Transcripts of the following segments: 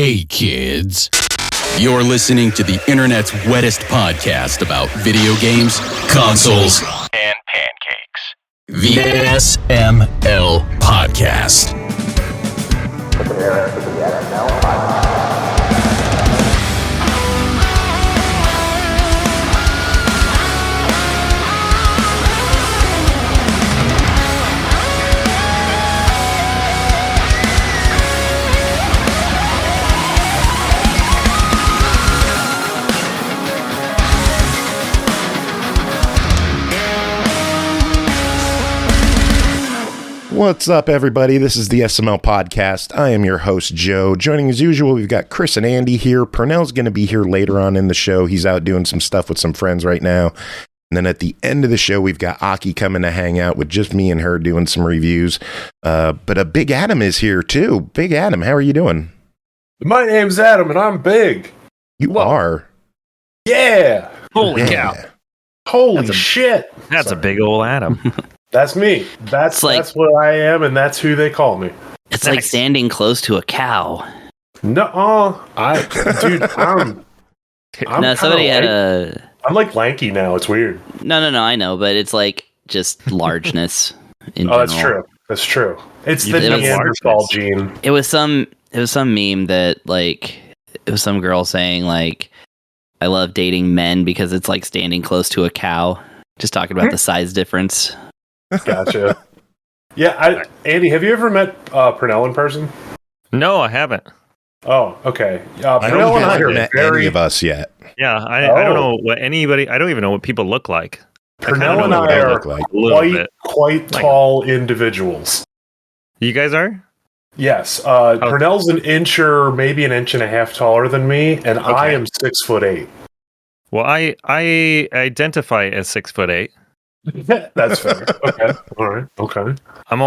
Hey kids, you're listening to the internet's wettest podcast about video games, consoles, and pancakes. The SML Podcast. Prepare for the SML Podcast. What's up, everybody? This is the SML Podcast. I am your host, Joe. Joining as usual, we've got Chris and Andy here. Pernell's going to be here later on in the show. He's out doing some stuff with some friends right now. And then at the end of the show, we've got Aki coming to hang out with just me and her doing some reviews. But a Big Adam is here, too. Big Adam, how are you doing? My name's Adam, and I'm big. You are? Yeah. Holy cow. Holy shit. That's a big old Adam. That's me. That's what I am, and that's who they call me. It's like standing close to a cow. No, I'm No, somebody had I'm like lanky now. It's weird. No, I know, but it's like just largeness. In That's general. true. That's true. It's You the think it's Neanderthal gene. It was some meme that like it was some girl saying like, "I love dating men because it's like standing close to a cow." Just talking about the size difference. Gotcha. Yeah, Andy, have you ever met Pernell in person? No, I haven't. Oh, okay. I Pernell and I haven't are met very. any of us yet. Yeah, I don't know what anybody. I don't even know what people look like. Pernell and what I they are look like. A little bit. quite tall individuals. You guys are? Yes. Pernell's an inch or maybe an inch and a half taller than me, and I am 6'8". Well, I identify as 6'8". That's fair. Okay. All right. Okay. I'm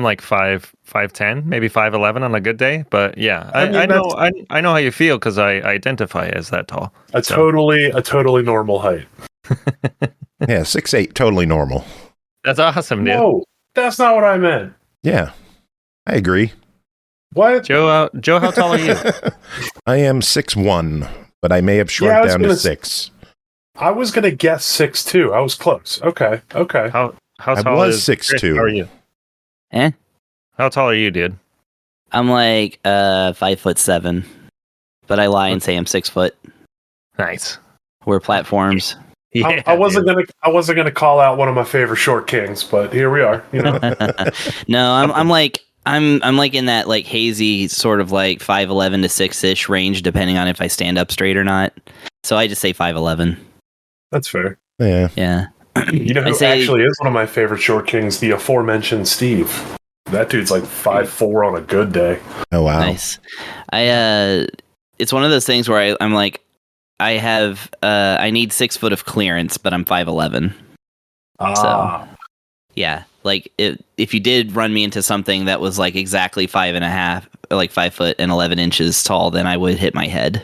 like 5'10", maybe 5'11" on a good day. But yeah, I mean, I know how you feel because I identify as that tall. A totally normal height. Yeah, 6'8", totally normal. That's awesome, dude. No, that's not what I meant. Yeah, I agree. What? Joe, how tall are you? I am 6'1", but I may have shrunk down to 6. I was gonna guess 6'2". I was close. Okay. How I tall was is 6'2". How are you? How tall are you, dude? I'm like 5'7", but I lie and say I'm 6 foot. Nice. We're platforms. Yeah, I wasn't gonna call out one of my favorite short kings, but here we are. You know. No, I'm like in that like hazy sort of like 5'11" to 6-ish range, depending on if I stand up straight or not. So I just say 5'11". That's fair. Yeah. You know who actually is one of my favorite short kings? The aforementioned Steve. That dude's like 5'4" on a good day. Oh wow! Nice. It's one of those things where I'm like, I need 6 foot of clearance, but I'm 5'11". So yeah, like if you did run me into something that was like exactly 5.5, like 5 foot and 11 inches tall, then I would hit my head.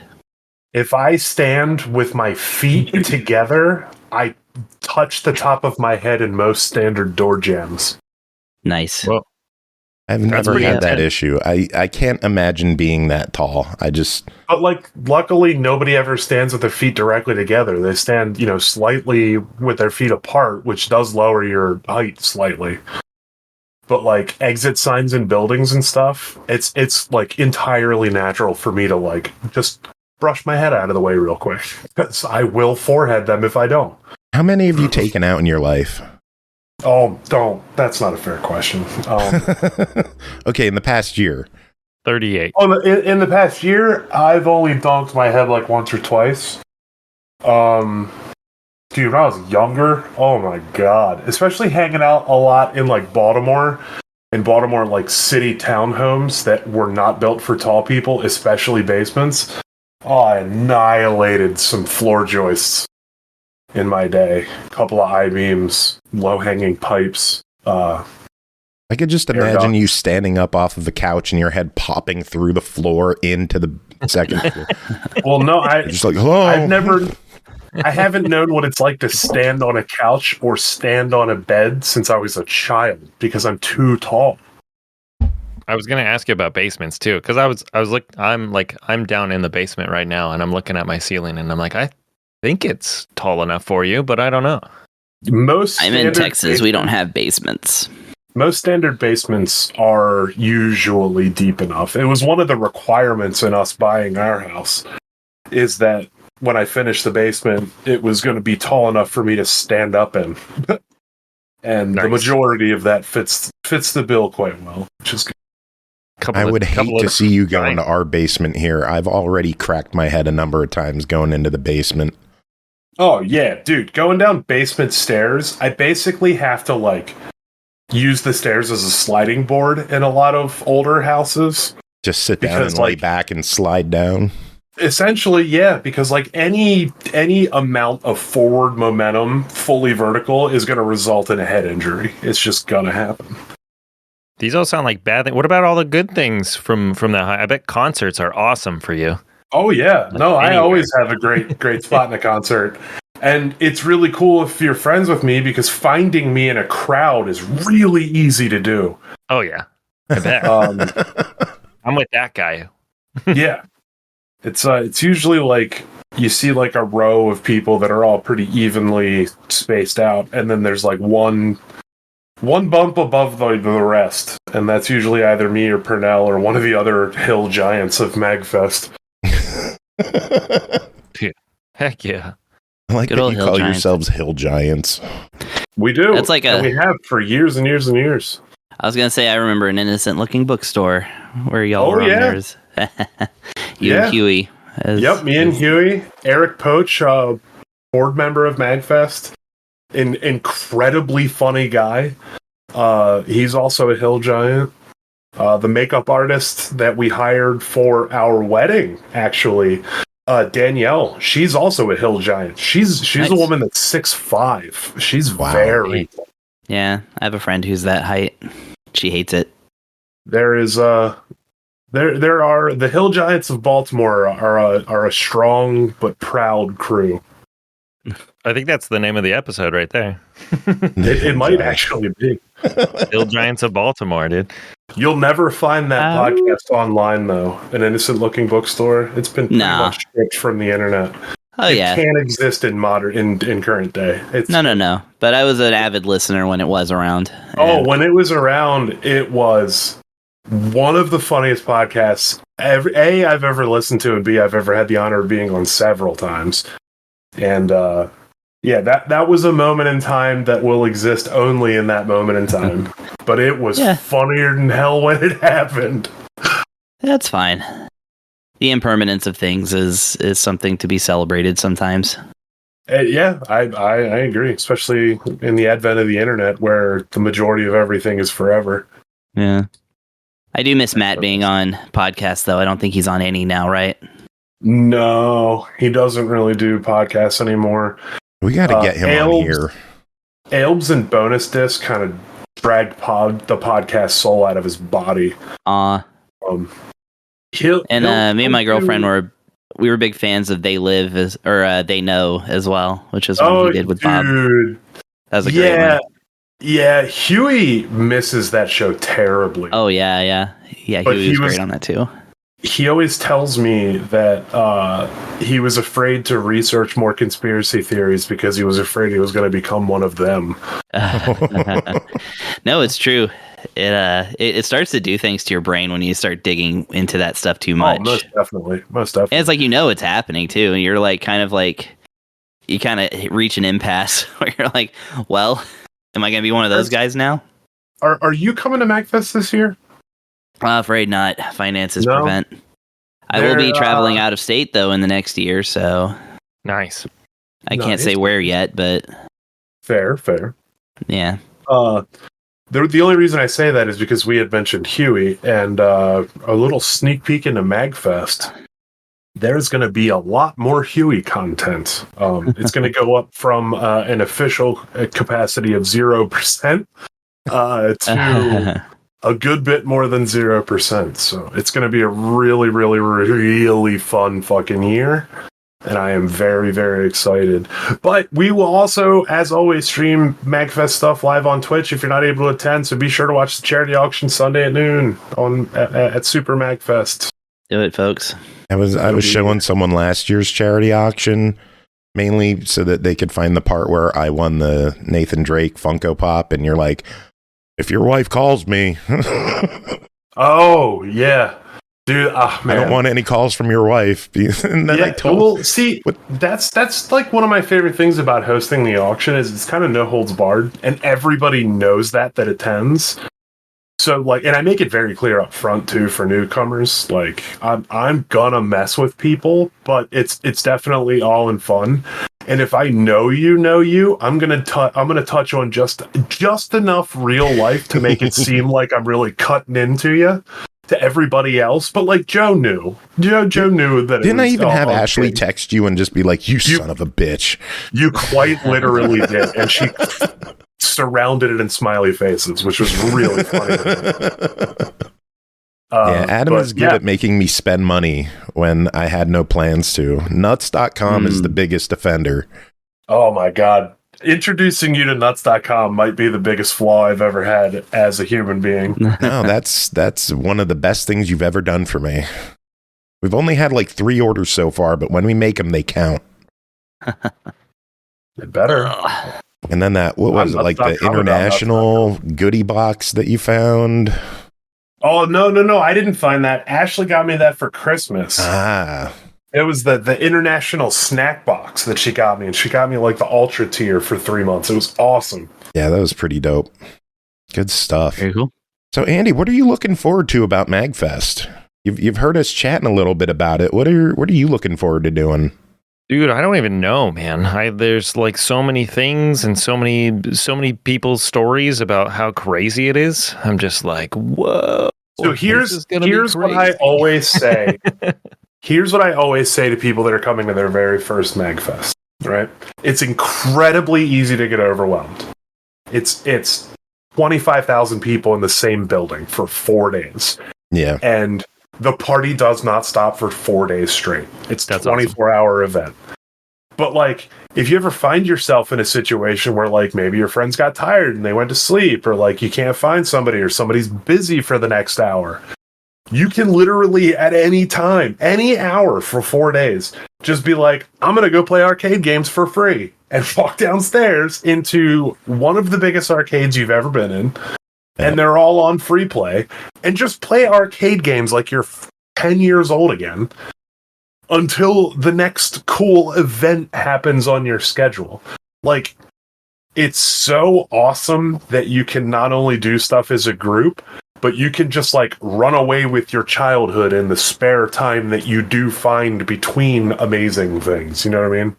If I stand with my feet together, I touch the top of my head in most standard door jams. Nice. Well, I've never had that issue. I can't imagine being that tall. But like, luckily, nobody ever stands with their feet directly together. They stand, slightly with their feet apart, which does lower your height slightly. But like exit signs in buildings and stuff, it's like entirely natural for me to like just brush my head out of the way real quick, because I will forehead them if I don't. How many have you taken out in your life? Oh, don't. That's not a fair question. Okay, in the past year. 38. In the past year, I've only donked my head like once or twice. Dude, when I was younger, oh my god. Especially hanging out a lot in like Baltimore. In Baltimore, like city townhomes that were not built for tall people, especially basements. Oh, I annihilated some floor joists in my day. A couple of I-beams, low-hanging pipes. I could just imagine you standing up off of the couch and your head popping through the floor into the second floor. Well, no, just like, hello. I haven't known what it's like to stand on a couch or stand on a bed since I was a child because I'm too tall. I was gonna ask you about basements too, because I'm down in the basement right now, and I'm looking at my ceiling, and I'm like, I think it's tall enough for you, but I don't know. I'm in Texas. We don't have basements. Most standard basements are usually deep enough. It was one of the requirements in us buying our house, is that when I finished the basement, it was going to be tall enough for me to stand up in. And the majority of that fits the bill quite well, which is good. I would hate to see you go into our basement here. I've already cracked my head a number of times going into the basement. Oh, yeah, dude. Going down basement stairs, I basically have to, use the stairs as a sliding board in a lot of older houses. Just sit down and lay back and slide down. Essentially, yeah, because any amount of forward momentum, fully vertical, is going to result in a head injury. It's just going to happen. These all sound like bad things. What about all the good things from that high? I bet concerts are awesome for you. Oh, yeah. No, I always have a great spot in a concert. And it's really cool if you're friends with me, because finding me in a crowd is really easy to do. Oh, yeah. I bet. I'm with that guy. Yeah. It's usually you see a row of people that are all pretty evenly spaced out, and then there's one bump above the rest, and that's usually either me or Pernell or one of the other hill giants of MAGFest. Heck yeah. I like that you call yourselves hill giants. We do. That's and we have for years and years and years. I was going to say, I remember an innocent-looking bookstore where y'all were on theirs. You and Huey. Me and Huey. Eric Poach, board member of MAGFest. An incredibly funny guy. He's also a hill giant. The makeup artist that we hired for our wedding, actually, Danielle, she's also a hill giant. She's nice. A woman that's 6'5". She's very... Yeah, I have a friend who's that height. She hates it. There is there are the Hill Giants of Baltimore are a strong but proud crew. I think that's the name of the episode right there. It might actually be. Hill Giants of Baltimore, dude. You'll never find that podcast online, though. An innocent-looking bookstore. It's been pretty much stripped from the internet. Oh, it can't exist in current day. No. But I was an avid listener when it was around. When it was around, it was one of the funniest podcasts I've ever listened to, and B, I've ever had the honor of being on several times. And that was a moment in time that will exist only in that moment in time. But it was funnier than hell when it happened. That's fine. The impermanence of things is something to be celebrated sometimes. I agree, especially in the advent of the internet, where the majority of everything is forever. Yeah. I do miss Matt being on podcasts, though. I don't think he's on any now, right? No, he doesn't really do podcasts anymore. We got to get him on here. Albs and Bonus Disc kind of dragged the podcast soul out of his body. Me and my girlfriend we were big fans of They Live They Know as well, which is what he did with Bob. That was a great one. Yeah, Huey misses that show terribly. Oh yeah. Huey was great on that too. He always tells me that he was afraid to research more conspiracy theories because he was afraid he was going to become one of them. No, it's true. It starts to do things to your brain when you start digging into that stuff too much. Oh, most definitely. And it's it's happening too, and you're you kind of reach an impasse where you're like, well, am I going to be one of those guys now? Are you coming to MAGFest this year? Afraid not. Finances prevent. I will be traveling out of state though in the next year, so nice. I can't say where yet, but fair. Yeah. The only reason I say that is because we had mentioned Huey, and a little sneak peek into MAGFest. There's going to be a lot more Huey content. It's going to go up from an official capacity of 0% to a good bit more than 0%. So it's going to be a really, really, really fun fucking year. and I am very, very excited. But we will also, as always, stream MAGFest stuff live on Twitch if you're not able to attend. So be sure to watch the charity auction Sunday at noon at Super MAGFest. Do it, folks. I was showing someone last year's charity auction, mainly so that they could find the part where I won the Nathan Drake Funko Pop, and you're like, if your wife calls me. Oh, yeah. Dude, man. I don't want any calls from your wife. And then that's like one of my favorite things about hosting the auction is it's kind of no holds barred, and everybody knows that attends. So like, and I make it very clear up front too for newcomers. Like, I'm gonna mess with people, but it's definitely all in fun. And if I know you, I'm gonna touch on just enough real life to make it seem like I'm really cutting into you. To everybody else, but like Joe knew. Joe knew that. Didn't I even have Ashley text you and just be like, "You son of a bitch"? You quite literally did, and she surrounded it in smiley faces, which was really funny. Adam is good at making me spend money when I had no plans to. Nuts.com is the biggest offender. Oh my god. Introducing you to nuts.com might be the biggest flaw I've ever had as a human being. No, that's one of the best things you've ever done for me. We've only had like 3 orders so far, but when we make them, they count. It better. And then what was it, like the international goodie box that you found? Oh, no. I didn't find that. Ashley got me that for Christmas. Ah. It was the international snack box that she got me, and she got me like the ultra tier for 3 months. It was awesome. Yeah, that was pretty dope. Good stuff. Very cool. So, Andy, what are you looking forward to about MAGFest? You've heard us chatting a little bit about it. What are you looking forward to doing? Dude, I don't even know, man. There's like so many things and so many people's stories about how crazy it is. I'm just like, whoa. So here's what I always say. Here's what I always say to people that are coming to their very first MAGFest, right? It's incredibly easy to get overwhelmed. It's 25,000 people in the same building for 4 days. Yeah. And the party does not stop for 4 days straight. It's a 24-hour event. But like, if you ever find yourself in a situation where like maybe your friends got tired and they went to sleep, or like you can't find somebody, or somebody's busy for the next hour, you can literally at any time, any hour for 4 days, just be like, I'm going to go play arcade games for free, and walk downstairs into one of the biggest arcades you've ever been in. And they're all on free play, and just play arcade games like you're 10 years old again until the next cool event happens on your schedule. Like, it's so awesome that you can not only do stuff as a group, but you can just like run away with your childhood in the spare time that you do find between amazing things. You know what I mean?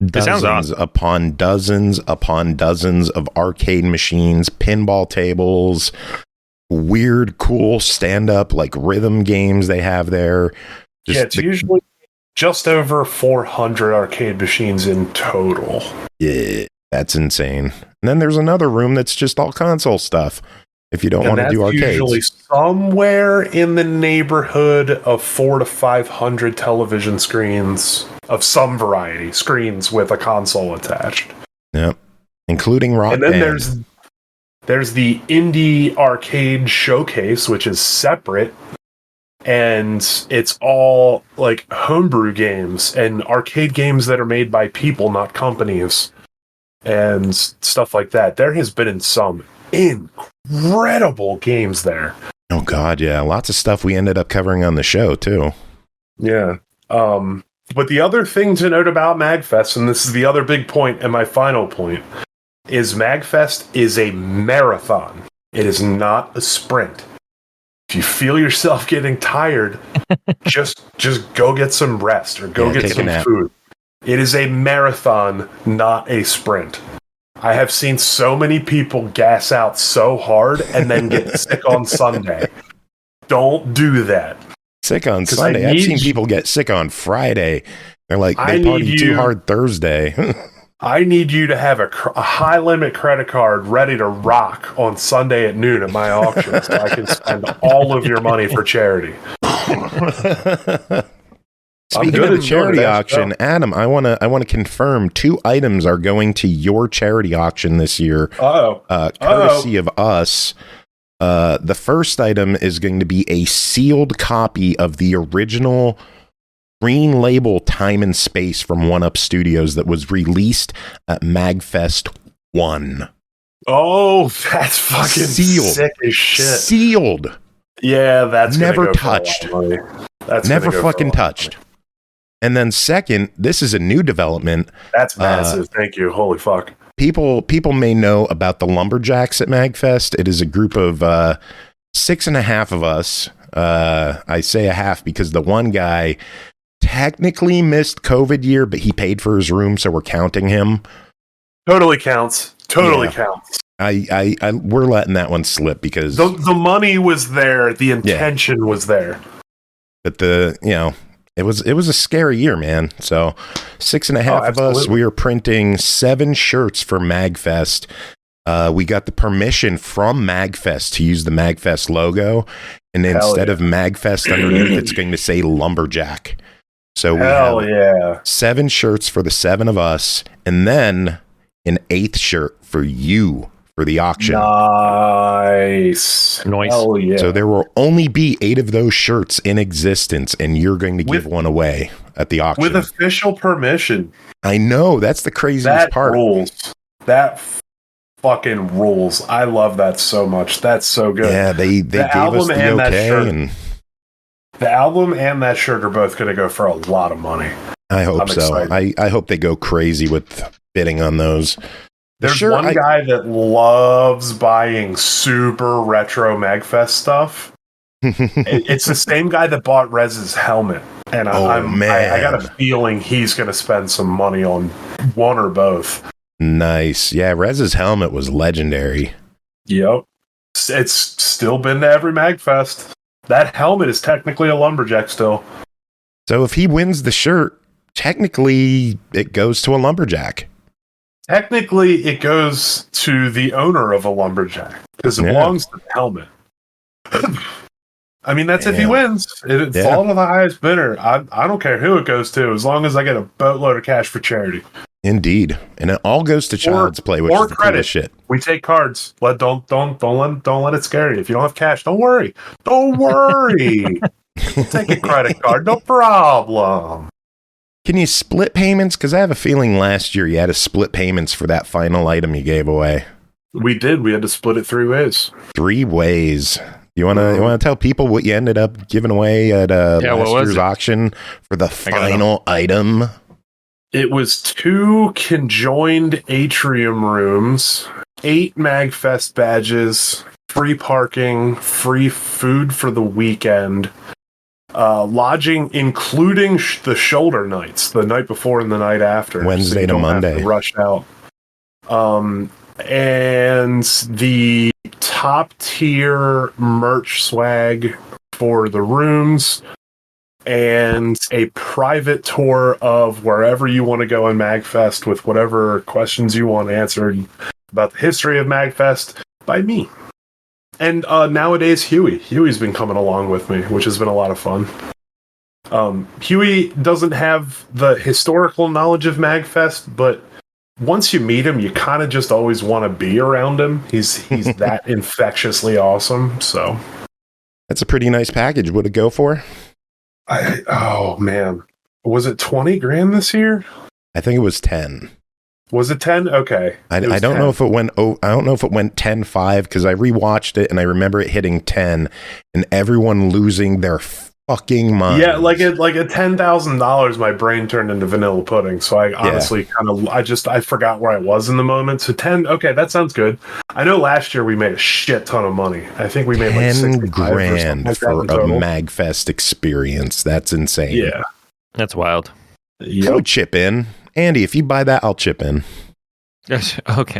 Dozens upon dozens of arcade machines, pinball tables, weird, cool stand-up like rhythm games they have there. It's usually just over 400 arcade machines in total. Yeah, that's insane. And then there's another room that's just all console stuff. If you don't want to do arcades, usually somewhere in the neighborhood of 400 to 500 television screens of some variety, screens with a console attached. Yep, including Rock And then Band. there's the indie arcade showcase, which is separate, and it's all like homebrew games and arcade games that are made by people, not companies, and stuff like that. There has been some incredible games there. Oh god, yeah, lots of stuff we ended up covering on the show too. Yeah. But the other thing to note about MAGFest, and this is the other big point and my final point, is MAGFest is a marathon. It is not a sprint. If you feel yourself getting tired, just go get some rest or go get some food. It is a marathon, not a sprint. I have seen so many people gas out so hard and then get sick on Sunday. Don't do that. Sick on Sunday. I've seen people get sick on Friday. They're like, they party too hard Thursday. I need you to have a high limit credit card ready to rock on Sunday at noon at my auction so I can spend all of your money for charity. Speaking of the charity auction, Adam, I want to confirm 2 items are going to your charity auction this year. Courtesy of us. The first item is going to be a sealed copy of the original green label Time and Space from 1UP Studios that was released at MAGFest 1. Oh, that's fucking sealed. Sick as shit. Sealed. Yeah, that's never touched. That's never fucking touched. And then second, this is a new development. That's massive. Thank you. Holy fuck. People may know about the Lumberjacks at MAGFest. It is a group of 6.5 of us. I say a half because the one guy technically missed COVID year, but he paid for his room, so we're counting him. Totally counts. Totally counts. We're letting that one slip because the money was there, the intention was there. But it was a scary year, man. So 6.5 of us, we are printing 7 shirts for MAGFest. We got the permission from MAGFest to use the MAGFest logo, and instead of MAGFest underneath, it's going to say Lumberjack. So we have 7 shirts for the 7 of us, and then an 8th shirt for you for the auction. Nice. Hell yeah. So there will only be 8 of those shirts in existence, and you're going to give one away at the auction. With official permission. I know. That's the craziest part. Rules. That fucking rules. I love that so much. That's so good. Yeah, they gave us the okay. And the album and that shirt are both going to go for a lot of money. I hope so. I hope they go crazy with bidding on those. There's one guy that loves buying super retro MAGFest stuff. It's the same guy that bought Rez's helmet. And I got a feeling he's going to spend some money on one or both. Nice. Yeah, Rez's helmet was legendary. Yep. It's still been to every MAGFest. That helmet is technically a Lumberjack still. So if he wins the shirt, technically it goes to a Lumberjack. Technically, it goes to the owner of a Lumberjack because it belongs to the helmet. I mean, that's if he wins. It fall to the highest bidder. I don't care who it goes to, as long as I get a boatload of cash for charity. Indeed, and it all goes to Child's Play, which is the coolest shit. We take cards. Don't let it scare you. If you don't have cash, don't worry. Don't worry. We'll take a credit card, no problem. Can you split payments? Because I have a feeling last year you had to split payments for that final item you gave away. We did. We had to split it 3 ways. 3 ways. You want to tell people what you ended up giving away at last year's auction for the final item? It was 2 conjoined atrium rooms, 8 MAGFest badges, free parking, free food for the weekend, lodging, including the shoulder nights, the night before and the night after. Wednesday to Monday. Rush out. And the top tier merch swag for the rooms, and a private tour of wherever you want to go in MAGFest with whatever questions you want answered about the history of MAGFest by me. And nowadays, Huey's been coming along with me, which has been a lot of fun. Huey doesn't have the historical knowledge of MAGFest, but once you meet him, you kind of just always want to be around him. He's that infectiously awesome. So that's a pretty nice package. Would it go for? Oh man, was it 20 grand this year? I think it was 10. Was it 10? Okay. I don't know if it went. I don't know if it went 10.5 because I rewatched it and I remember it hitting 10 and everyone losing their fucking mind. Yeah, like at $10,000, my brain turned into vanilla pudding. So I honestly I forgot where I was in the moment. So 10. Okay, that sounds good. I know last year we made a shit ton of money. I think we made like 10 grand for a total MAGFest experience. That's insane. Yeah, that's wild. I would chip in. Andy, if you buy that, I'll chip in. Okay.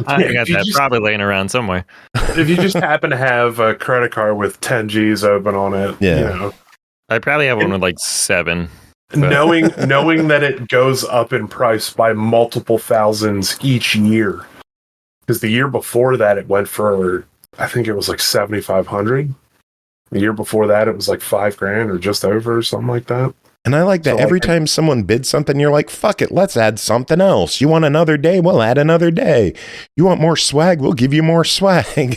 I got that probably laying around somewhere. If you just happen to have a credit card with 10 G's open on it, I probably have one with like 7. Knowing that it goes up in price by multiple thousands each year. Because the year before that, it went for, I think it was like $7,500. The year before that, it was like $5,000 or just over or something like that. And I like that every time someone bids something, you're like, fuck it, let's add something else. You want another day? We'll add another day. You want more swag? We'll give you more swag. You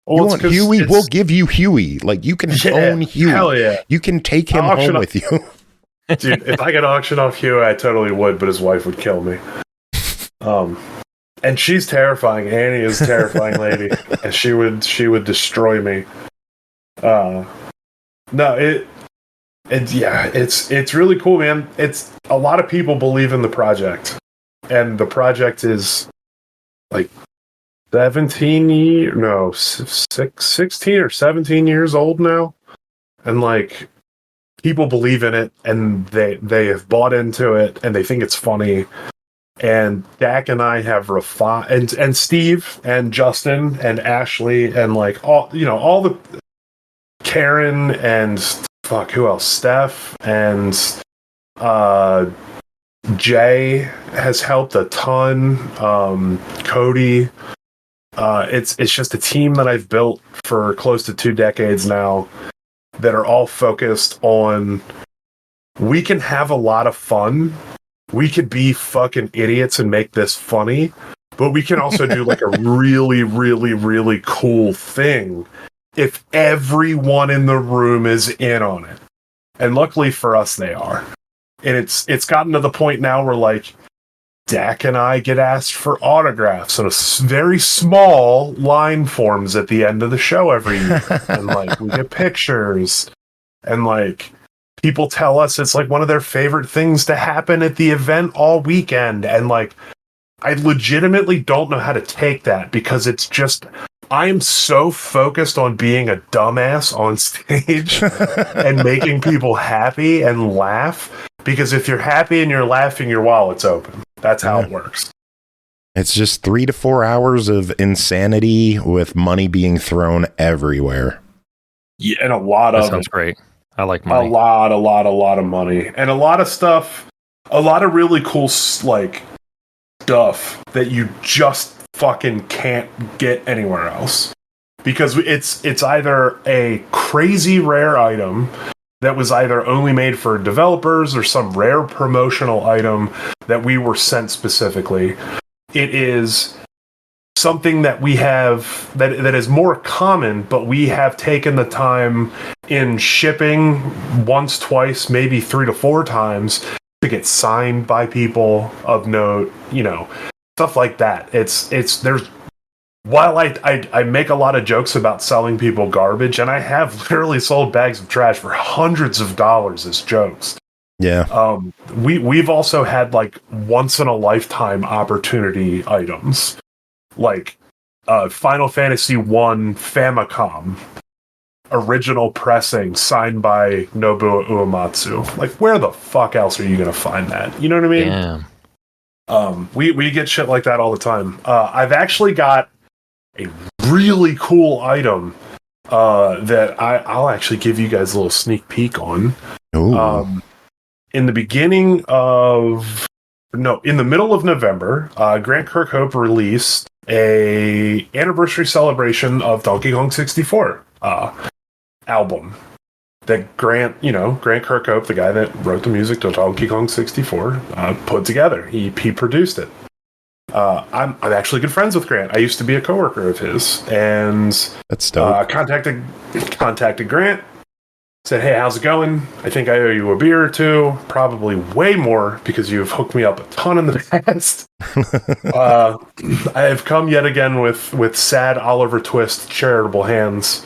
want Huey? We'll give you Huey. Like, you can own Huey. Hell yeah. You can take him home with you. Dude, if I could auction off Huey, I totally would, but his wife would kill me. And she's terrifying. Annie is a terrifying lady. And she would destroy me. It's really cool, man. It's a lot of people believe in the project, and the project is like 16 or 17 years old now, and like people believe in it, and they have bought into it, and they think it's funny. And Dak and I have refined, and Steve and Justin and Ashley and like all the Karen and who else? Steph and Jay has helped a ton. Cody. It's just a team that I've built for close to 2 decades now that are all focused on, we can have a lot of fun. We could be fucking idiots and make this funny, but we can also do like a really, really, really cool thing if everyone in the room is in on it. And luckily for us, they are. And it's gotten to the point now where like Dak and I get asked for autographs and very small line forms at the end of the show every year. And like we get pictures, and like people tell us it's like one of their favorite things to happen at the event all weekend. And like, I legitimately don't know how to take that, because it's just, I am so focused on being a dumbass on stage and making people happy and laugh. Because if you're happy and you're laughing, your wallet's open. That's how it works. It's just 3 to 4 hours of insanity with money being thrown everywhere. Yeah, and a lot of that sounds great. I like money. A lot of money. And a lot of stuff, a lot of really cool, like, stuff that you just fucking can't get anywhere else. Because it's either a crazy rare item that was either only made for developers or some rare promotional item that we were sent specifically. It is something that we have that is more common, but we have taken the time in shipping once, twice, maybe 3 to 4 times to get signed by people of note, stuff like that. While I make a lot of jokes about selling people garbage, and I have literally sold bags of trash for hundreds of dollars as jokes. Yeah. We've also had like once in a lifetime opportunity items, like Final Fantasy 1 Famicom original pressing signed by Nobuo Uematsu. Like, where the fuck else are you gonna find that? You know what I mean? Yeah. We get shit like that all the time. I've actually got a really cool item that I'll actually give you guys a little sneak peek on. Ooh. In the middle of November, Grant Kirkhope released a anniversary celebration of Donkey Kong 64 album that Grant Kirkhope, the guy that wrote the music to Donkey Kong 64, put together. He produced it. I'm actually good friends with Grant. I used to be a coworker of his, and that's dope. Contacted Grant, said, "Hey, how's it going? I think I owe you a beer or two, probably way more because you've hooked me up a ton in the past." I have come yet again with sad Oliver Twist charitable hands.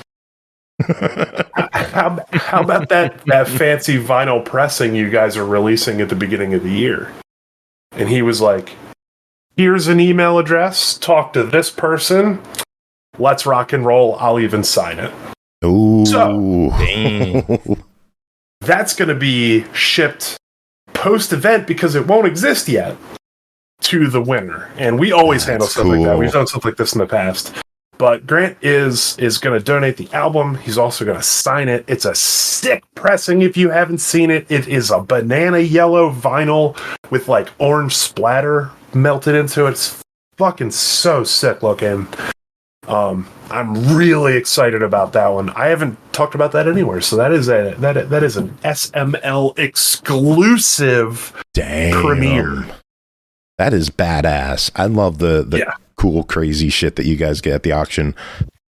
How about that fancy vinyl pressing you guys are releasing at the beginning of the year? And he was like, "Here's an email address. Talk to this person. Let's rock and roll. I'll even sign it." Ooh. So, that's going to be shipped post-event because it won't exist yet to the winner. And we always handle stuff like that. We've done stuff like this in the past. But Grant is going to donate the album. He's also going to sign it. It's a sick pressing if you haven't seen it. It is a banana yellow vinyl with like orange splatter melted into it. It's fucking so sick looking. I'm really excited about that one. I haven't talked about that anywhere, so that is an SML exclusive premiere. That is badass. I love the cool, crazy shit that you guys get at the auction.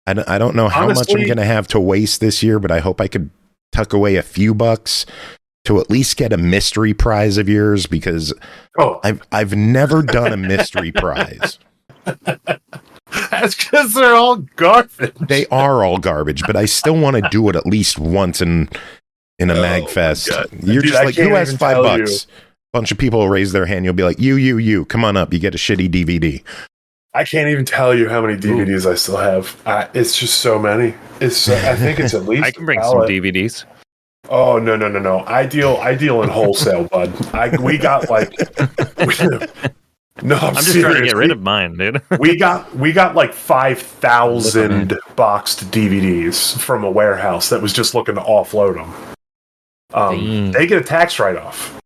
I don't know how much I'm going to have to waste this year, but I hope I could tuck away a few bucks to at least get a mystery prize of yours, because I've never done a mystery prize. That's because they're all garbage. They are all garbage, but I still want to do it at least once in a MAGFest. You're just like, who has $5? Bunch of people will raise their hand. You'll be like, you, come on up. You get a shitty DVD. I can't even tell you how many DVDs I still have. It's just so many. I think it's at least. I can bring some DVDs. Oh no! I deal in wholesale, bud. We got like. No, I'm just trying to get rid of mine, dude. we got like 5,000 boxed DVDs from a warehouse that was just looking to offload them. They get a tax write-off,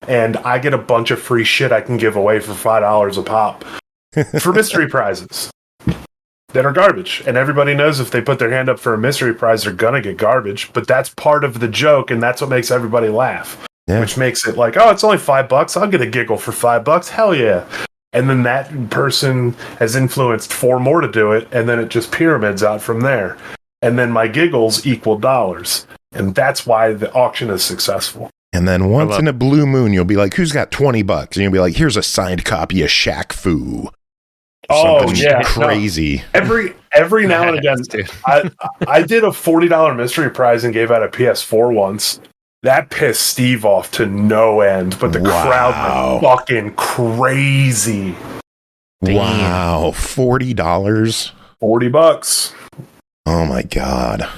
and I get a bunch of free shit I can give away for $5 a pop for mystery prizes that are garbage. And everybody knows if they put their hand up for a mystery prize, they're gonna get garbage. But that's part of the joke, and that's what makes everybody laugh. Yeah. Which makes it like, oh, it's only $5. I'll get a giggle for $5. Hell yeah. And then that person has influenced 4 more to do it, and then it just pyramids out from there. And then my giggles equal dollars. And that's why the auction is successful. And then once in a blue moon, you'll be like, who's got $20? And you'll be like, here's a signed copy of Shaq Fu. Oh, yeah. Crazy. No. Every now and again, I did a $40 mystery prize and gave out a PS4 once. That pissed Steve off to no end, but the crowd went fucking crazy. Wow, $40? $40. Oh my god.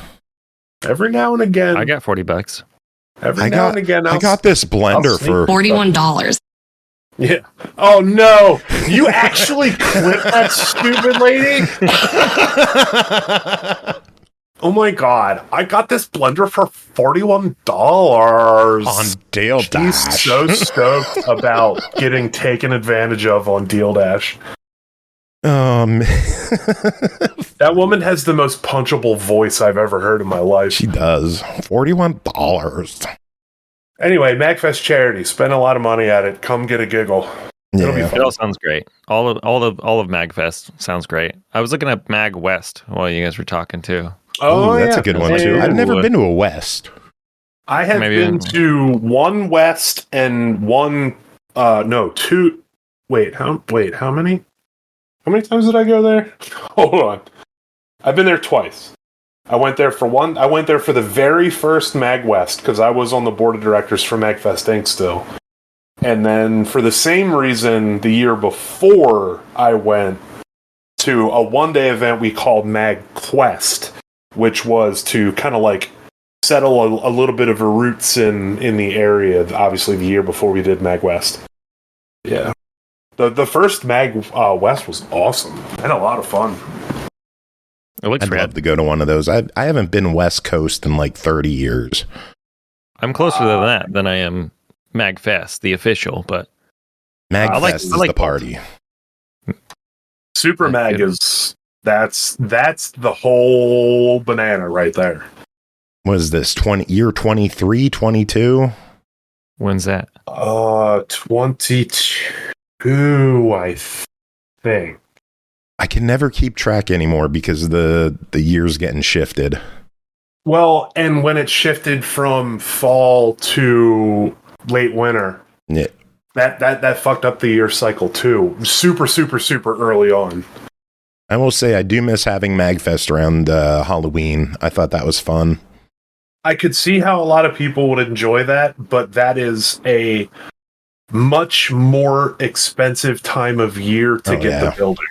Every now and again. I got $40. Every now and again. I got this blender for $41. Yeah. Oh no! You actually clipped that stupid lady? Oh my god, I got this blender for $41 on Deal Dash. He's so stoked about getting taken advantage of on Deal Dash. That woman has the most punchable voice I've ever heard in my life. She does. $41. Anyway, MAGFest charity. Spend a lot of money at it. Come get a giggle. Yeah. It'll be fun. It all sounds great. All of MAGFest sounds great. I was looking at Mag West while you guys were talking too. Oh, that's a good one too. I've never been to a West. I have been to one West and one. Two. Wait, how many? How many times did I go there? Hold on. I've been there twice. I went there for the very first Mag West because I was on the board of directors for MAGFest Inc. still. And then for the same reason, the year before, I went to a one-day event we called MAGQuest, which was to kind of like settle a little bit of a roots in the area, obviously the year before we did MAGWest. Yeah. The first Mag West was awesome. I had a lot of fun. It looks I'd love to go to one of those. I haven't been West Coast in like 30 years. I'm closer to that than I am MAGFest, the official, but MAGFest is the party. Super Mag is that's the whole banana right there. What is this? 23, 22? When's that? 22, I think. I can never keep track anymore because the year's getting shifted. Well, and when it shifted from fall to late winter, yeah, that fucked up the year cycle too. Super early on. I will say I do miss having MAGFest around Halloween. I thought that was fun. I could see how a lot of people would enjoy that, but that is a much more expensive time of year to get the building.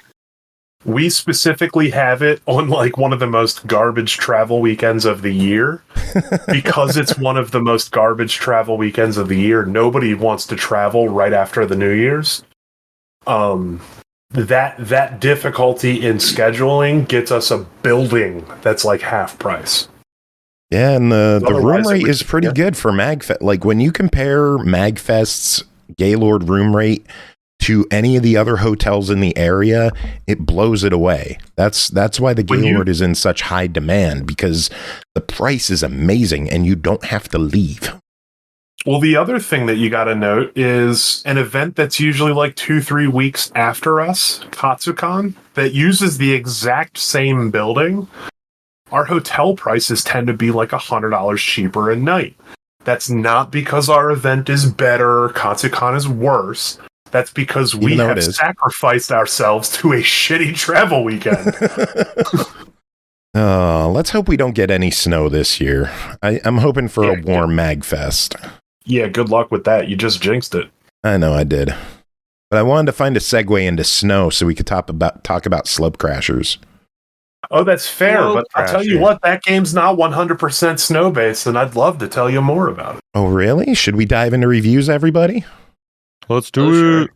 We specifically have it on like one of the most garbage travel weekends of the year because it's one of the most garbage travel weekends of the year. Nobody wants to travel right after the New Year's. That difficulty in scheduling gets us a building that's like half price. Yeah, and the room rate is pretty good for MAGFest. Like when you compare MAGFest's Gaylord room rate to any of the other hotels in the area, it blows it away. That's why the Gaylord is in such high demand, because the price is amazing and you don't have to leave. Well, the other thing that you got to note is an event that's usually like 2-3 weeks after us, Katsucon, that uses the exact same building. Our hotel prices tend to be like $100 cheaper a night. That's not because our event is better or Katsucon is worse. That's because we have sacrificed ourselves to a shitty travel weekend. Let's hope we don't get any snow this year. I'm hoping for a warm MAGFest. Yeah, good luck with that. You just jinxed it. I know I did. But I wanted to find a segue into snow so we could talk about Slopecrashers. Oh, that's fair, but I'll tell you what, that game's not 100% snow-based, and I'd love to tell you more about it. Oh, really? Should we dive into reviews, everybody? Let's do it.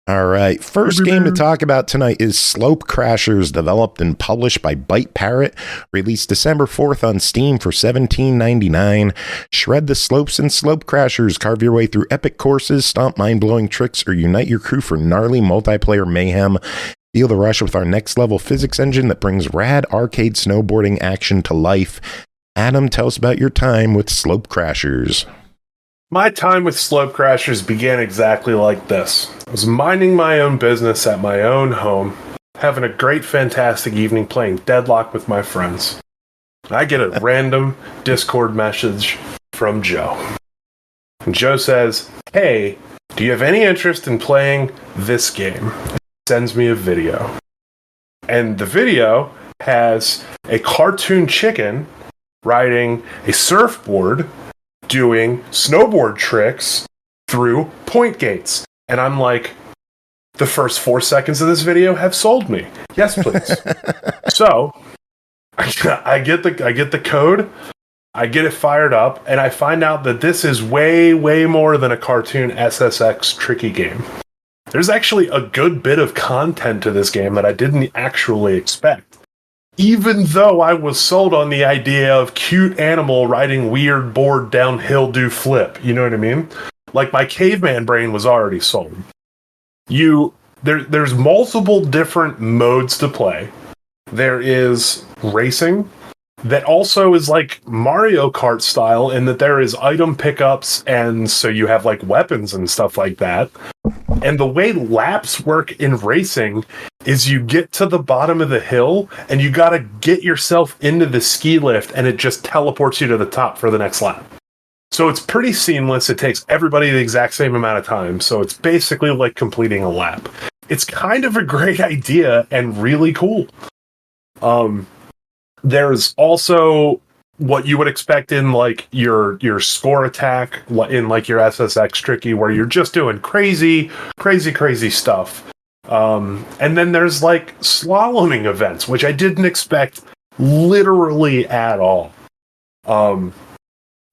All right. First game to talk about tonight is Slopecrashers, developed and published by byteparrot, released December 4th on Steam for $17.99. Shred the slopes in Slopecrashers. Carve your way through epic courses, stomp mind-blowing tricks, or unite your crew for gnarly multiplayer mayhem. Feel the rush with our next-level physics engine that brings rad arcade snowboarding action to life. Adam, tell us about your time with Slopecrashers. My time with Slopecrashers began exactly like this. I was minding my own business at my own home, having a great, fantastic evening playing Deadlock with my friends. I get a random Discord message from Joe. And Joe says, "Hey, do you have any interest in playing this game?" He sends me a video. And the video has a cartoon chicken riding a surfboard doing snowboard tricks through point gates. And I'm like, the first 4 seconds of this video have sold me. Yes, please. So I get the code, I get it fired up, and I find out that this is way, way more than a cartoon SSX tricky game. There's actually a good bit of content to this game that I didn't actually expect. Even though I was sold on the idea of cute animal riding weird board downhill do flip. You know what I mean? Like, my caveman brain was already sold. There's multiple different modes to play. There is racing that also is like Mario Kart style in that there is item pickups, and so you have like weapons and stuff like that. And the way laps work in racing is you get to the bottom of the hill and you gotta get yourself into the ski lift and it just teleports you to the top for the next lap. So it's pretty seamless. It takes everybody the exact same amount of time. So it's basically like completing a lap. It's kind of a great idea and really cool. There's also what you would expect in like your score attack in like your SSX tricky, where you're just doing crazy stuff. And then there's like slaloming events, which I didn't expect literally at all.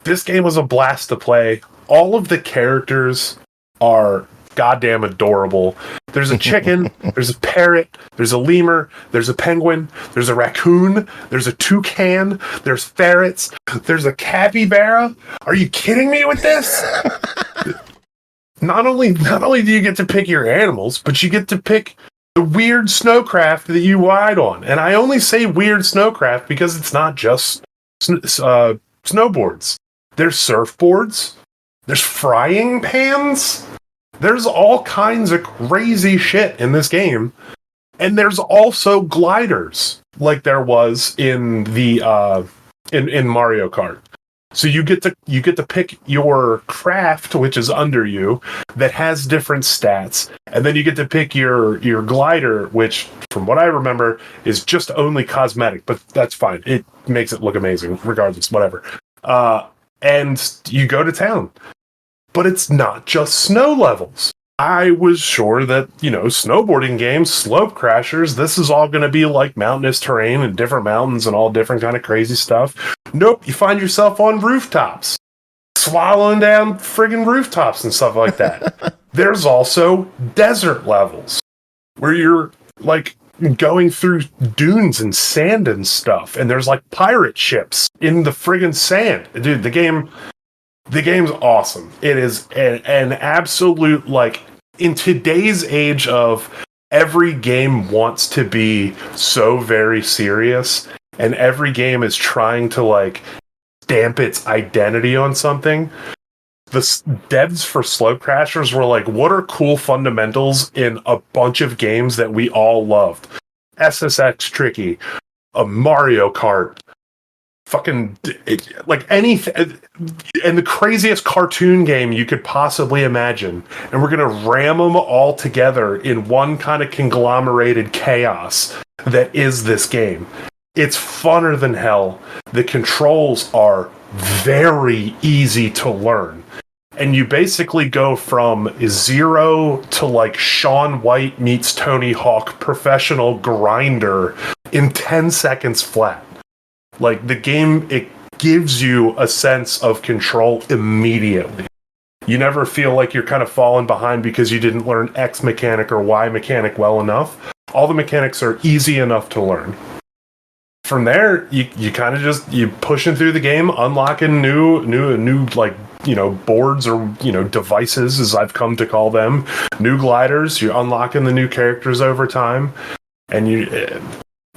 This game was a blast to play. All of the characters are goddamn adorable. There's a chicken, there's a parrot, there's a lemur, there's a penguin, there's a raccoon, there's a toucan, there's ferrets, there's a capybara. Are you kidding me with this? Not only do you get to pick your animals, but you get to pick the weird snowcraft that you ride on. And I only say weird snowcraft because it's not just snowboards. There's surfboards, there's frying pans. There's all kinds of crazy shit in this game. And there's also gliders, like there was in the in Mario Kart. So you get to pick your craft, which is under you, that has different stats, and then you get to pick your glider, which, from what I remember, is just only cosmetic, but that's fine. It makes it look amazing, regardless, whatever. And you go to town. But it's not just snow levels. I was sure that, snowboarding games, Slopecrashers, this is all going to be like mountainous terrain and different mountains and all different kind of crazy stuff. Nope, you find yourself on rooftops, swallowing down friggin' rooftops and stuff like that. There's also desert levels where you're like going through dunes and sand and stuff, and there's like pirate ships in the friggin' sand. Dude, the game's awesome. It is an absolute, like, in today's age of every game wants to be so very serious, and every game is trying to like stamp its identity on something. The devs for Slopecrashers were like, what are cool fundamentals in a bunch of games that we all loved? SSX Tricky, a Mario Kart, fucking like anything, and the craziest cartoon game you could possibly imagine, and we're gonna ram them all together in one kind of conglomerated chaos that is this game. It's funner than hell. The controls are very easy to learn, and you basically go from 0 to like Shaun White meets Tony Hawk professional grinder in 10 seconds flat. Like, the game, it gives you a sense of control immediately. You never feel like you're kind of falling behind because you didn't learn X mechanic or Y mechanic well enough. All the mechanics are easy enough to learn. From there, you kind of just, you pushing through the game, unlocking new like, you know, boards or, you know, devices, as I've come to call them, new gliders. You're unlocking the new characters over time, and you,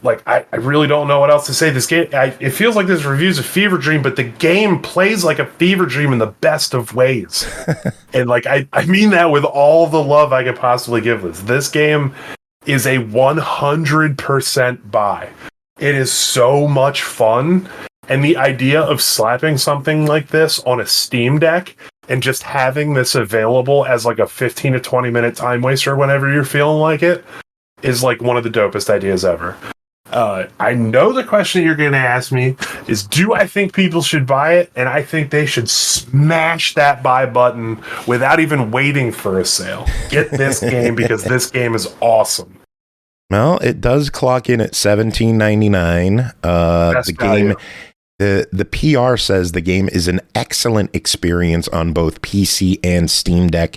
like, I really don't know what else to say. This game, it feels like this review's a fever dream, but the game plays like a fever dream in the best of ways. And like, I mean that with all the love I could possibly give this. This game is a 100% buy. It is so much fun. And the idea of slapping something like this on a Steam Deck and just having this available as like a 15 to 20 minute time waster whenever you're feeling like it is like one of the dopest ideas ever. I know the question you're going to ask me is, do I think people should buy it? And I think they should smash that buy button without even waiting for a sale. Get this game, because this game is awesome. Well, it does clock in at $17.99. The game, the PR says the game is an excellent experience on both PC and Steam Deck,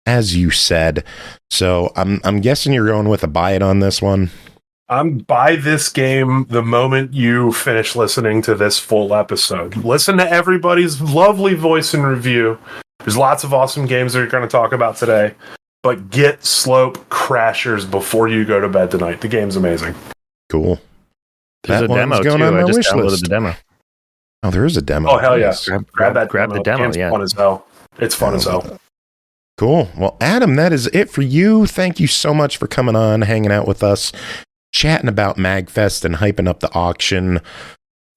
as you said. So I'm guessing you're going with a buy it on this one. I'm buy this game the moment you finish listening to this full episode. Listen to everybody's lovely voice and review. There's lots of awesome games that we're going to talk about today. But get Slopecrashers before you go to bed tonight. The game's amazing. Cool. There's a demo too. I just downloaded the demo. Oh, there is a demo. Oh, hell yeah. Grab the demo. It's fun as hell. It's fun as hell. Cool. Well, Adam, that is it for you. Thank you so much for coming on, hanging out with us, chatting about MAGFest and hyping up the auction.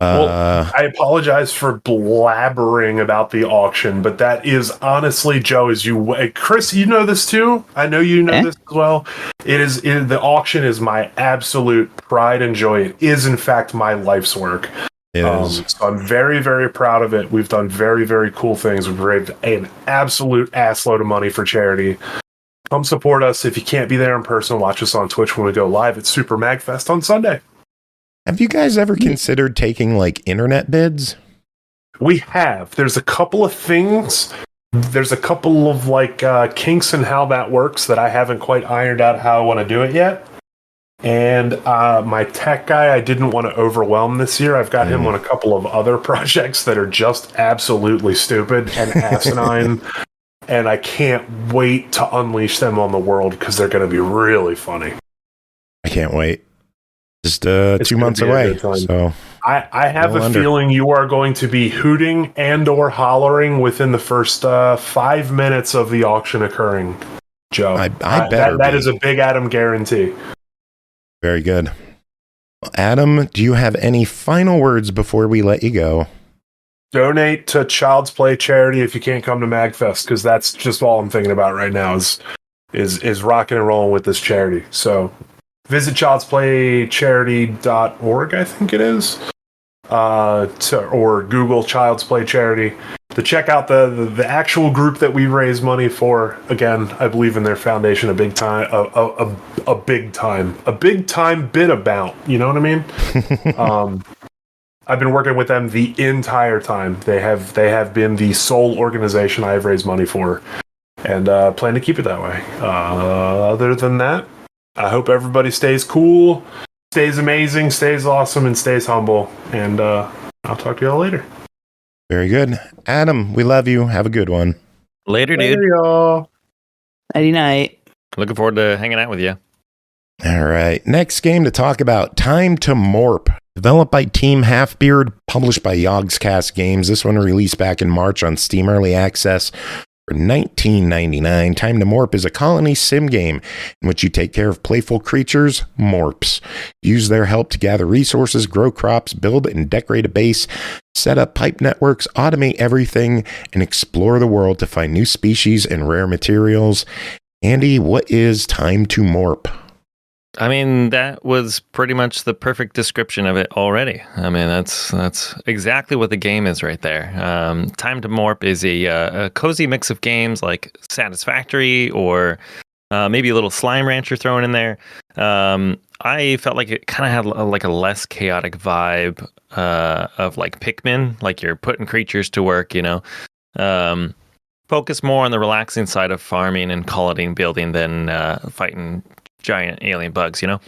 Well, I apologize for blabbering about the auction, but that is honestly, Joe, Chris, you know this too. I know you know this as well. The auction is my absolute pride and joy. It is, in fact, my life's work. So I'm very, very proud of it. We've done very, very cool things. We've raised an absolute assload of money for charity. Come support us. If you can't be there in person, watch us on Twitch when we go live at Super MAGFest on Sunday. Have you guys ever considered taking like internet bids? We have. There's a couple of things. There's a couple of like kinks in how that works that I haven't quite ironed out how I want to do it yet. And my tech guy, I didn't want to overwhelm this year. I've got him on a couple of other projects that are just absolutely stupid and asinine. And I can't wait to unleash them on the world because they're going to be really funny. I can't wait. Just 2 months away. So I have a feeling you are going to be hooting and or hollering within the first 5 minutes of the auction occurring, Joe. I better that is a big Adam guarantee. Very good. Adam, do you have any final words before we let you go? Donate to Child's Play charity if you can't come to MAGFest, because that's just all I'm thinking about right now is rocking and rolling with this charity. So visit childsplaycharity.org, I think it is, or Google Child's Play Charity to check out the actual group that we raise money for. Again, I believe in their foundation a big time bit about. You know what I mean? I've been working with them the entire time. They have been the sole organization I have raised money for, and plan to keep it that way. Other than that, I hope everybody stays cool, stays amazing, stays awesome, and stays humble. And I'll talk to y'all later. Very good. Adam, we love you. Have a good one. Later, dude. Later, y'all. Nighty night. Looking forward to hanging out with you. All right. Next game to talk about, Time to Morp. Developed by Team HalfBeard, published by Yogscast Games. This one released back in March on Steam Early Access for $19.99. Time to Morp is a colony sim game in which you take care of playful creatures, morps. Use their help to gather resources, grow crops, build and decorate a base, set up pipe networks, automate everything, and explore the world to find new species and rare materials. Andy, what is Time to Morp? I mean, that was pretty much the perfect description of it already. I mean, that's exactly what the game is right there. Time to Morp is a cozy mix of games like Satisfactory or maybe a little Slime Rancher thrown in there. I felt like it kind of had like a less chaotic vibe of like Pikmin, like you're putting creatures to work, you know. Focus more on the relaxing side of farming and colony building than fighting giant alien bugs, you know?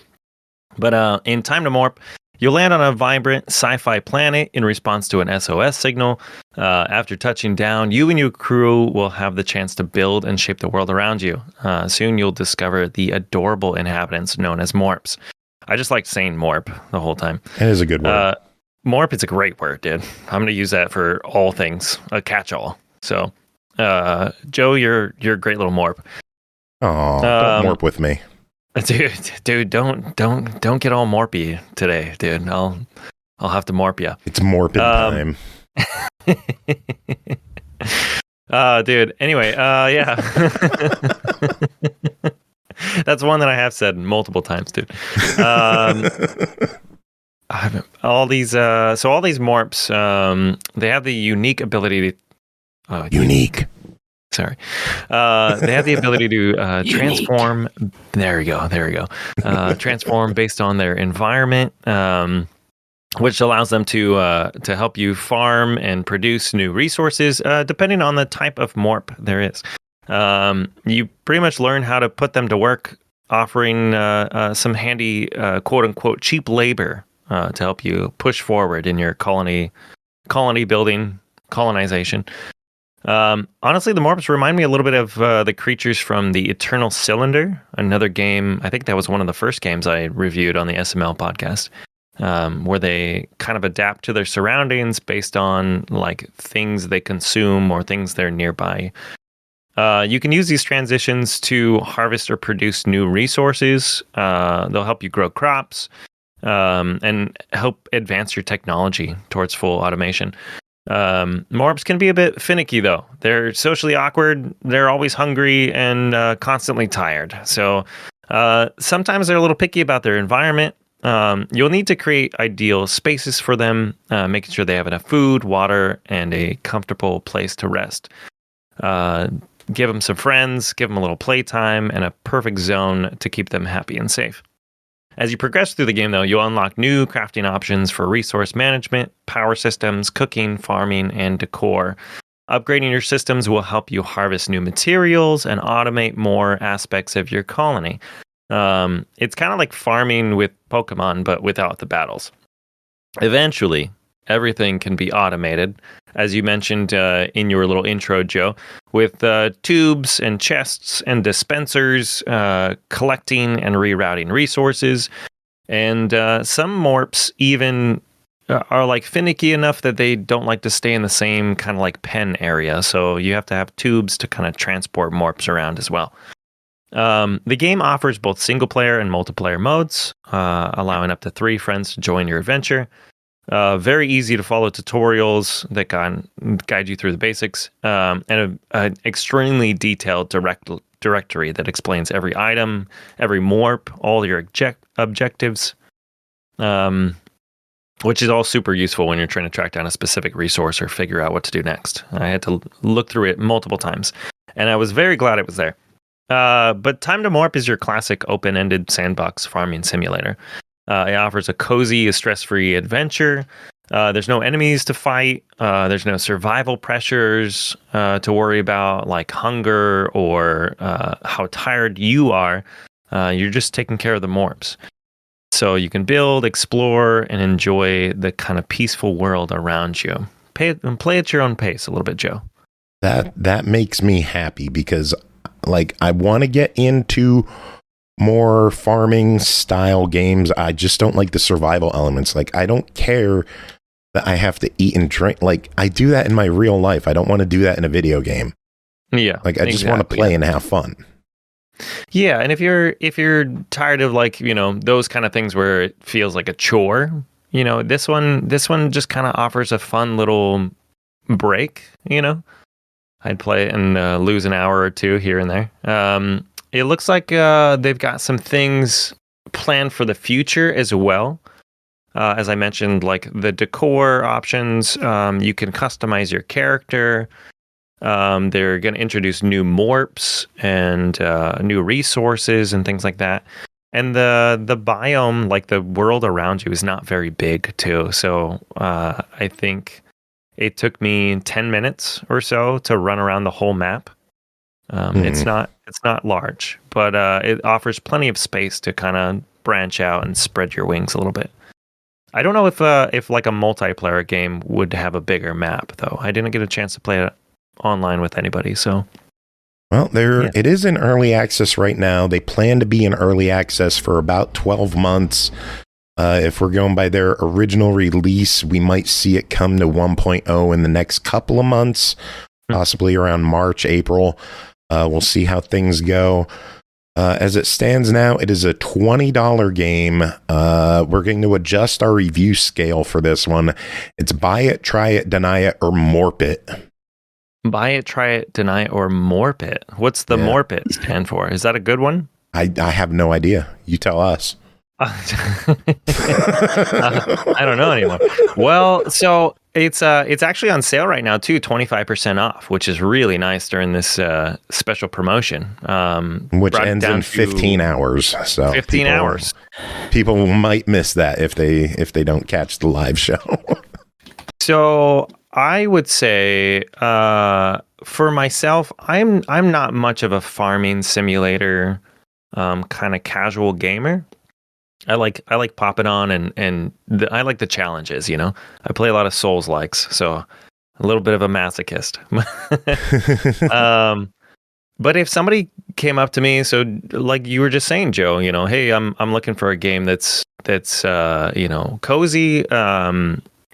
But in Time to Morp, you'll land on a vibrant sci-fi planet in response to an SOS signal. After touching down, you and your crew will have the chance to build and shape the world around you. Soon you'll discover the adorable inhabitants known as Morps. I just like saying Morp the whole time. It is a good word. Morp is a great word, dude. I'm going to use that for all things, a catch-all. So, Joe, you're a great little Morp. Oh, don't Morp with me. Dude, don't get all morpy today, dude. I'll have to morp you. It's morping time. Dude. Anyway, yeah. That's one that I have said multiple times, dude. All these morps, they have the unique ability to unique. Sorry. They have the ability to transform. There we go. Transform based on their environment, which allows them to help you farm and produce new resources, depending on the type of morp there is. You pretty much learn how to put them to work, offering some handy, quote unquote, cheap labor to help you push forward in your colony building, colonization. Honestly, the Morps remind me a little bit of the creatures from the Eternal Cylinder, another game. I think that was one of the first games I reviewed on the SML podcast, where they kind of adapt to their surroundings based on like things they consume or things they're nearby. You can use these transitions to harvest or produce new resources. They'll help you grow crops and help advance your technology towards full automation. Morps can be a bit finicky, though. They're socially awkward, they're always hungry, and constantly tired. So sometimes they're a little picky about their environment. You'll need to create ideal spaces for them, making sure they have enough food, water, and a comfortable place to rest. Give them some friends, give them a little playtime, and a perfect zone to keep them happy and safe. As you progress through the game, though, you'll unlock new crafting options for resource management, power systems, cooking, farming, and decor. Upgrading your systems will help you harvest new materials and automate more aspects of your colony. It's kind of like farming with Pokemon, but without the battles. Eventually, everything can be automated, as you mentioned in your little intro, Joe, with tubes and chests and dispensers, collecting and rerouting resources. And some morps even are like finicky enough that they don't like to stay in the same kind of like pen area. So you have to have tubes to kind of transport morps around as well. The game offers both single player and multiplayer modes, allowing up to 3 friends to join your adventure. Very easy to follow tutorials that can guide you through the basics, and an extremely detailed directory that explains every item, every morp, all your objectives, which is all super useful when you're trying to track down a specific resource or figure out what to do next. I had to look through it multiple times, and I was very glad it was there. But Time to Morp is your classic open-ended sandbox farming simulator. It offers a cozy, stress-free adventure. There's no enemies to fight. There's no survival pressures to worry about, like hunger or how tired you are. You're just taking care of the morps. So you can build, explore, and enjoy the kind of peaceful world around you. Play at your own pace a little bit, Joe. That makes me happy because Like, I want to get into more farming style games. I just don't like the survival elements. Like, I don't care that I have to eat and drink. Like, I do that in my real life. I don't want to do that in a video game. Yeah. Like, I just want to play and have fun. Yeah, and if you're tired of, like, you know, those kind of things where it feels like a chore, you know, this one just kind of offers a fun little break, you know. I'd play it and lose an hour or two here and there. It looks like they've got some things planned for the future as well. As I mentioned, like the decor options, you can customize your character. They're going to introduce new morps and new resources and things like that. And the biome, like the world around you, is not very big too. So I think it took me 10 minutes or so to run around the whole map. It's not large, but it offers plenty of space to kind of branch out and spread your wings a little bit. I don't know if like a multiplayer game would have a bigger map though. I didn't get a chance to play it online with anybody, so. Well, it is in early access right now. They plan to be in early access for about 12 months. If we're going by their original release, we might see it come to 1.0 in the next couple of months, possibly around March, April. We'll see how things go. As it stands now, it is a $20 game. We're going to adjust our review scale for this one. It's buy it, try it, deny it, or morp it. Buy it, try it, deny it, or morp it. What's the morp it stand for? Is that a good one? I have no idea. You tell us. I don't know anymore. Well, so it's actually on sale right now too, 25% off, which is really nice during this special promotion. Which ends in 15 hours. So 15 hours. People might miss that if they don't catch the live show. So I would say for myself, I'm not much of a farming simulator kind of casual gamer. I like popping on and I like the challenges, you know. I play a lot of Souls-likes, so a little bit of a masochist. But if somebody came up to me, so like you were just saying, Joe, you know, hey, I'm looking for a game that's you know, cozy.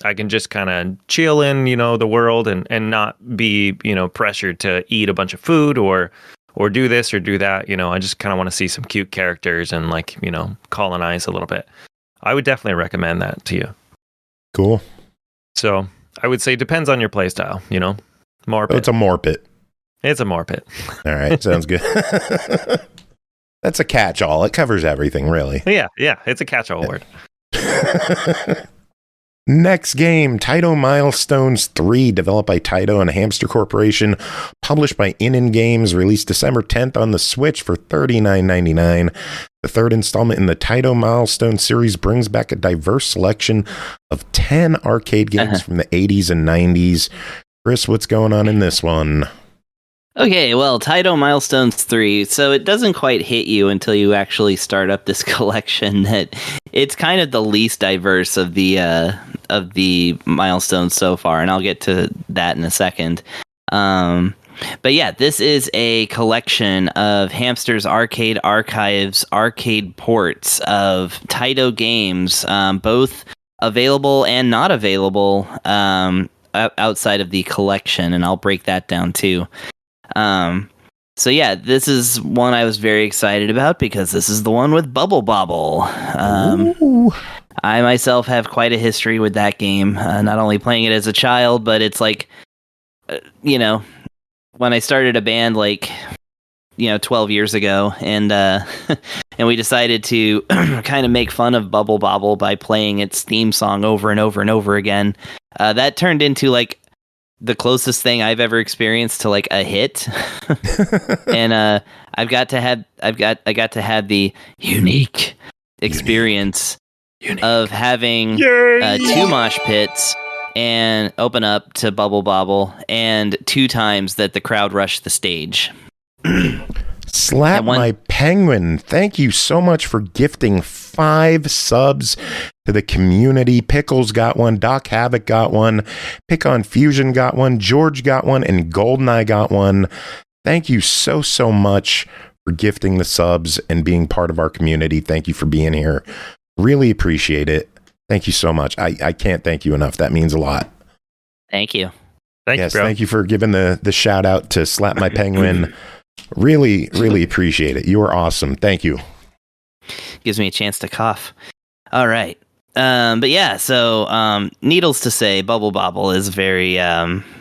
I can just kind of chill in, you know, the world and not be, you know, pressured to eat a bunch of food or do this or do that. You know, I just kind of want to see some cute characters and, like, you know, colonize a little bit. I would definitely recommend that to you. Cool. So I would say it depends on your play style, you know. Morp it. It's a morp it. It's a morp it. All right. Sounds good. That's a catch-all. It covers everything, really. Yeah. It's a catch-all word. Next game, Taito Milestones 3, developed by Taito and Hamster Corporation, published by ININ Games, released December 10th on the Switch for $39.99. The third installment in the Taito Milestone series brings back a diverse selection of 10 arcade games from the 80s and 90s. Chris, what's going on in this one? Okay, well, Taito Milestones 3, so it doesn't quite hit you until you actually start up this collection that it's kind of the least diverse of the milestones so far, and I'll get to that in a second. But yeah, this is a collection of Hamster's arcade archives, arcade ports of Taito games, both available and not available outside of the collection, and I'll break that down too. So yeah, this is one I was very excited about because this is the one with Bubble Bobble. I myself have quite a history with that game, not only playing it as a child, but it's like, you know, when I started a band, like, you know, 12 years ago, and and we decided to kind of make fun of Bubble Bobble by playing its theme song over and over and over again. That turned into, like, the closest thing I've ever experienced to, like, a hit. And I got to have the unique experience of having 2 mosh pits and open up to Bubble Bobble, and 2 times that the crowd rushed the stage. Slap my penguin. Thank you so much for gifting 5 subs to the community. Pickles got one, Doc Havoc got one, Pick on Fusion got one, George got one, and Goldeneye got one. thank you so much for gifting the subs and being part of our community. Thank you for being here. Really appreciate it. Thank you so much. I can't thank you enough. That means a lot. Thank you. Thank you, bro. Thank you for giving the shout out to Slap My Penguin. Really appreciate it. You are awesome. Thank you. Gives me a chance to cough. All right. But yeah, so needless to say, Bubble Bobble is a very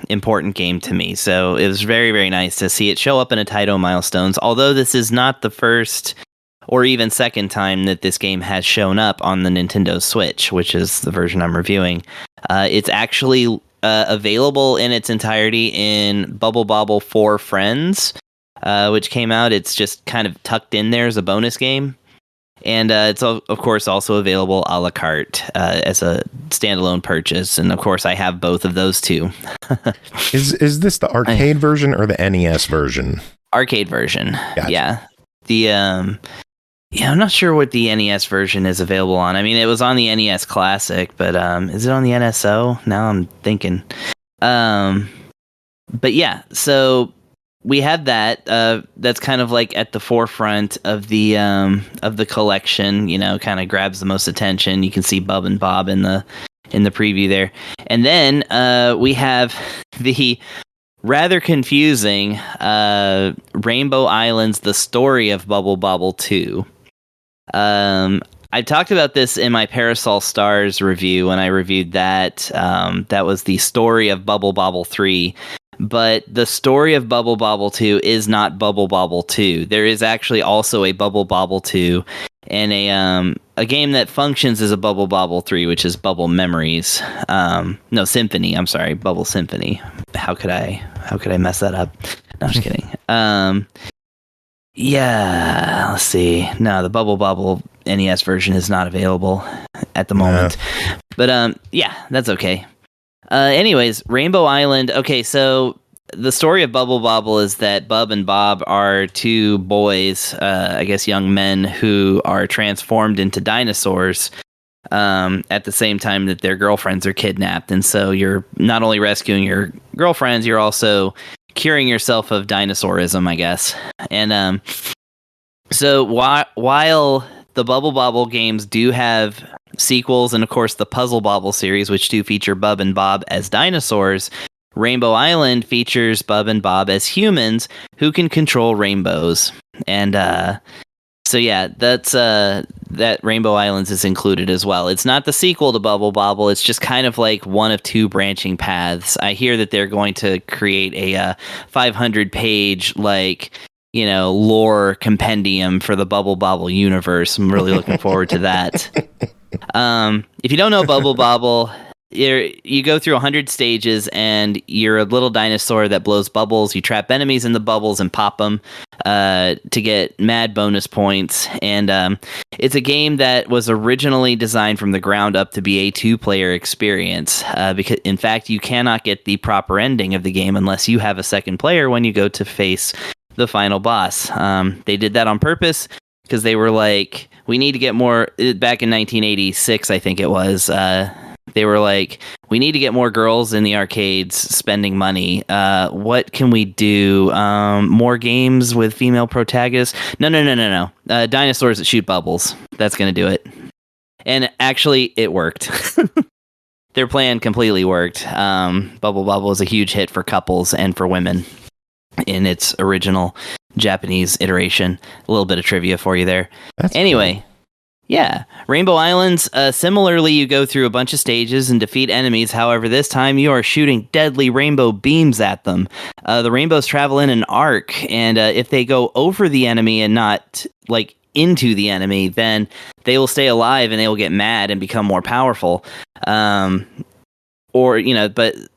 important game to me. So it was very, very nice to see it show up in a Taito Milestones. Although this is not the first or even second time that this game has shown up on the Nintendo Switch, which is the version I'm reviewing. It's actually available in its entirety in Bubble Bobble for Friends, which came out. It's just kind of tucked in there as a bonus game. And it's, of course, also available a la carte as a standalone purchase. And, of course, I have both of those, too. Is this the arcade version or the NES version? Arcade version. Gotcha. Yeah. I'm not sure what the NES version is available on. I mean, it was on the NES Classic, but is it on the NSO? Now I'm thinking. But yeah, so we have that. That's kind of like at the forefront of the collection. You know, kind of grabs the most attention. You can see Bub and Bob in the preview there, and then we have the rather confusing Rainbow Islands: The Story of Bubble Bobble 2. I talked about this in my Parasol Stars review when I reviewed that. That was the story of Bubble Bobble 3. But the story of Bubble Bobble 2 is not Bubble Bobble 2. There is actually also a Bubble Bobble 2 and a game that functions as a Bubble Bobble 3, which is Bubble Memories. No, Symphony. I'm sorry, Bubble Symphony. How could I mess that up? No, I'm just kidding. Yeah, let's see. No, the Bubble Bobble NES version is not available at the moment. But yeah, that's okay. Anyways, Rainbow Island. Okay, so the story of Bubble Bobble is that Bub and Bob are two boys, I guess young men, who are transformed into dinosaurs at the same time that their girlfriends are kidnapped. And so you're not only rescuing your girlfriends, you're also curing yourself of dinosaurism, I guess. And so while the Bubble Bobble games do have sequels, and of course the Puzzle Bobble series, which do feature Bub and Bob as dinosaurs, Rainbow Island features Bub and Bob as humans who can control rainbows. And so yeah, that's that Rainbow Islands is included as well. It's not the sequel to Bubble Bobble. It's just kind of like one of two branching paths. I hear that they're going to create a 500-page lore compendium for the Bubble Bobble universe. I'm really looking forward to that. If you don't know Bubble Bobble, you go through 100 stages and you're a little dinosaur that blows bubbles. You trap enemies in the bubbles and pop them to get mad bonus points. And it's a game that was originally designed from the ground up to be a 2-player experience. Because in fact, you cannot get the proper ending of the game unless you have a second player when you go to face the final boss. They did that on purpose because they were like, we need to get more. Back in 1986, I think it was. They were like, we need to get more girls in the arcades spending money. What can we do? More games with female protagonists? No. Dinosaurs that shoot bubbles. That's going to do it. And actually, it worked. Their plan completely worked. Bubble Bobble was a huge hit for couples and for women in its original Japanese iteration. A little bit of trivia for you there. Anyway. Cool. Yeah, Rainbow Islands, similarly, you go through a bunch of stages and defeat enemies. However, this time you are shooting deadly rainbow beams at them. The rainbows travel in an arc, and if they go over the enemy and not, into the enemy, then they will stay alive and they will get mad and become more powerful. But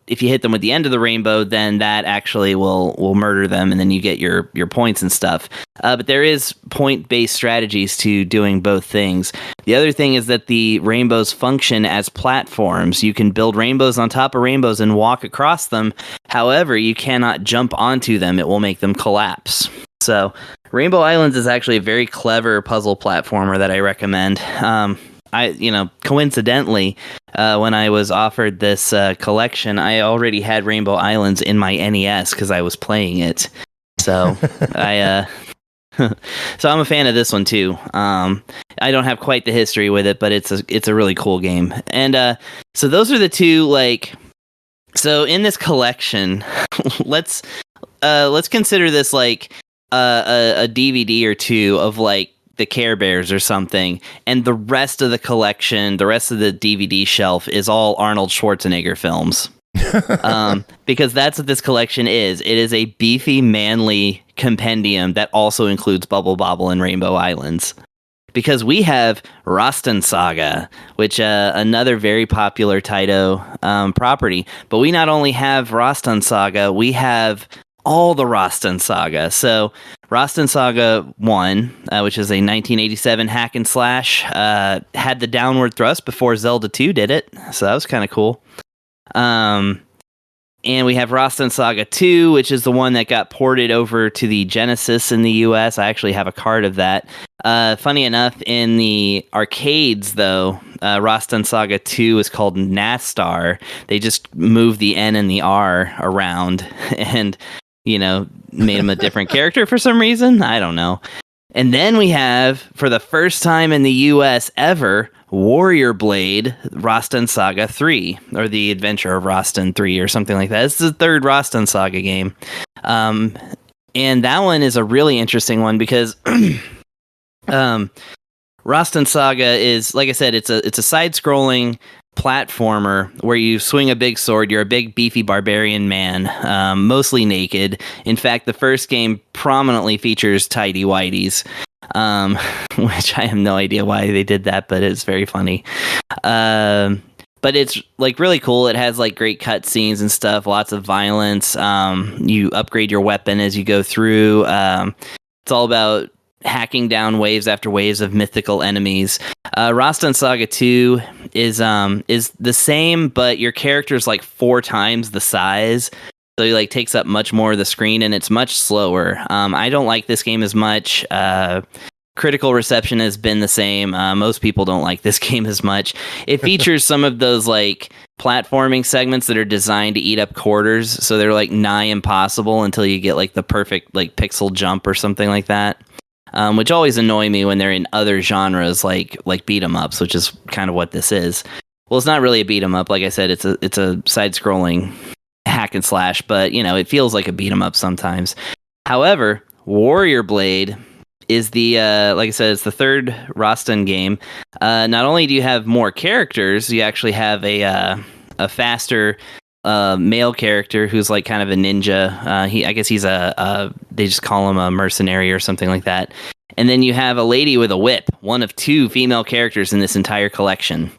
if you hit them with the end of the rainbow, then that actually will murder them, and then you get your points and stuff. But there is point-based strategies to doing both things. The other thing is that the rainbows function as platforms. You can build rainbows on top of rainbows and walk across them. However, you cannot jump onto them. It will make them collapse. So Rainbow Islands is actually a very clever puzzle platformer that I recommend. Coincidentally, when I was offered this collection, I already had Rainbow Islands in my NES because I was playing it. So so I'm a fan of this one too. I don't have quite the history with it, but it's a really cool game. And so those are the two, like, so in this collection, let's consider this like a DVD or two of like the Care Bears or something, and the rest of the collection, the rest of the DVD shelf is all Arnold Schwarzenegger films. Because that's what this collection is. It is a beefy, manly compendium that also includes Bubble Bobble and Rainbow Islands. Because we have Rasten Saga, which another very popular Taito property. But we not only have Rasten Saga, we have all the Rasten Saga. So Rasten Saga 1, which is a 1987 hack and slash, had the downward thrust before Zelda 2 did it. So that was kind of cool. And we have Rasten Saga 2, which is the one that got ported over to the Genesis in the US. I actually have a card of that. Funny enough, in the arcades, though, Rasten Saga 2 is called Nastar. They just moved the N and the R around and, you know, made him a different character for some reason. I don't know. And then we have, for the first time in the US ever, Warrior Blade Rasten Saga 3, or The Adventure of Rasten 3, or something like that. It's the third Rasten Saga game. And that one is a really interesting one because Rasten Saga is, like I said, it's a side-scrolling platformer where you swing a big sword. You're a big, beefy barbarian man, mostly naked. In fact, the first game prominently features tighty-whities. Which I have no idea why they did that, but it's very funny. But it's like really cool. It has like great cutscenes and stuff, lots of violence. You upgrade your weapon as you go through. It's all about hacking down waves after waves of mythical enemies. Rasten Saga 2 is the same, but your character's like 4 times the size. So it like takes up much more of the screen, and it's much slower. I don't like this game as much. Critical reception has been the same. Most people don't like this game as much. It features some of those like platforming segments that are designed to eat up quarters, so they're like nigh impossible until you get like the perfect like pixel jump or something like that. Which always annoy me when they're in other genres like beat 'em ups, which is kind of what this is. Well, it's not really a beat 'em up. Like I said, it's a side-scrolling hack and slash, but you know, it feels like a beat 'em up sometimes. However, Warrior Blade is the like I said, it's the third Rasten game. Not only do you have more characters, you actually have a faster male character who's like kind of a ninja. I guess he's they just call him a mercenary or something like that. And then you have a lady with a whip, one of 2 female characters in this entire collection.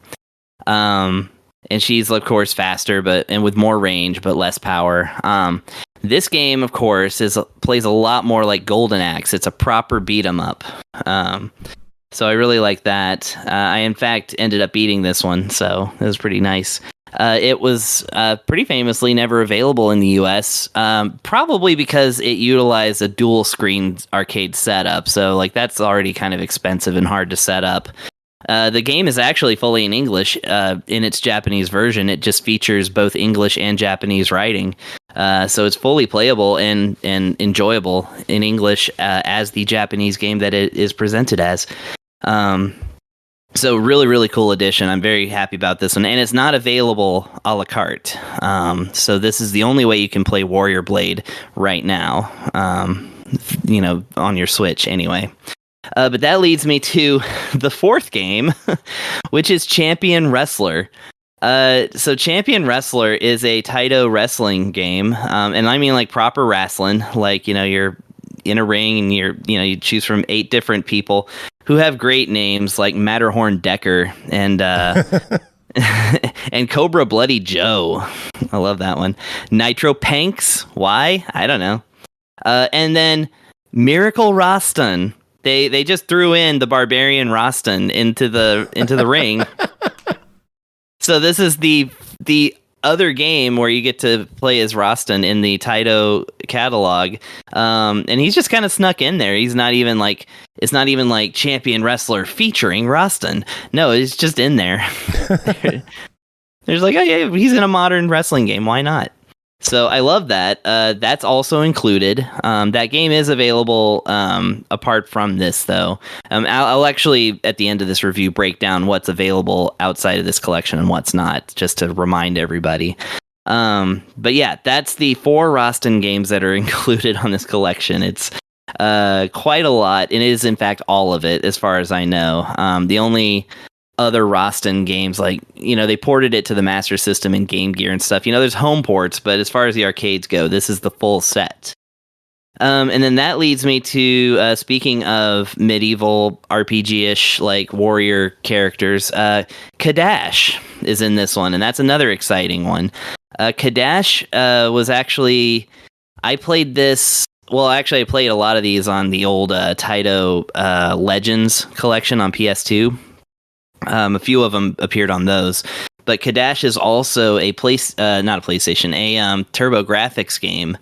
And she's, of course, faster, and with more range, but less power. This game, of course, plays a lot more like Golden Axe. It's a proper beat 'em up. So I really like that. I, in fact, ended up beating this one, so it was pretty nice. It was pretty famously never available in the US, probably because it utilized a dual screen arcade setup. So, like, that's already kind of expensive and hard to set up. The game is actually fully in English in its Japanese version. It just features both English and Japanese writing. So it's fully playable and enjoyable in English as the Japanese game that it is presented as. So really, really cool addition. I'm very happy about this one. And it's not available a la carte. So this is the only way you can play Warrior Blade right now, on your Switch anyway. But that leads me to the 4th game, which is Champion Wrestler. So Champion Wrestler is a Taito wrestling game. And I mean like proper wrestling, like, you're in a ring and you choose from 8 different people who have great names like Matterhorn Decker and and Cobra Bloody Joe. I love that one. Nitro Panks. Why? I don't know. And then Miracle Rasten. They just threw in the Barbarian Rasten into the ring. So this is the other game where you get to play as Rasten in the Taito catalog. And he's just kind of snuck in there. It's not even like Champion Wrestler featuring Rasten. No, it's just in there. There's like, oh yeah, he's in a modern wrestling game. Why not? So I love that. That's also included. That game is available apart from this, though. I'll actually, at the end of this review, break down what's available outside of this collection and what's not, just to remind everybody. But yeah, that's the 4 Roston games that are included on this collection. It's quite a lot, and it is, in fact, all of it, as far as I know. The only other Roston games, like, they ported it to the Master System and Game Gear and stuff. There's home ports, but as far as the arcades go, this is the full set. And then that leads me to, speaking of medieval RPG-ish, like, warrior characters, Kadash is in this one, and that's another exciting one. Kadash was actually... I played this... Well, actually, I played a lot of these on the old Taito Legends collection on PS2. A few of them appeared on those, but Kadash is also not a PlayStation, a TurboGrafx game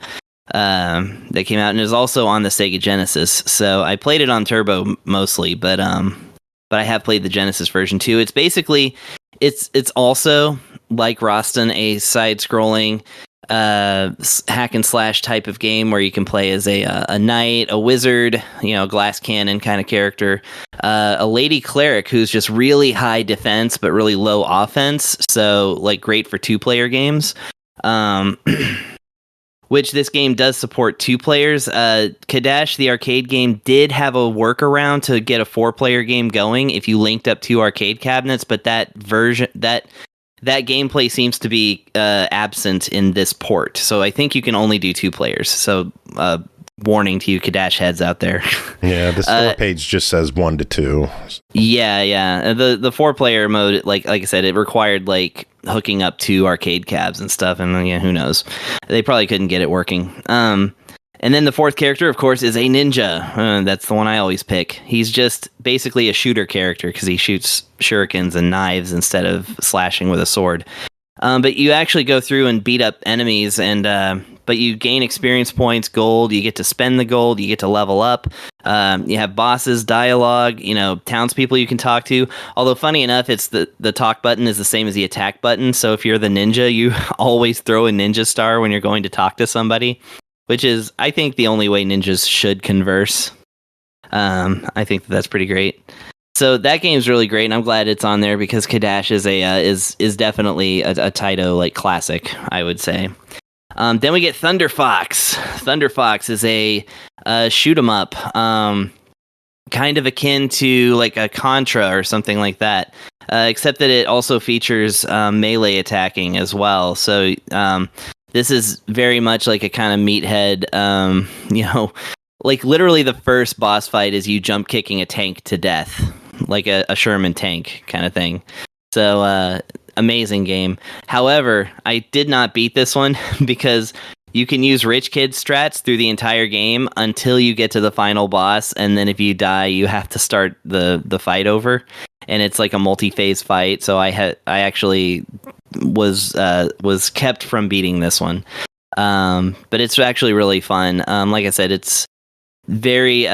that came out and is also on the Sega Genesis. So I played it on Turbo mostly, but I have played the Genesis version too. It's basically it's also like Roston, a side-scrolling hack and slash type of game where you can play as a knight, a wizard, glass cannon kind of character, a lady cleric who's just really high defense but really low offense, so like great for 2-player games, which this game does support 2 players. Kadash, the arcade game, did have a workaround to get a 4-player game going if you linked up 2 arcade cabinets, but that gameplay seems to be absent in this port. So I think you can only do 2 players. So warning to you Kadash heads out there. Yeah, the store page just says 1 to 2. Yeah. The 4-player mode, like I said, it required like hooking up 2 arcade cabs and stuff. And who knows? They probably couldn't get it working. And then the 4th character, of course, is a ninja. That's the one I always pick. He's just basically a shooter character because he shoots shurikens and knives instead of slashing with a sword. But you actually go through and beat up enemies, but you gain experience points, gold. You get to spend the gold. You get to level up. You have bosses, dialogue, townspeople you can talk to. Although, funny enough, it's the talk button is the same as the attack button. So if you're the ninja, you always throw a ninja star when you're going to talk to somebody, which is, I think, the only way ninjas should converse. I think that's pretty great. So that game's really great, and I'm glad it's on there because Kadash is definitely a Taito like classic, I would say. Then we get Thunder Fox. Thunder Fox is a shoot 'em up, kind of akin to like a Contra or something like that, except that it also features melee attacking as well. So this is very much like a kind of meathead, like literally the first boss fight is you jump kicking a tank to death, like a Sherman tank kind of thing. So amazing game. However, I did not beat this one because you can use rich kid strats through the entire game until you get to the final boss, and then if you die, you have to start the fight over, and it's like a multi-phase fight. So I actually was kept from beating this one, but it's actually really fun. Like I said, it's very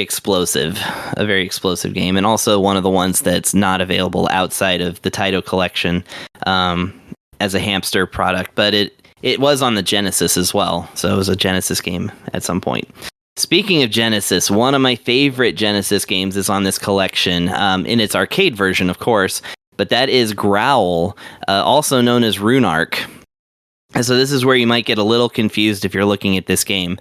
explosive, a very explosive game, and also one of the ones that's not available outside of the Taito collection as a Hamster product, but it was on the Genesis as well, so it was a Genesis game at some point. Speaking of Genesis, one of my favorite Genesis games is on this collection, in its arcade version, of course, but that is Growl, also known as Runark. And so this is where you might get a little confused if you're looking at this game.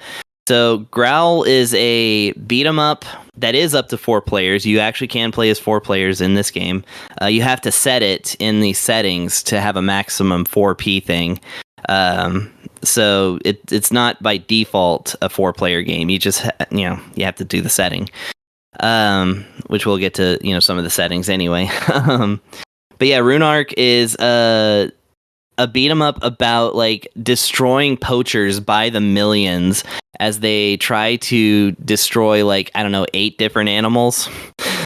So Growl is a beat 'em up that is up to 4 players. You actually can play as 4 players in this game. You have to set it in the settings to have a maximum 4P thing. So it's not by default a 4-player game. You just you have to do the setting, which we'll get to some of the settings anyway. But yeah, Runark is a beat 'em up about like destroying poachers by the millions as they try to destroy 8 different animals.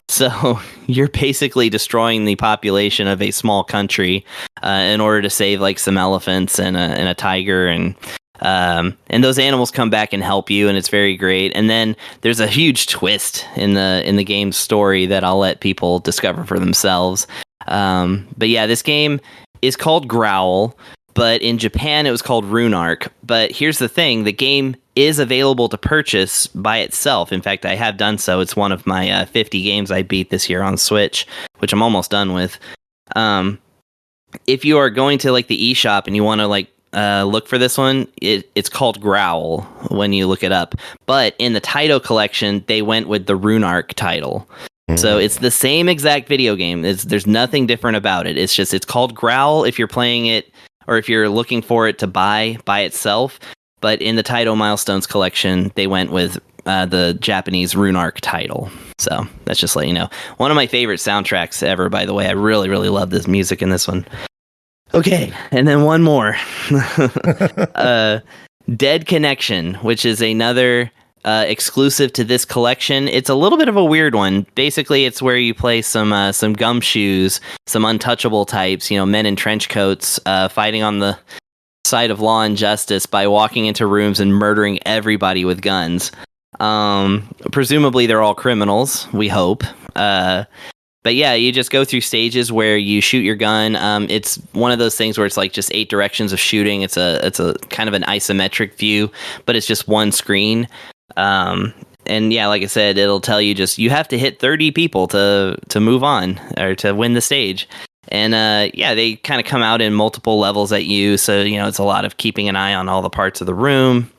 So you're basically destroying the population of a small country in order to save like some elephants and a tiger, and those animals come back and help you, and it's very great. And then there's a huge twist in the game's story that I'll let people discover for themselves. But yeah, this game is called Growl. but in Japan it was called Runark. But here's the thing, the game is available to purchase by itself. In fact, I have done so. It's one of my 50 games I beat this year on Switch, which I'm almost done with. If you are going to like the eShop and you want to like look for this one, it's called Growl when you look it up. But in the Taito collection, they went with the Runark title. So it's the same exact video game. There's nothing different about it. It's called Growl if you're playing it, or if you're looking for it to buy by itself. But in the Taito Milestones collection, they went with the Japanese Runark title. So that's just let you know. One of my favorite soundtracks ever, by the way. I really, really love this music in this one. Okay, and then one more. Dead Connection, which is another exclusive to this collection. It's a little bit of a weird one. Basically, it's where you play some gumshoes, some untouchable types, men in trench coats, fighting on the side of law and justice by walking into rooms and murdering everybody with guns. Presumably, they're all criminals, we hope. But yeah, you just go through stages where you shoot your gun. It's one of those things where it's like just 8 directions of shooting. It's a kind of an isometric view, but it's just one screen. And yeah, like I said, it'll tell you you have to hit 30 people to move on or to win the stage. And yeah, they kind of come out in multiple levels at you. So, it's a lot of keeping an eye on all the parts of the room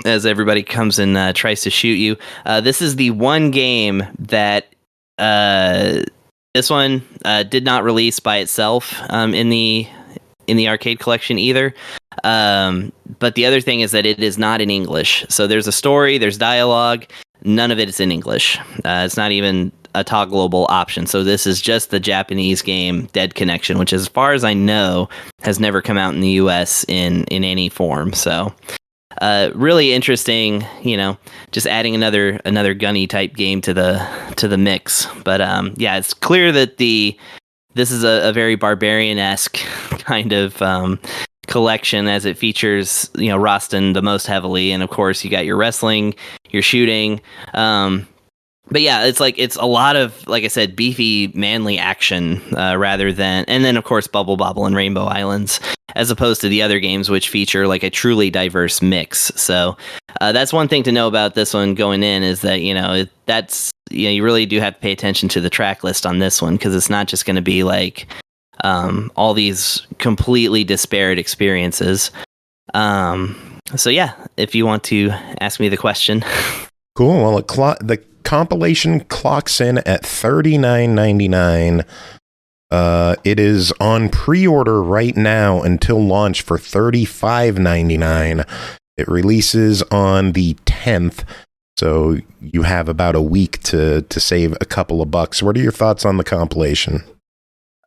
as everybody comes and tries to shoot you. This is the one game that this one did not release by itself in the arcade collection either. But the other thing is that it is not in English. So there's a story, there's dialogue, none of it is in English. It's not even a toggleable option. So this is just the Japanese game Dead Connection, which as far as I know has never come out in the US in any form. So really interesting, just adding another gunny type game to the mix. But yeah, it's clear that this is a very barbarian-esque kind of collection, as it features Roston the most heavily, and of course you got your wrestling, your shooting. But yeah, it's a lot of, like I said, beefy, manly action rather than, and then of course Bubble Bobble and Rainbow Islands, as opposed to the other games which feature like a truly diverse mix. So that's one thing to know about this one going in, is that you really do have to pay attention to the track list on this one, because it's not just going to be like all these completely disparate experiences. So yeah, if you want to ask me the question. Cool. Well, the compilation clocks in at $39.99. It is on pre-order right now until launch for $35.99. It releases on the 10th, so you have about a week to save a couple of bucks. What are your thoughts on the compilation?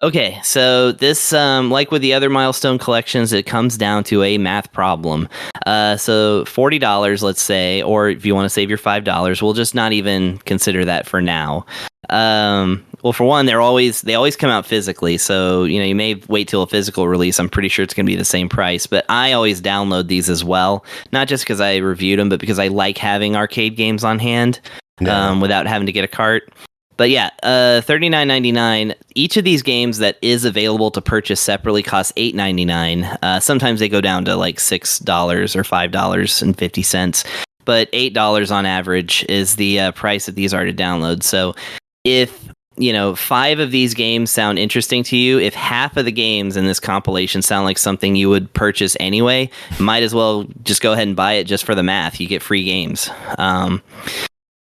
Okay, so this, like with the other Milestone collections, it comes down to a math problem. So $40, let's say, or if you want to save your $5, we'll just not even consider that for now. Well, for one, they always come out physically, so you may wait till a physical release. I'm pretty sure it's going to be the same price, but I always download these as well, not just because I reviewed them, but because I like having arcade games on hand without having to get a cart. But yeah, $39.99. Each of these games that is available to purchase separately costs $8.99. Sometimes they go down to like $6 or $5.50, but $8 on average is the price that these are to download. So if 5 of these games sound interesting to you, if half of the games in this compilation sound like something you would purchase anyway, might as well just go ahead and buy it just for the math. You get free games.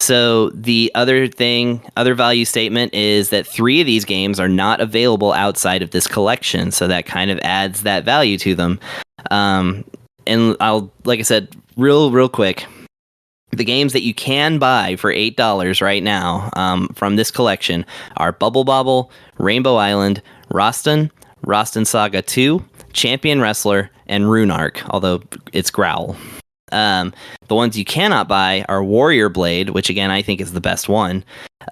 So the other value statement is that 3 of these games are not available outside of this collection. So that kind of adds that value to them. And I'll, like I said, real quick, the games that you can buy for $8 right now from this collection are Bubble Bobble, Rainbow Island, Roston Saga 2, Champion Wrestler, and Runark, although it's Growl. The ones you cannot buy are Warrior Blade, which again I think is the best one,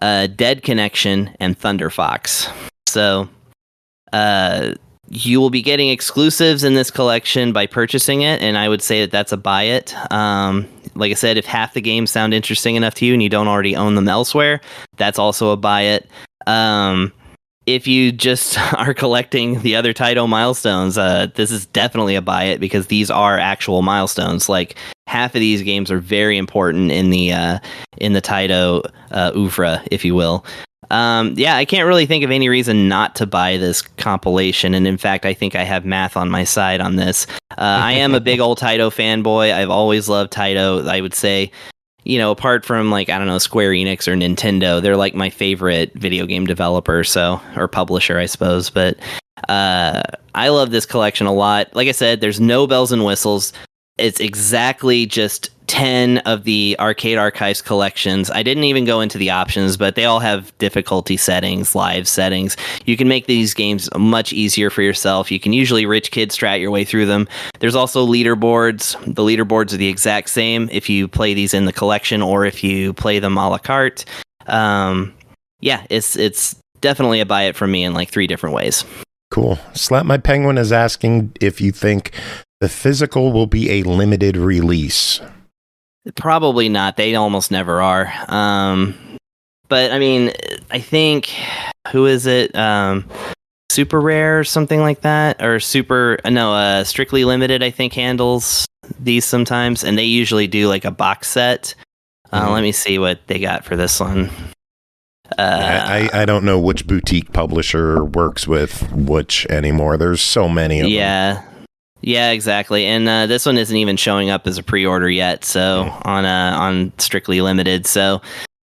Dead Connection, and Thunder Fox. So you will be getting exclusives in this collection by purchasing it, and I would say that that's a buy it. Like I said, if half the games sound interesting enough to you and you don't already own them elsewhere, that's also a buy it. if you just are collecting the other Taito milestones, this is definitely a buy it because these are actual milestones. Like half of these games are very important in the Taito oeuvre, if you will. I can't really think of any reason not to buy this compilation. And in fact, I think I have math on my side on this. I am a big old Taito fanboy. I've always loved Taito. I would say, apart from like, I don't know, Square Enix or Nintendo, they're like my favorite video game developer, or publisher, I suppose. But I love this collection a lot. Like I said, there's no bells and whistles. It's exactly just 10 of the Arcade Archives collections. I didn't even go into the options, but they all have difficulty settings, live settings. You can make these games much easier for yourself. You can usually rich kid strat your way through them. There's also leaderboards. The leaderboards are the exact same if you play these in the collection or if you play them a la carte. It's definitely a buy it from me in like 3 different ways. Cool. Slap My Penguin is asking if you think the physical will be a limited release. Probably not. They almost never are. But I mean, I think, who is it? Super Rare or something like that? Or Strictly Limited, I think, handles these sometimes. And they usually do like a box set. Let me see what they got for this one. I don't know which boutique publisher works with which anymore. There's so many of them. Yeah, exactly. And this one isn't even showing up as a pre-order yet, so on Strictly Limited. So,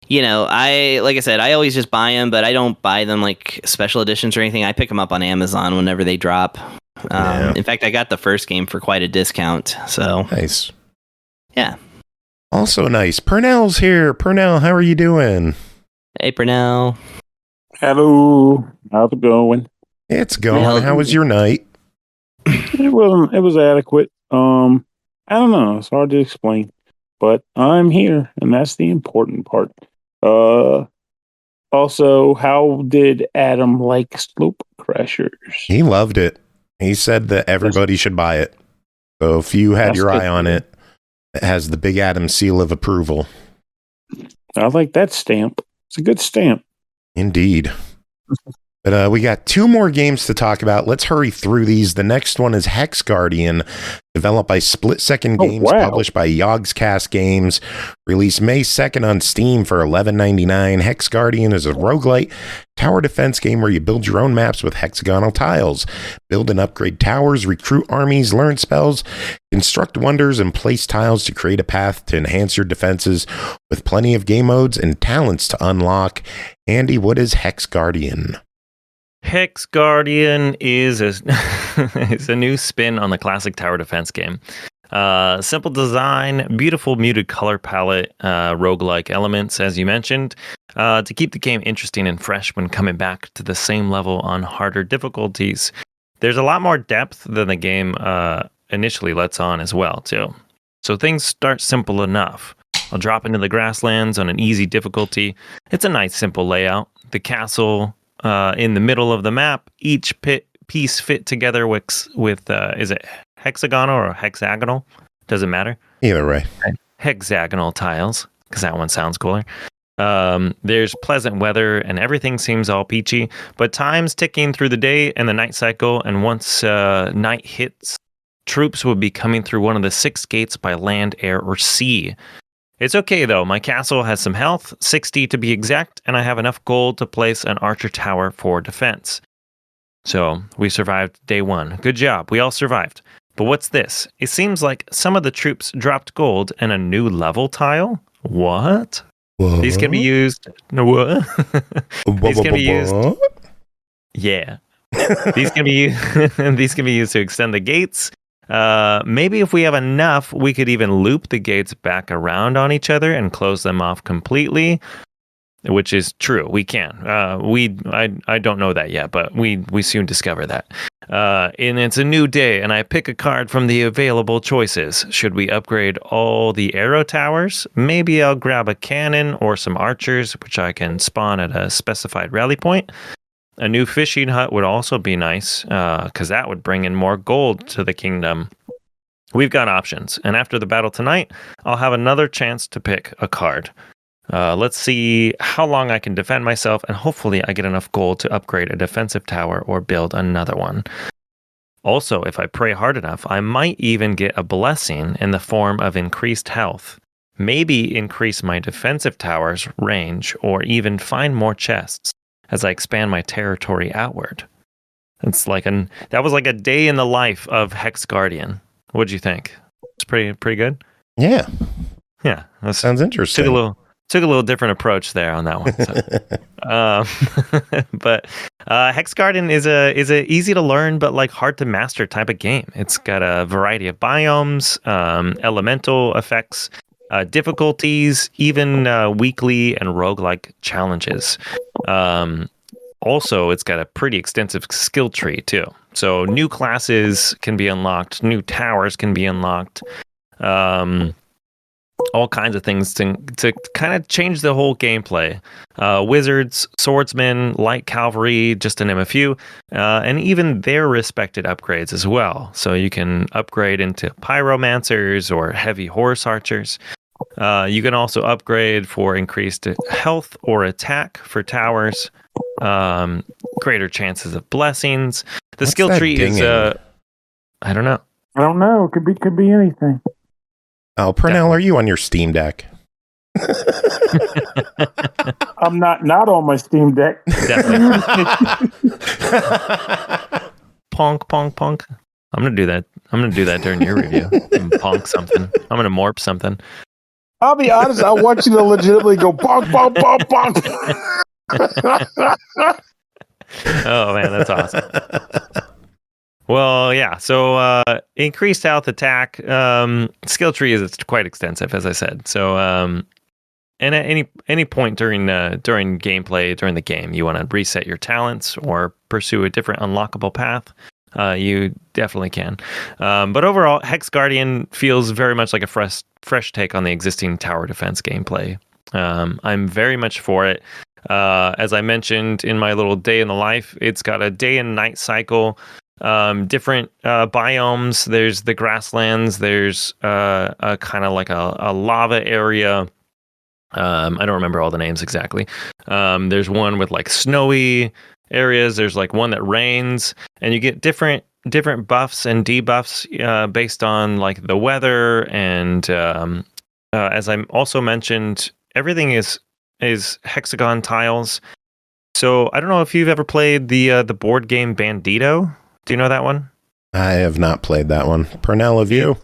like I said, I always just buy them, but I don't buy them like special editions or anything. I pick them up on Amazon whenever they drop. In fact, I got the first game for quite a discount. So nice. Yeah. Also nice. Pernell's here. Pernell, how are you doing? Hey, Pernell. Hello. How's it going? It's going. How was your night? It was adequate. I don't know. It's hard to explain, but I'm here, and that's the important part. Also, how did Adam like Slopecrashers? He loved it. He said that everybody should buy it. So if you had your eye on it, it has the Big Adam seal of approval. I like that stamp. It's a good stamp. Indeed. But we got 2 more games to talk about. Let's hurry through these. The next one is Hexguardian, developed by Split Second Games, published by Yogscast Games, released May 2nd on Steam for $11.99. Hexguardian is a roguelite tower defense game where you build your own maps with hexagonal tiles. Build and upgrade towers, recruit armies, learn spells, construct wonders, and place tiles to create a path to enhance your defenses with plenty of game modes and talents to unlock. Andy, what is Hexguardian? Hexguardian is a new spin on the classic tower defense game. Simple design, beautiful muted color palette, roguelike elements, as you mentioned, to keep the game interesting and fresh when coming back to the same level on harder difficulties. There's a lot more depth than the game initially lets on as well, too. So things start simple enough. I'll drop into the grasslands on an easy difficulty. It's a nice, simple layout. The castle in the middle of the map, each piece fit together with is it hexagonal or hexagonal? Doesn't matter. Either way. Hexagonal tiles, because that one sounds cooler. There's pleasant weather and everything seems all peachy, but time's ticking through the day and the night cycle, and once night hits, troops will be coming through one of the 6 gates by land, air, or sea. It's okay, though. My castle has some health, 60 to be exact, and I have enough gold to place an archer tower for defense. So, we survived day 1. Good job. We all survived. But what's this? It seems like some of the troops dropped gold and a new level tile? What? These can be used... No, what? These can be used... Yeah. These can be used to extend the gates. Maybe if we have enough, we could even loop the gates back around on each other and close them off completely, which is true. We can. I don't know that yet, but we soon discover that. And it's a new day, and I pick a card from the available choices. Should we upgrade all the arrow towers? Maybe I'll grab a cannon or some archers, which I can spawn at a specified rally point. A new fishing hut would also be nice, because that would bring in more gold to the kingdom. We've got options, and after the battle tonight, I'll have another chance to pick a card. Let's see how long I can defend myself, and hopefully I get enough gold to upgrade a defensive tower or build another one. Also, if I pray hard enough, I might even get a blessing in the form of increased health. Maybe increase my defensive tower's range, or even find more chests as I expand my territory outward. That was like a day in the life of Hexguardian. What'd you think? It's pretty good. Yeah. Yeah, Sounds interesting. Took a little different approach there on that one. So. But Hexguardian is a easy to learn but like hard to master type of game. It's got a variety of biomes, elemental effects, difficulties, even weekly and roguelike challenges. Also, it's got a pretty extensive skill tree too. So new classes can be unlocked, new towers can be unlocked. All kinds of things to kind of change the whole gameplay. Wizards, swordsmen, light cavalry, just to name a few, and even their respected upgrades as well. So you can upgrade into pyromancers or heavy horse archers. You can also upgrade for increased health or attack for towers, greater chances of blessings. The What's skill that tree is I don't know. I don't know. It could be anything. Oh, Pernell, are you on your Steam Deck? I'm not on my Steam Deck. Definitely. Ponk, ponk, ponk. I'm gonna do that. I'm gonna do that during your review. Ponk something. I'm gonna morp something. I'll be honest. I want you to legitimately go bonk, bonk, bonk, bonk. Oh man, that's awesome. Well, yeah. So increased health, attack, skill tree is quite extensive, as I said. So, and at any point during gameplay, during the game, you want to reset your talents or pursue a different unlockable path. You definitely can. But overall, Hexguardian feels very much like a fresh take on the existing tower defense gameplay. I'm very much for it. As I mentioned in my little day in the life, it's got a day and night cycle. Different biomes. There's the grasslands. There's a kind of like a lava area. I don't remember all the names exactly. There's one with like snowy areas. There's like one that rains, and you get different buffs and debuffs based on like the weather. And as I also mentioned, everything is hexagon tiles. So I don't know if you've ever played the board game Bandito. Do you know that one? I have not played that one. Pernell, have you?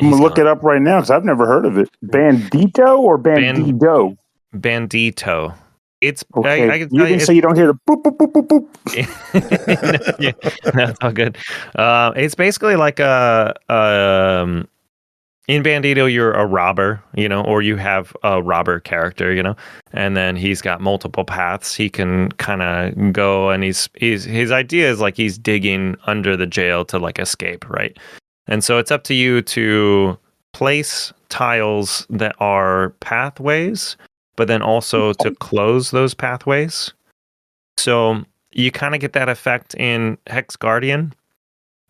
I'm going to look it up right now because I've never heard of it. Bandito or Bandido? Bandito. It's okay. I can you tell can say you don't hear the boop, boop, boop, boop, boop. Yeah, that's all good. It's basically like in Bandito, you're a robber, or you have a robber character, and then he's got multiple paths. He can kind of go, and his idea is like he's digging under the jail to like escape, right? And so it's up to you to place tiles that are pathways, but then also to close those pathways. So you kind of get that effect in Hexguardian,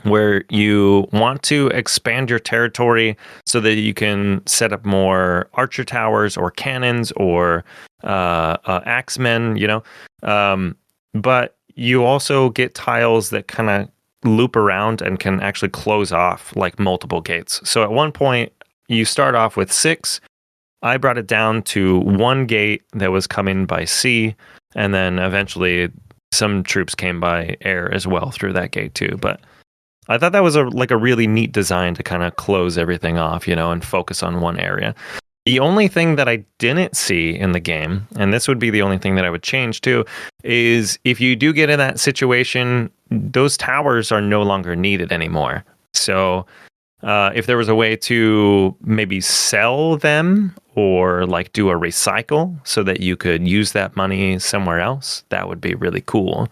where you want to expand your territory so that you can set up more archer towers or cannons or axemen, but you also get tiles that kind of loop around and can actually close off like multiple gates. So at one point, you start off with 6. I brought it down to 1 gate that was coming by sea, and then eventually some troops came by air as well through that gate too. But I thought that was a really neat design to kind of close everything off, and focus on one area. The only thing that I didn't see in the game, and this would be the only thing that I would change too, is if you do get in that situation, those towers are no longer needed anymore. So if there was a way to maybe sell them or like do a recycle so that you could use that money somewhere else, that would be really cool.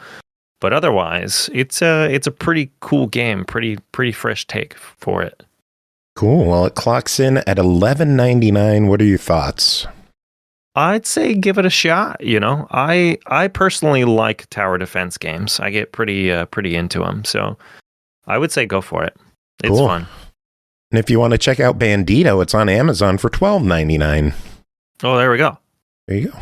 But otherwise, it's a pretty cool game, pretty fresh take for it. Cool. Well, it clocks in at $11.99. What are your thoughts? I'd say give it a shot. I personally like tower defense games. I get pretty into them, so I would say go for it. It's cool. Fun. And if you want to check out Bandito, it's on Amazon for $12.99. Oh, there we go. There you go.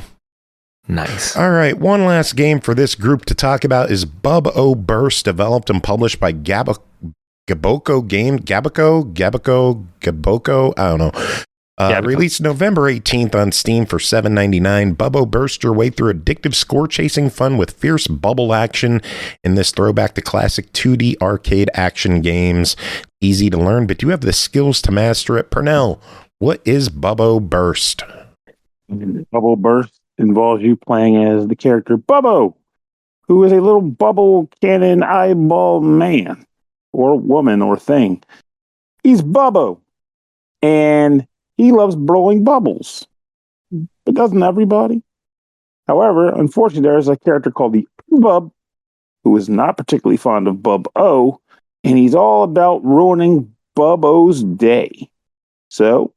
Nice. All right, one last game for this group to talk about is Bub-O Burst, developed and published by Gabboco Game. Gabboco. I don't know. Released November 18th on Steam for $7.99. Bub-O Burst your way through addictive score-chasing fun with fierce bubble action in this throwback to classic 2D arcade action games. Easy to learn, but you have the skills to master it. Pernell, what is Bub-O Burst? Bub-O Burst involves you playing as the character Bub-O, who is a little bubble cannon eyeball man or woman or thing. He's Bub-O, and he loves blowing bubbles. But doesn't everybody? However, unfortunately, there is a character called the Bub, who is not particularly fond of Bub-O, and he's all about ruining Bub-O's day. So,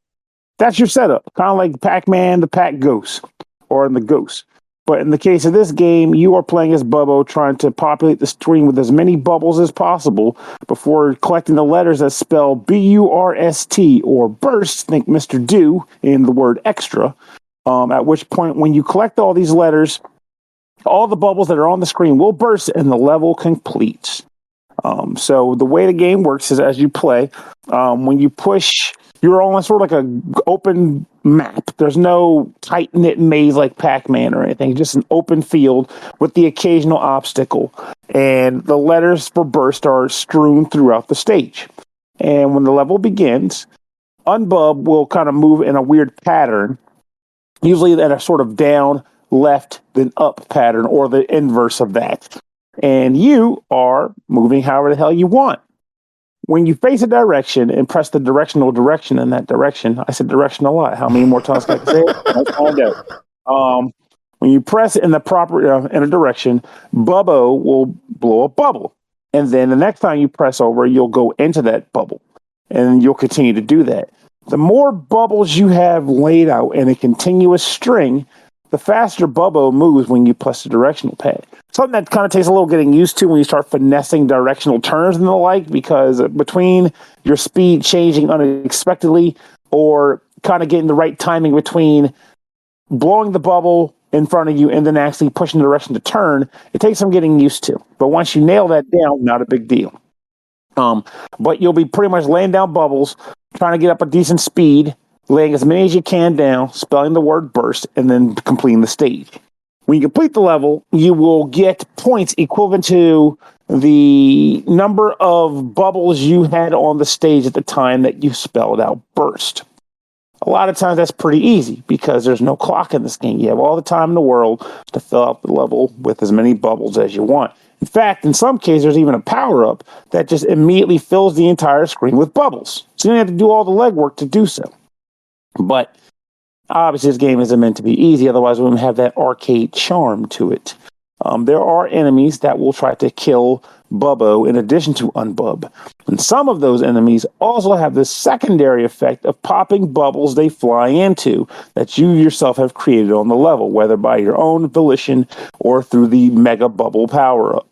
that's your setup. Kind of like Pac-Man, the Pac-Ghost, or in the Ghost. But in the case of this game, you are playing as Bub-O, trying to populate the screen with as many bubbles as possible before collecting the letters that spell B-U-R-S-T, or burst, think Mr. Do, in the word extra. At which point, when you collect all these letters, all the bubbles that are on the screen will burst and the level completes. So the way the game works is as you play, when you push, you're on sort of like an open map. There's no tight-knit maze like Pac-Man or anything, just an open field with the occasional obstacle. And the letters for burst are strewn throughout the stage. And when the level begins, Unbub will kind of move in a weird pattern, usually at a sort of down, left, then up pattern, or the inverse of that. And you are moving however the hell you want. When you face a direction and press the directional direction in that direction, I said direction a lot. How many more times can I say it? Let's find out. When you press it in the proper in a direction, Bub-O will blow a bubble. And then the next time you press over, you'll go into that bubble. And you'll continue to do that. The more bubbles you have laid out in a continuous string, the faster Bub-O moves when you press the directional pad. Something that kind of takes a little getting used to when you start finessing directional turns and the like, because between your speed changing unexpectedly or kind of getting the right timing between blowing the bubble in front of you and then actually pushing the direction to turn, it takes some getting used to. But once you nail that down, not a big deal. But you'll be pretty much laying down bubbles, trying to get up a decent speed, laying as many as you can down, spelling the word burst, and then completing the stage. When you complete the level, you will get points equivalent to the number of bubbles you had on the stage at the time that you spelled out burst. A lot of times that's pretty easy because there's no clock in this game. You have all the time in the world to fill out the level with as many bubbles as you want. In fact, in some cases, there's even a power-up that just immediately fills the entire screen with bubbles. So you don't have to do all the legwork to do so. But obviously, this game isn't meant to be easy. Otherwise, it wouldn't have that arcade charm to it. There are enemies that will try to kill Bub-O in addition to Unbub. And some of those enemies also have the secondary effect of popping bubbles they fly into that you yourself have created on the level, whether by your own volition or through the Mega Bubble power-up.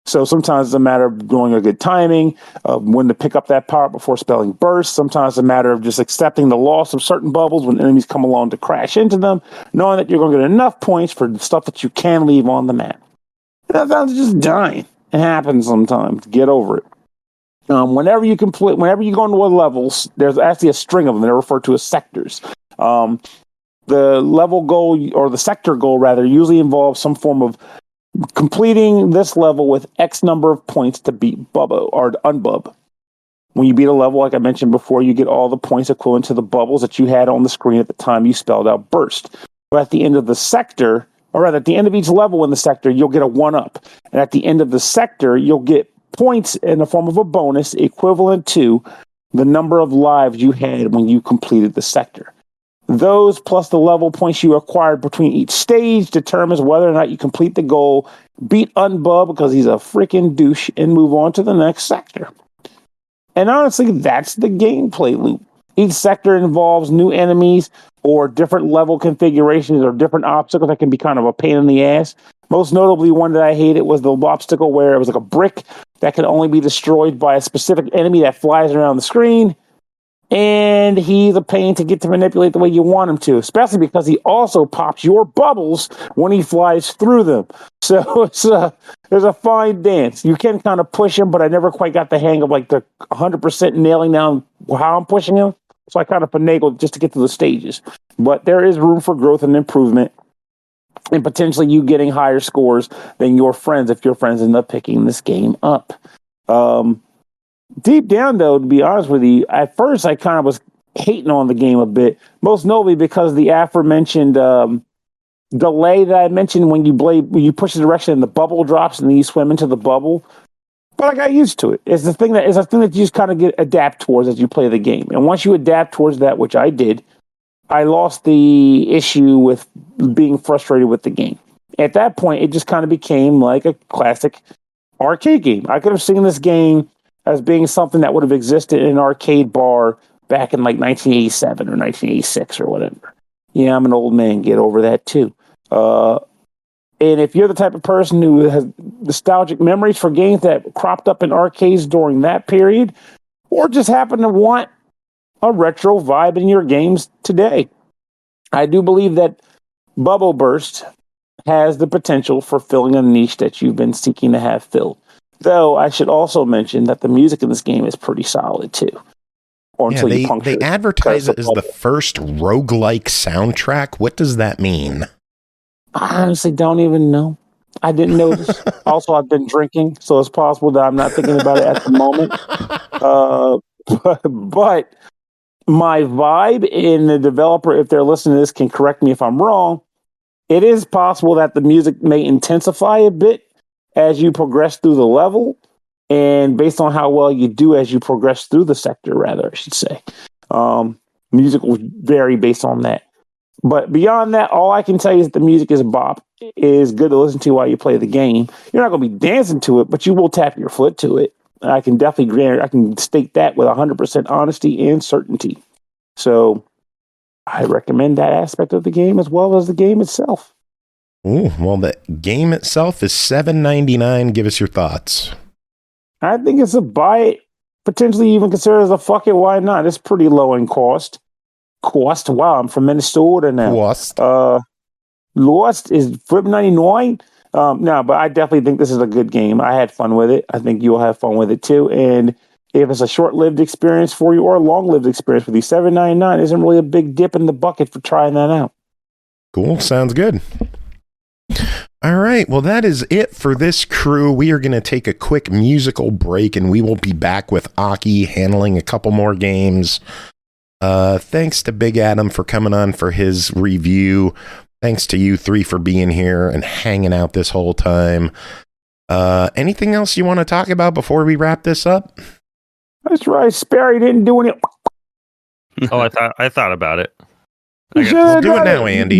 So sometimes it's a matter of doing a good timing of when to pick up that power before spelling burst. Sometimes it's a matter of just accepting the loss of certain bubbles when enemies come along to crash into them, knowing that you're going to get enough points for the stuff that you can leave on the map. That's just dying. It happens sometimes. Get over it. Whenever you go into one levels, there's actually a string of them. They're referred to as sectors. The level goal, or the sector goal rather, usually involves some form of completing this level with X number of points to beat Bub-O or Unbub. When you beat a level, like I mentioned before, you get all the points equivalent to the bubbles that you had on the screen at the time you spelled out burst. But at the end of the sector, or rather at the end of each level in the sector, you'll get a 1-up. And at the end of the sector, you'll get points in the form of a bonus equivalent to the number of lives you had when you completed the sector. Those plus the level points you acquired between each stage determines whether or not you complete the goal, beat Unbub because he's a freaking douche, and move on to the next sector. And honestly, that's the gameplay loop. Each sector involves new enemies or different level configurations or different obstacles that can be kind of a pain in the ass. Most notably, one that I hated was the obstacle where it was like a brick that could only be destroyed by a specific enemy that flies around the screen. And he's a pain to get to manipulate the way you want him to, especially because he also pops your bubbles when he flies through them. So there's a fine dance. You can kind of push him, but I never quite got the hang of like the 100% nailing down how I'm pushing him. So I kind of finagled just to get to the stages. But there is room for growth and improvement, and potentially you getting higher scores than your friends if your friends end up picking this game up. Deep down, though, to be honest with you, at first I kind of was hating on the game a bit, most notably because the aforementioned delay that I mentioned when you push the direction and the bubble drops and then you swim into the bubble. But I got used to it. It's a thing that you just kind of adapt towards as you play the game. And once you adapt towards that, which I did, I lost the issue with being frustrated with the game. At that point, it just kind of became like a classic arcade game. I could have seen this game as being something that would have existed in an arcade bar back in like 1987 or 1986 or whatever. Yeah, I'm an old man. Get over that too. And if you're the type of person who has nostalgic memories for games that cropped up in arcades during that period, or just happen to want a retro vibe in your games today, I do believe that Bubble Burst has the potential for filling a niche that you've been seeking to have filled. Though I should also mention that the music in this game is pretty solid too. They advertise it as the first roguelike soundtrack. What does that mean? I honestly don't even know. I didn't notice. Also, I've been drinking, so it's possible that I'm not thinking about it at the moment. But my vibe in the developer, if they're listening to this, can correct me if I'm wrong. It is possible that the music may intensify a bit as you progress through the level, and based on how well you do as you progress through the sector, rather, I should say. Music will vary based on that. But beyond that, all I can tell you is that the music is bop. It is good to listen to while you play the game. You're not going to be dancing to it, but you will tap your foot to it. I can state that with 100% honesty and certainty. So I recommend that aspect of the game as well as the game itself. Ooh, well, the game itself is $7.99. Give us your thoughts. I think it's a buy it, potentially even considered as a fuck it, why not? It's pretty low in cost. Wow, I'm from Minnesota now. Lost is $5.99. No, but I definitely think this is a good game. I had fun with it. I think you'll have fun with it too. And if it's a short-lived experience for you or a long-lived experience for you, $7.99 isn't really a big dip in the bucket for trying that out. Cool. Sounds good. All right. Well, that is it for this crew. We are going to take a quick musical break, and we will be back with Aki handling a couple more games. Thanks to Big Adam for coming on for his review. Thanks to you three for being here and hanging out this whole time. Anything else you want to talk about before we wrap this up? That's right. Sperry didn't do any. Oh, I thought about it. Do it now, Andy.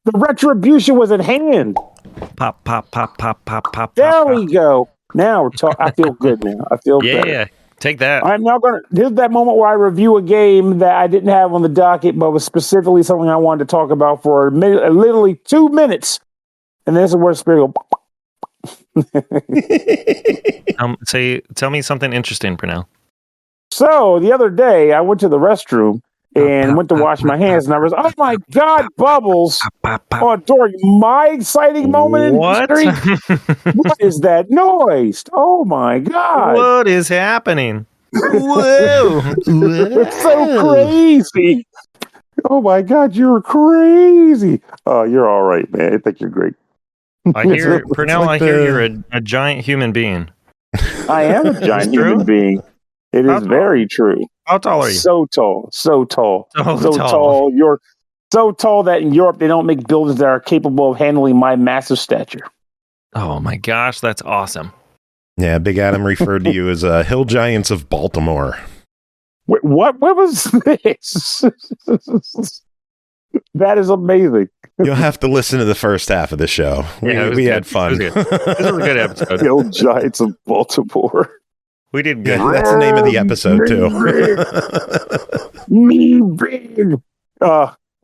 The retribution was at hand. Pop, pop, pop, pop, pop, pop. There we go. Now we're talking. I feel good now. I feel better. Yeah, take that. I'm now going to. Here's that moment where I review a game that I didn't have on the docket, but was specifically something I wanted to talk about for literally 2 minutes. And this is where Sperry goes. Tell me something interesting, Pernell. So the other day, I went to the restroom and went to wash my hands, and I was, oh my God, bubbles! During my exciting moment in history, what is that noise? Oh my God! What is happening? Whoa! It's so crazy! Oh my God, you're crazy! Oh, you're all right, man. I think you're great. I hear, Pernell, I hear you're a giant human being. I am a giant human being. It is very true. How tall are you? So tall. You're so tall that in Europe they don't make buildings that are capable of handling my massive stature. Oh my gosh, that's awesome. Yeah, Big Adam referred to you as Hill Giants of Baltimore. Wait, what? What was this? That is amazing. You'll have to listen to the first half of the show. We had fun. It was a good episode. Hill Giants of Baltimore. We did good. Yeah, that's the name of the episode too.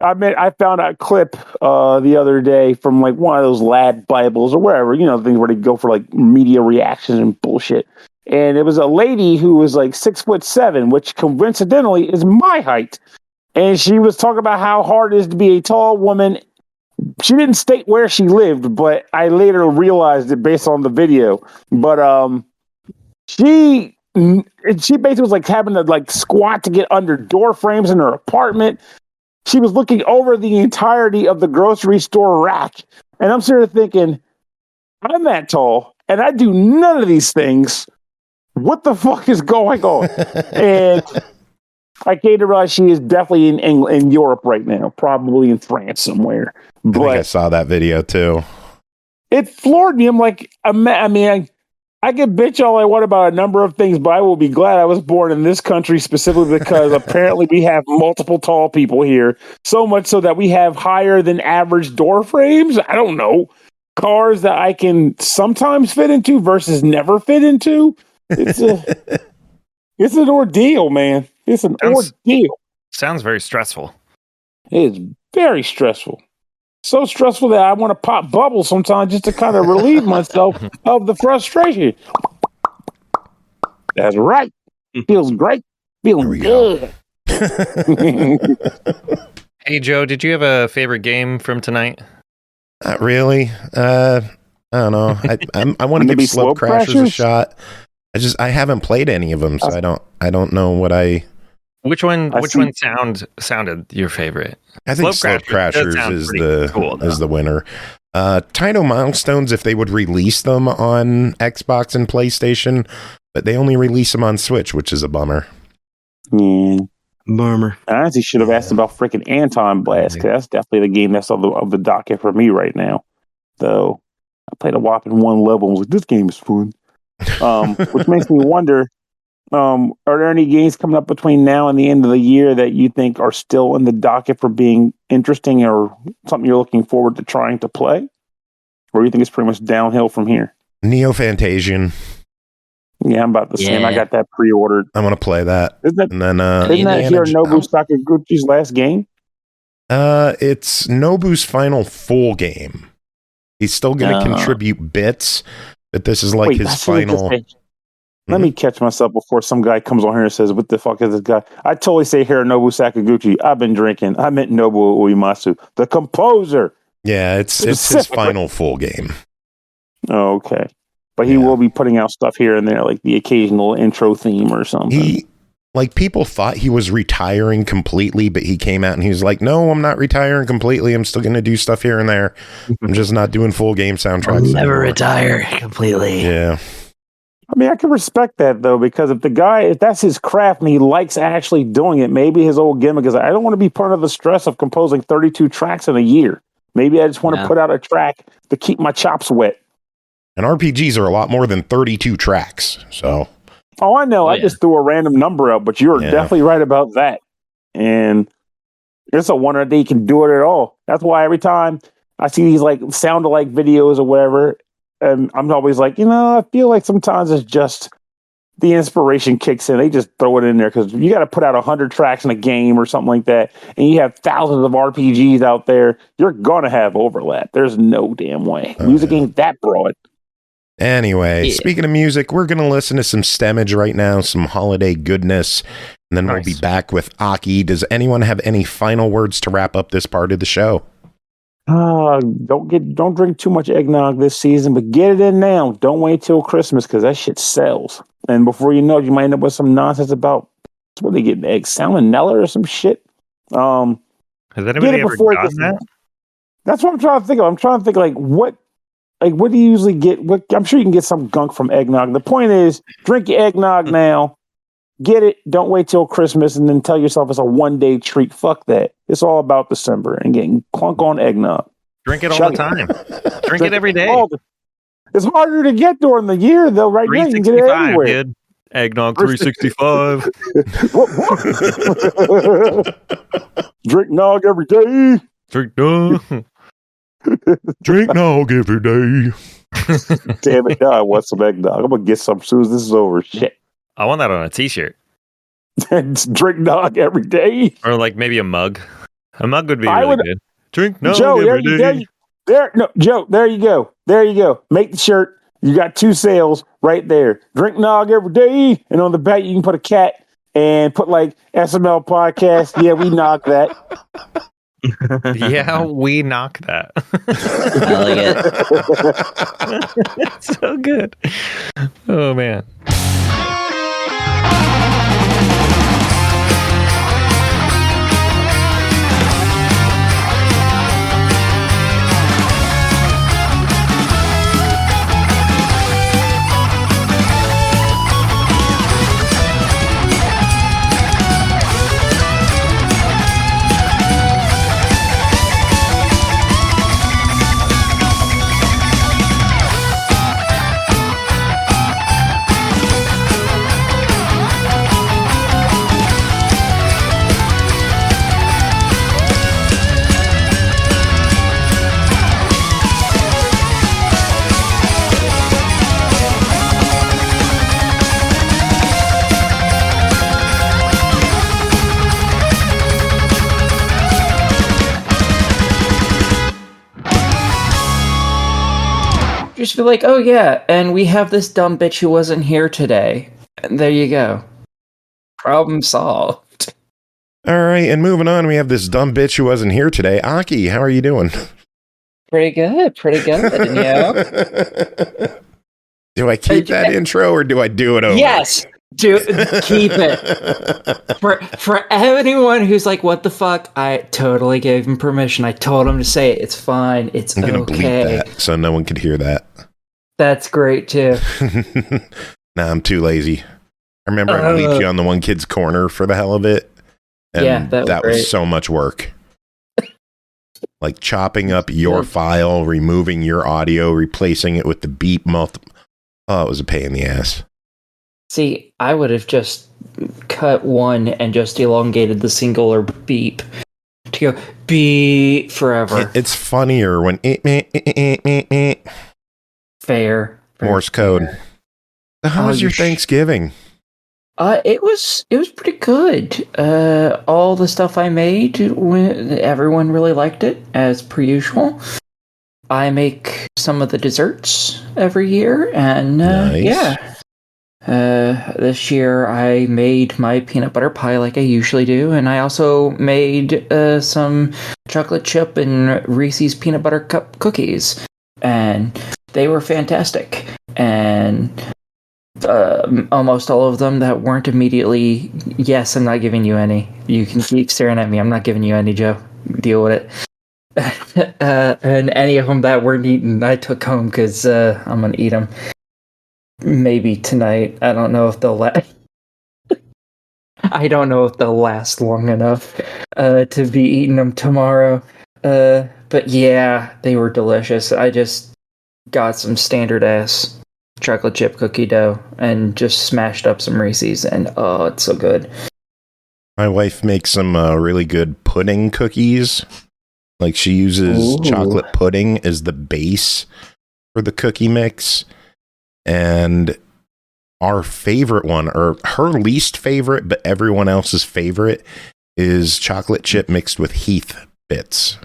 I found a clip the other day from like one of those lad Bibles or wherever, things where they go for like media reactions and bullshit. and it was a lady who was like 6'7", which coincidentally is my height. And she was talking about how hard it is to be a tall woman. She didn't state where she lived, but I later realized it based on the video. But she basically was like having to like squat to get under door frames in her apartment. She was looking over the entirety of the grocery store rack. And I'm sort of thinking, I'm that tall and I do none of these things. What the fuck is going on? And I came to realize she is definitely in Europe right now, probably in France somewhere. I think I saw that video too. It floored me. I'm like, I mean, I can bitch all I want about a number of things, but I will be glad I was born in this country specifically because apparently we have multiple tall people here. So much so that we have higher than average door frames. I don't know. Cars that I can sometimes fit into versus never fit into. It's an ordeal, man. It's an ordeal. Sounds very stressful. It is very stressful. So stressful that I want to pop bubbles sometimes just to kind of relieve myself of the frustration. That's right. Feels great. Feeling good. Hey, Joe, did you have a favorite game from tonight? Not really. I don't know. I want to give Slopecrashers a shot. I haven't played any of them, so I don't know what I. Which one sounded your favorite? I think Slopecrashers is the winner. Taito Milestones, if they would release them on Xbox and PlayStation, but they only release them on Switch, which is a bummer. Yeah. Bummer. I honestly should have asked about freaking Anton Blast, because that's definitely the game that's of the docket for me right now. Though I played a whopping one level and was like, this game is fun. Which makes me wonder, are there any games coming up between now and the end of the year that you think are still in the docket for being interesting or something you're looking forward to trying to play? Or you think it's pretty much downhill from here? Neo Fantasian. Yeah, I'm about the same. I got that pre-ordered. I want to play that. Isn't that Hironobu Sakaguchi's last game? It's Nobu's final full game. He's still going to contribute bits, but this is like his final. Let me catch myself before some guy comes on here and says, what the fuck is this guy? I totally say Hironobu Sakaguchi. I've been drinking. I meant Nobuo Uematsu, the composer. Yeah, it's his final full game. Oh, okay. But he will be putting out stuff here and there, like the occasional intro theme or something. People thought he was retiring completely, but he came out and he was like, no, I'm not retiring completely. I'm still going to do stuff here and there. I'm just not doing full game soundtracks. I'll never retire completely. Yeah. I mean, I can respect that, though, because if that's his craft and he likes actually doing it, maybe his old gimmick is, I don't want to be part of the stress of composing 32 tracks in a year. Maybe I just want to put out a track to keep my chops wet. And RPGs are a lot more than 32 tracks, so. Oh, I know. I just threw a random number out, but you're definitely right about that. And it's a wonder that he can do it at all. That's why every time I see these like sound-alike videos or whatever, and I'm always like, I feel like sometimes it's just the inspiration kicks in. They just throw it in there because you got to put out 100 tracks in a game or something like that, and you have thousands of RPGs out there. You're gonna have overlap. There's no damn way. Music ain't that broad. Anyway, speaking of music, we're going to listen to some Stemmage right now, some holiday goodness, and then we'll be back with Aki. Does anyone have any final words to wrap up this part of the show? Don't drink too much eggnog this season, but get it in now. Don't wait till Christmas because that shit sells. And before you know it, you might end up with some nonsense about what they get, egg salmonella or some shit. Has anybody ever done that? That's what I'm trying to think of. I'm trying to think what do you usually get? I'm sure you can get some gunk from eggnog. The point is, drink your eggnog now. Get it. Don't wait till Christmas and then tell yourself it's a one-day treat. Fuck that. It's all about December and getting clunk on eggnog. Drink it all the time. Drink it every day. It's harder to get during the year, though. Right now, you can get it everywhere. Kid. Eggnog 365. Drink nog every day. Drink nog. Drink nog every day. Damn it, now I want some eggnog. I'm going to get some as soon as this is over. Shit. I want that on a t-shirt. Drink nog every day. Or like maybe a mug. A mug would be really good. Drink nog Joe, every day. Joe, there you go. There you go. Make the shirt. You got 2 sales right there. Drink nog every day, and on the back you can put a cat and put like SML podcast. Yeah, we knock that. Yeah, we knock that. I like it. It's so good. Oh man. Just be like, oh yeah, and we have this dumb bitch who wasn't here today. And there you go. Problem solved. All right, and moving on, we have this dumb bitch who wasn't here today. Aki, how are you doing? Pretty good, you know? Do I keep that intro or do I do it over? Yes, keep it. For anyone who's like, what the fuck? I totally gave him permission. I told him to say it. It's fine. It's I'm gonna okay. bleep that so no one could hear that. That's great too. Nah, I'm too lazy. I remember I bleeped you on the one kid's corner for the hell of it. And yeah, that was so much work. Like chopping up your file, removing your audio, replacing it with the beep Oh, it was a pain in the ass. See, I would have just cut one and just elongated the singular beep to go beep forever. It's funnier when Fair. Morse code. So how was your Thanksgiving? It was pretty good. All the stuff I made, everyone really liked it, as per usual. I make some of the desserts every year, and nice. Yeah. This year I made my peanut butter pie like I usually do, and I also made some chocolate chip and Reese's peanut butter cup cookies, and they were fantastic. And almost all of them that weren't immediately, yes, I'm not giving you any. You can keep staring at me. I'm not giving you any, Joe. Deal with it. And any of them that weren't eaten, I took home because I'm gonna eat them. Maybe tonight. I don't know if they'll last. I don't know if they'll last long enough to be eating them tomorrow. But yeah, they were delicious. I just got some standard ass chocolate chip cookie dough and just smashed up some Reese's, and oh, it's so good. My wife makes some really good pudding cookies. Like she uses chocolate pudding as the base for the cookie mix. And our favorite one, or her least favorite, but everyone else's favorite, is chocolate chip mixed with Heath bits.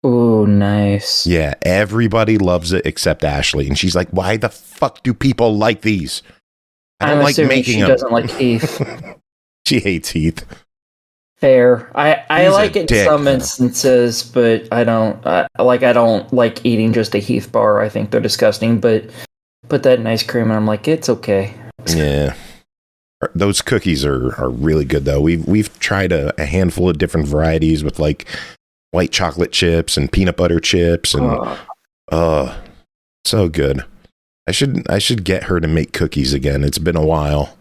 Ooh, nice. Yeah, everybody loves it except Ashley. And she's like, why the fuck do people like these? I don't like making them. She doesn't like Heath. She hates Heath. Fair. I like it in some instances, but I don't like eating just a Heath bar. I think they're disgusting, but put that in ice cream and I'm like, it's okay. Yeah. Those cookies are really good though. We've tried a handful of different varieties with like white chocolate chips and peanut butter chips and so good. I should get her to make cookies again. It's been a while.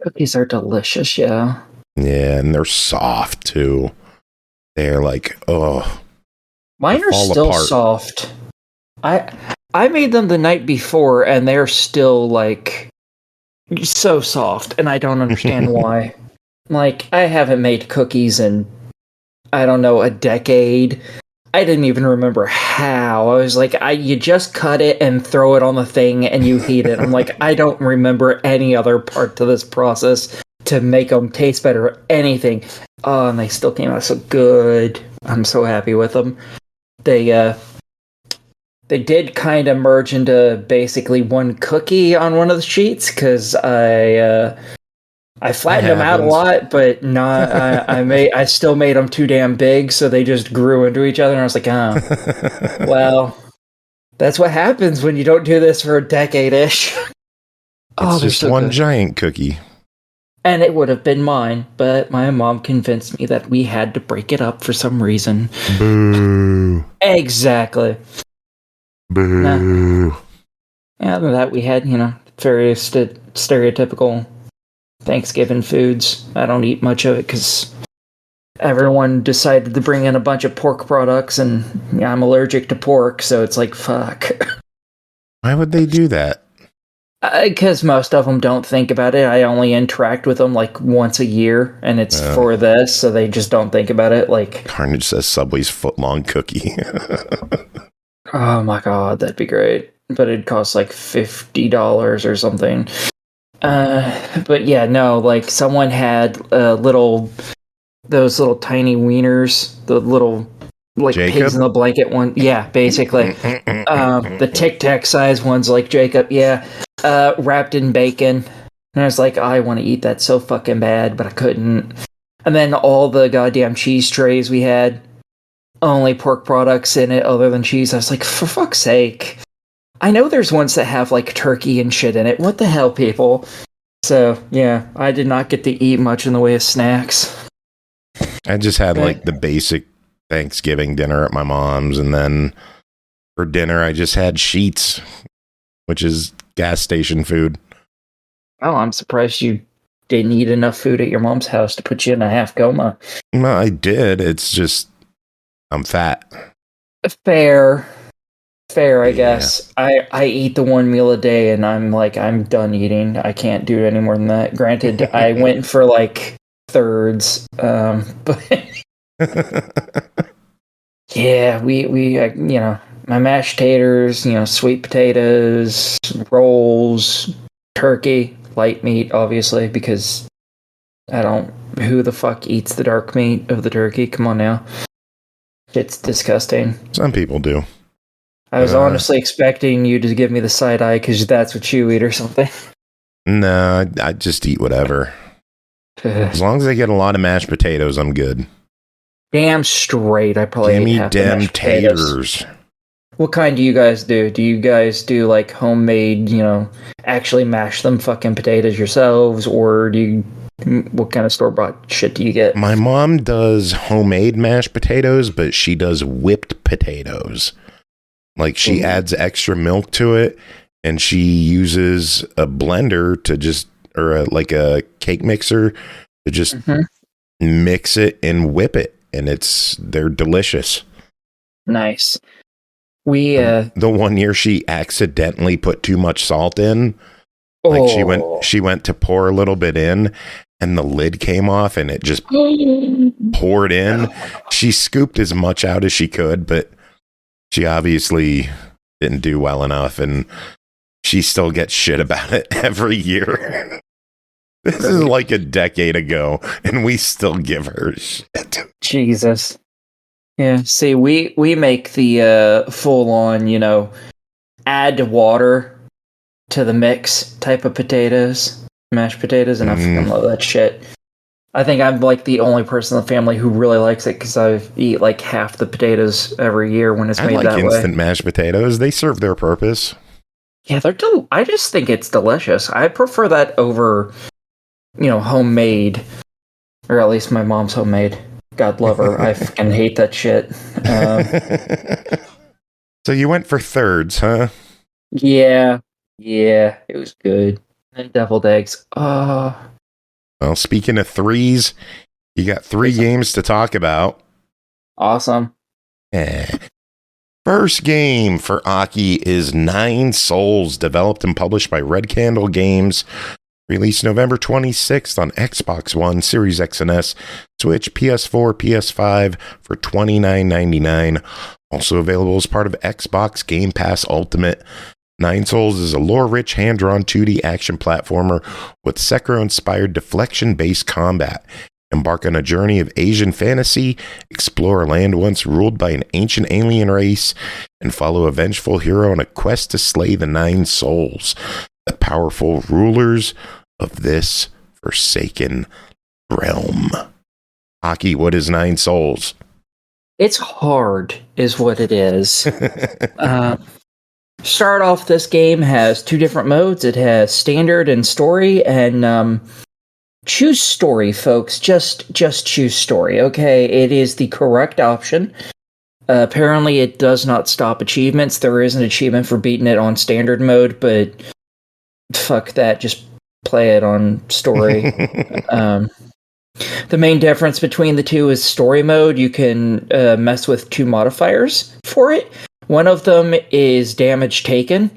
Cookies are delicious, yeah. Yeah, and they're soft too. They're like, mine are still apart. soft. I made them the night before and they're still like so soft, and I don't understand why. Like, I haven't made cookies in, I don't know, a decade. I didn't even remember how. I was like, you just cut it and throw it on the thing and you heat it. I'm like, I don't remember any other part to this process to make them taste better or anything. Oh, and they still came out so good. I'm so happy with them. They They did kind of merge into basically one cookie on one of the sheets because I flattened them out a lot, but not. I still made them too damn big, so they just grew into each other. And I was like, oh, well, that's what happens when you don't do this for a decade-ish. It's just so one giant cookie. And it would have been mine, but my mom convinced me that we had to break it up for some reason. Boo. Exactly. Boo. Nah. Other than that, we had, various stereotypical Thanksgiving foods. I don't eat much of it because everyone decided to bring in a bunch of pork products, and I'm allergic to pork, so it's like, fuck. Why would they do that? Because most of them don't think about it. I only interact with them like once a year, and it's for this, so they just don't think about it. Like Carnage says Subway's footlong cookie. Oh my god, that'd be great. But it'd cost like $50 or something. But yeah, no, like someone had those little tiny wieners, the little like Jacob? pigs in the blanket one. Yeah, basically. The Tic Tac size ones like Jacob, yeah. Wrapped in bacon. And I was like, I want to eat that so fucking bad, but I couldn't. And then all the goddamn cheese trays we had, only pork products in it other than cheese. I was like, for fuck's sake. I know there's ones that have like turkey and shit in it. What the hell, people? So, yeah, I did not get to eat much in the way of snacks. I just had like the basic Thanksgiving dinner at my mom's, and then for dinner I just had sheets, which is gas station food. Oh, I'm surprised you didn't eat enough food at your mom's house to put you in a half coma. No, I did. It's just I'm fat. Fair, I guess. I eat the one meal a day, and I'm done eating. I can't do it any more than that. Granted, I went for like thirds, but yeah, we my mashed taters, sweet potatoes, rolls, turkey, light meat, obviously, because who the fuck eats the dark meat of the turkey? Come on now. It's disgusting. Some people do. I was honestly expecting you to give me the side eye because that's what you eat or something. No, I just eat whatever. As long as I get a lot of mashed potatoes, I'm good. Damn straight. I probably Give me half the damn mashed potatoes. taters. What kind do you guys do? Do you guys do like homemade, actually mash them fucking potatoes yourselves, or what kind of store-bought shit do you get? My mom does homemade mashed potatoes, but she does whipped potatoes. Like she adds extra milk to it, and she uses a blender like a cake mixer to just mix it and whip it, and they're delicious. Nice. We the one year she accidentally put too much salt in. Like she went to pour a little bit in, and the lid came off, and it just poured in. She scooped as much out as she could, but she obviously didn't do well enough, and she still gets shit about it every year. This is like a decade ago, and we still give her shit. Jesus. Yeah, see, we make the full-on, add water to the mix type of potatoes, mashed potatoes, and I fucking love that shit. I think I'm like the only person in the family who really likes it because I eat like half the potatoes every year when it's made that way. I like instant mashed potatoes. They serve their purpose. Yeah, I just think it's delicious. I prefer that over, homemade, or at least my mom's homemade. God love her. I fucking hate that shit. So you went for thirds, huh? Yeah, it was good. And deviled eggs. Well, speaking of threes, you got 3 games to talk about. Awesome. First game for Aki is 9 Souls, developed and published by Red Candle Games. Released November 26th on Xbox One, Series X and S, Switch, PS4, PS5 for $29.99. Also available as part of Xbox Game Pass Ultimate. 9 Souls is a lore-rich, hand-drawn 2D action platformer with Sekiro-inspired deflection-based combat Embark on a journey of Asian fantasy, explore a land once ruled by an ancient alien race, and follow a vengeful hero on a quest to slay the 9 souls, the powerful rulers of this forsaken realm. Aki, what is 9 souls? It's hard, is what it is. Start off, this game has 2 different modes. It has standard and story, and choose story, folks. Just choose story, okay? It is the correct option. Apparently, it does not stop achievements. There is an achievement for beating it on standard mode, but fuck that. Just play it on story. The main difference between the two is story mode. You can mess with 2 modifiers for it. One of them is damage taken,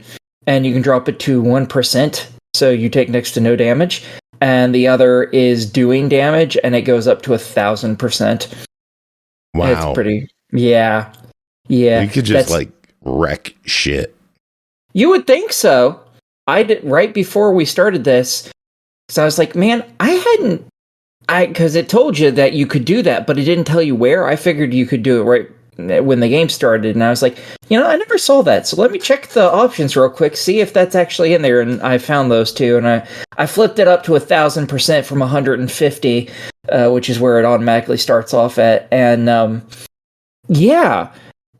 and you can drop it to 1%, so you take next to no damage. And the other is doing damage, and it goes up to 1,000%. Wow. It's pretty... Yeah. Yeah. You could just, wreck shit. You would think so. I did right before we started this, because I was like, man, because it told you that you could do that, but it didn't tell you where. I figured you could do it right when the game started, and I was like, I never saw that, so let me check the options real quick, see if that's actually in there, and I found those 2, and I flipped it up to 1,000% from 150, which is where it automatically starts off at, and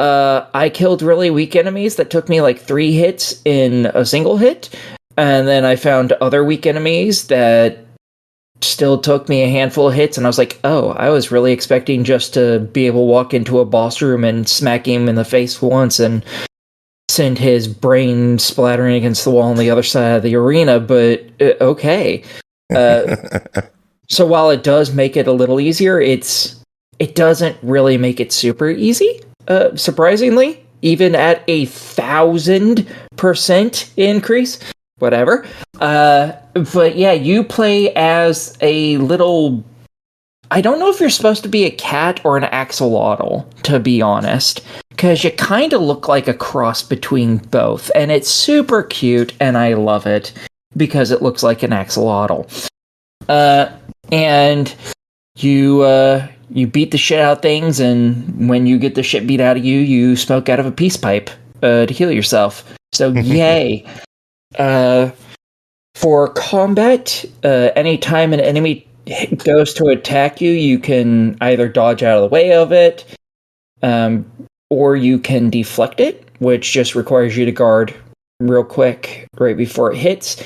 I killed really weak enemies that took me 3 hits in a single hit, and then I found other weak enemies that still took me a handful of hits, and I was like, oh, I was really expecting just to be able to walk into a boss room and smack him in the face once and send his brain splattering against the wall on the other side of the arena, but okay. So while it does make it a little easier, it doesn't really make it super easy, surprisingly, even at 1,000% increase. Whatever. But yeah, you play as a little... I don't know if you're supposed to be a cat or an axolotl, to be honest, because you kind of look like a cross between both, and it's super cute, and I love it, because it looks like an axolotl. And you beat the shit out of things, and when you get the shit beat out of you, you smoke out of a peace pipe to heal yourself. So yay. For combat, anytime an enemy goes to attack you, you can either dodge out of the way of it, or you can deflect it, which just requires you to guard real quick right before it hits.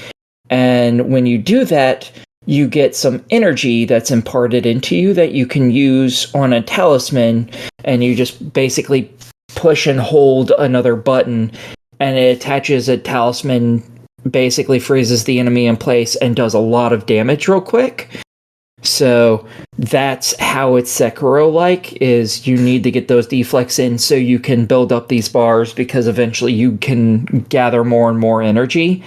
And when you do that, you get some energy that's imparted into you that you can use on a talisman, and you just basically push and hold another button, and it attaches a talisman, basically freezes the enemy in place, and does a lot of damage real quick. So that's how it's Sekiro-like, is you need to get those deflects in so you can build up these bars, because eventually you can gather more and more energy.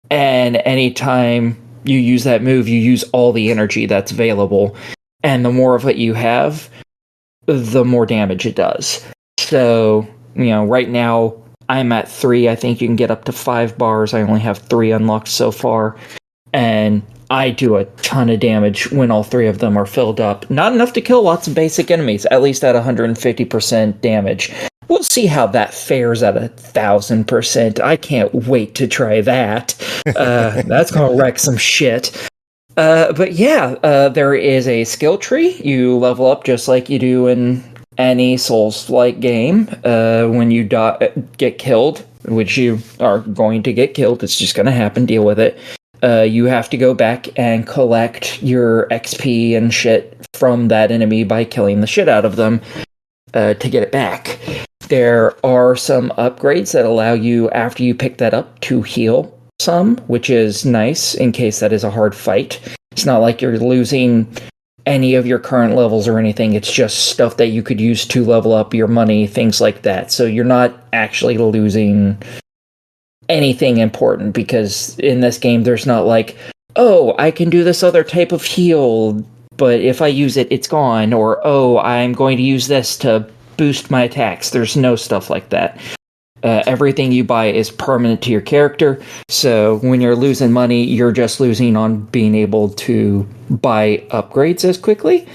And anytime you use that move, you use all the energy that's available. And the more of it you have, the more damage it does. So, right now, I'm at 3. I think you can get up to 5 bars. I only have 3 unlocked so far. And I do a ton of damage when all 3 of them are filled up. Not enough to kill lots of basic enemies, at least at 150% damage. We'll see how that fares at 1,000%. I can't wait to try that. That's going to wreck some shit. But yeah, there is a skill tree. You level up just like you do in any Souls-like game. When you get killed, which you are going to get killed, it's just going to happen, deal with it. You have to go back and collect your XP and shit from that enemy by killing the shit out of them to get it back. There are some upgrades that allow you, after you pick that up, to heal some, which is nice in case that is a hard fight. It's not like you're losing any of your current levels or anything. It's just stuff that you could use to level up your money, things like that. So you're not actually losing anything important, because in this game there's not like, oh, I can do this other type of heal, but if I use it, it's gone, or oh, I'm going to use this to boost my attacks. There's no stuff like that. Everything you buy is permanent to your character. So when you're losing money, you're just losing on being able to buy upgrades as quickly.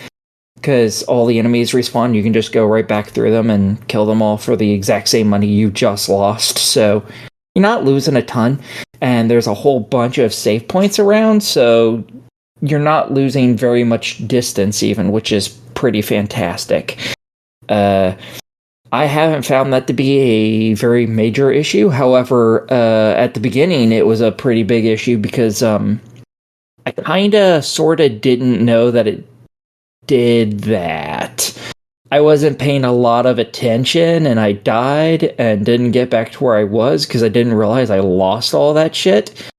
Because all the enemies respawn, you can just go right back through them and kill them all for the exact same money you just lost. So you're not losing a ton. And there's a whole bunch of save points around, so you're not losing very much distance even, which is pretty fantastic. I haven't found that to be a very major issue. However, at the beginning, it was a pretty big issue because I kinda, sorta didn't know that it did that. I wasn't paying a lot of attention, and I died and didn't get back to where I was because I didn't realize I lost all that shit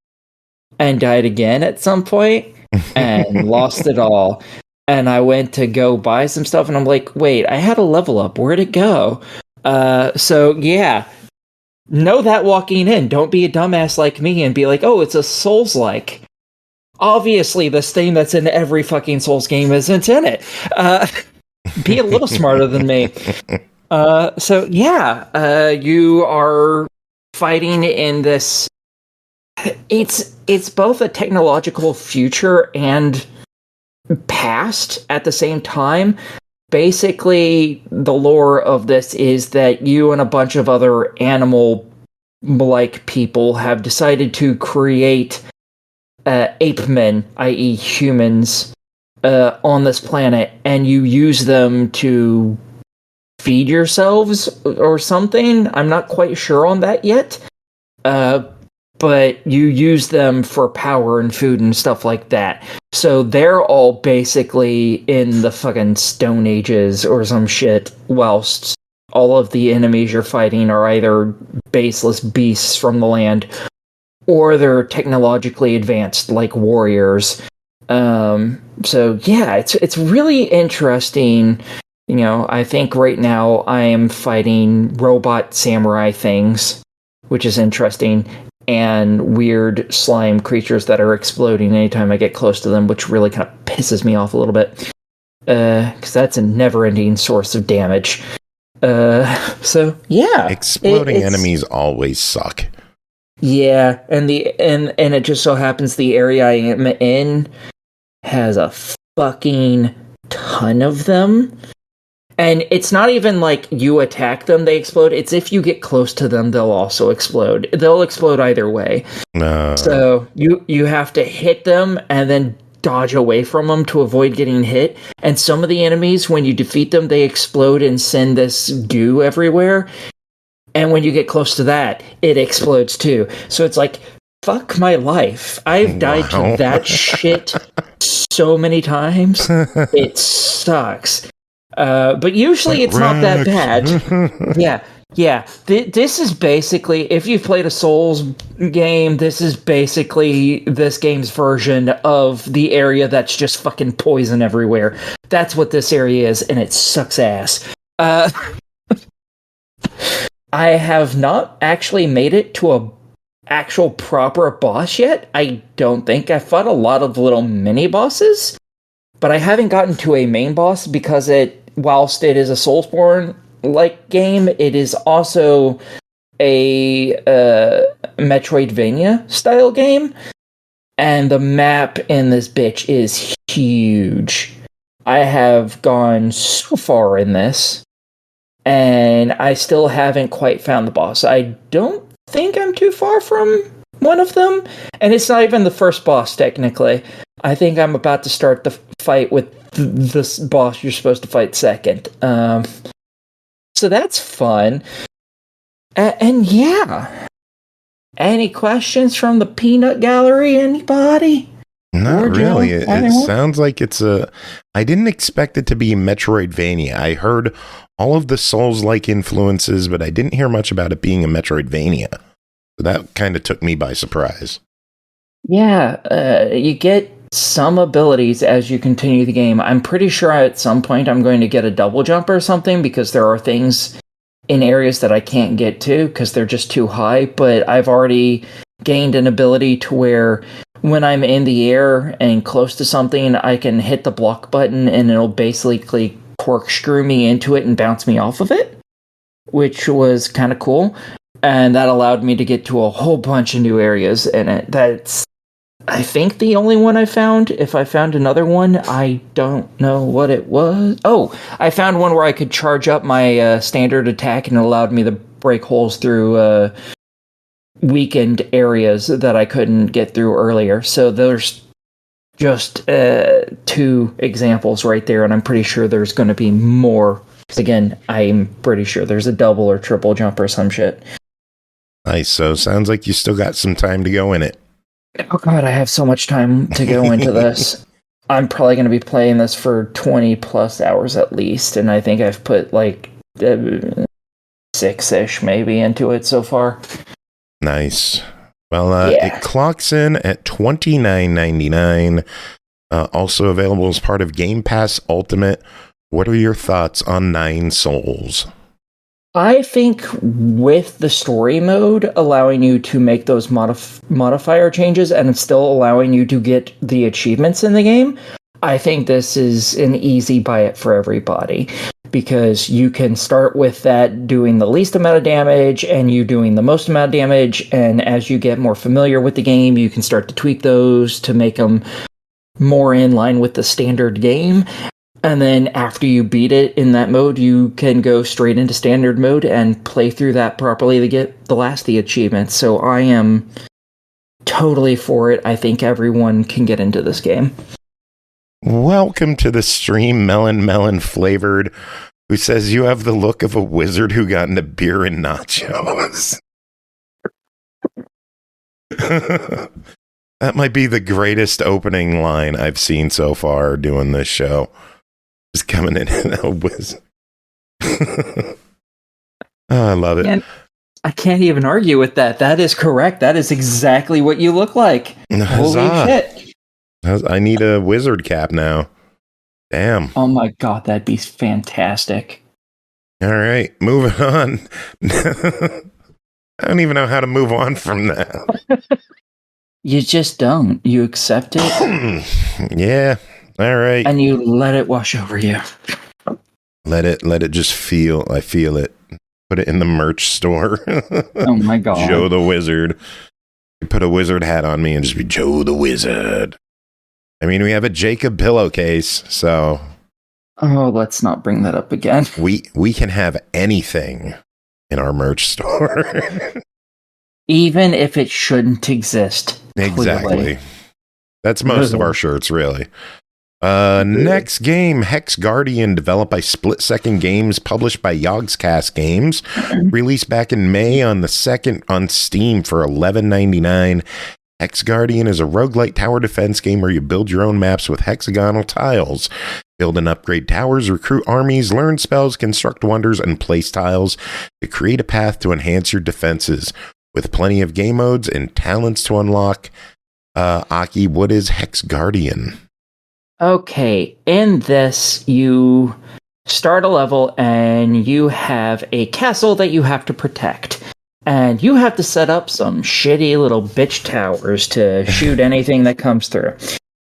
and died again at some point and lost it all. And I went to go buy some stuff, and I'm like, wait, I had a level up. Where'd it go? So, yeah. Know that walking in. Don't be a dumbass like me and be like, oh, it's a Souls-like. Obviously, this thing that's in every fucking Souls game isn't in it. Be a little smarter than me. So yeah, you are fighting in this. It's both a technological future and past at the same time. Basically, the lore of this is that you and a bunch of other animal-like people have decided to create ape men, i.e. humans, on this planet, and you use them to feed yourselves or something. I'm not quite sure on that yet. But you use them for power and food and stuff like that. So they're all basically in the fucking Stone Ages or some shit, whilst all of the enemies you're fighting are either baseless beasts from the land, or they're technologically advanced like warriors. So yeah, it's really interesting. You know, I think right now I am fighting robot samurai things, which is interesting, and weird slime creatures that are exploding anytime I get close to them, which really kind of pisses me off a little bit. Because that's a never-ending source of damage. So yeah. Exploding enemies always suck. Yeah, and it just so happens the area I am in has a fucking ton of them. And it's not even like you attack them, they explode. It's if you get close to them, they'll also explode. They'll explode either way. No. So you have to hit them and then dodge away from them to avoid getting hit. And some of the enemies, when you defeat them, they explode and send this goo everywhere. And when you get close to that, it explodes too. So it's like, fuck my life. I've died to that shit so many times. It sucks. But usually it's not that bad. Yeah. This is basically, if you've played a Souls game, this is basically this game's version of the area that's just fucking poison everywhere. That's what this area is, and it sucks ass. I have not actually made it to a actual proper boss yet. I don't think. I fought a lot of little mini bosses, but I haven't gotten to a main boss because whilst it is a Soulsborne-like game, it is also a Metroidvania-style game, and the map in this bitch is huge. I have gone so far in this, and I still haven't quite found the boss. I don't think I'm too far from one of them, and it's not even the first boss, technically. I think I'm about to start the fight with this boss you're supposed to fight second. So that's fun. And yeah. Any questions from the peanut gallery, anybody? Not really. It sounds like it's I didn't expect it to be Metroidvania. I heard all of the Souls-like influences, but I didn't hear much about it being a Metroidvania. So that kind of took me by surprise. Yeah, you get some abilities as you continue the game. I'm pretty sure at some point I'm going to get a double jump or something, because there are things in areas that I can't get to because they're just too high, but I've already gained an ability to where when I'm in the air and close to something, I can hit the block button and it'll basically corkscrew me into it and bounce me off of it, which was kind of cool. And that allowed me to get to a whole bunch of new areas in it. That's, I think, the only one I found. If I found another one, I don't know what it was. Oh, I found one where I could charge up my standard attack, and it allowed me to break holes through weakened areas that I couldn't get through earlier. So there's just 2 examples right there, and I'm pretty sure there's going to be more. Again, I'm pretty sure there's a double or triple jump or some shit. Nice. So sounds like you still got some time to go in it. Oh god, I have so much time to go into this. I'm probably going to be playing this for 20 plus hours at least, and I think I've put like 6-ish maybe into it so far. Nice. Well, Yeah. it clocks in at $29.99. Also available as part of Game Pass Ultimate. What are your thoughts on 9 Souls? I think with the story mode allowing you to make those modifier changes and it's still allowing you to get the achievements in the game, I think this is an easy buy it for everybody. Because you can start with that doing the least amount of damage and you doing the most amount of damage, and as you get more familiar with the game, you can start to tweak those to make them more in line with the standard game. And then after you beat it in that mode, you can go straight into standard mode and play through that properly to get the last of the achievements. So I am totally for it. I think everyone can get into this game. Welcome to the stream, Melon Flavored, who says you have the look of a wizard who got into beer and nachos. That might be the greatest opening line I've seen so far doing this show. Just coming in a wizard. Oh, I love it. And I can't even argue with that. That is correct. That is exactly what you look like. Holy shit. I need a wizard cap now. Damn. Oh my god, that'd be fantastic. All right, moving on. I don't even know how to move on from that. You just don't. You accept it. Yeah. All right. And you let it wash over you. Let it just feel. I feel it. Put it in the merch store. Oh my god. Joe the Wizard. You put a wizard hat on me and just be Joe the Wizard. I mean, we have a Jacob pillowcase, so... Oh, let's not bring that up again. We can have anything in our merch store. Even if it shouldn't exist. Exactly. Clearly. That's most of our shirts, really. Next game, Hexguardian, developed by Split Second Games, published by Yogscast Games, released back in May on the 2nd on Steam for $11.99. Hexguardian is a roguelite tower defense game where you build your own maps with hexagonal tiles. Build and upgrade towers, recruit armies, learn spells, construct wonders, and place tiles to create a path to enhance your defenses. With plenty of game modes and talents to unlock. Aki, what is Hexguardian? Okay, in this, you start a level and you have a castle that you have to protect. And you have to set up some shitty little bitch towers to shoot anything that comes through.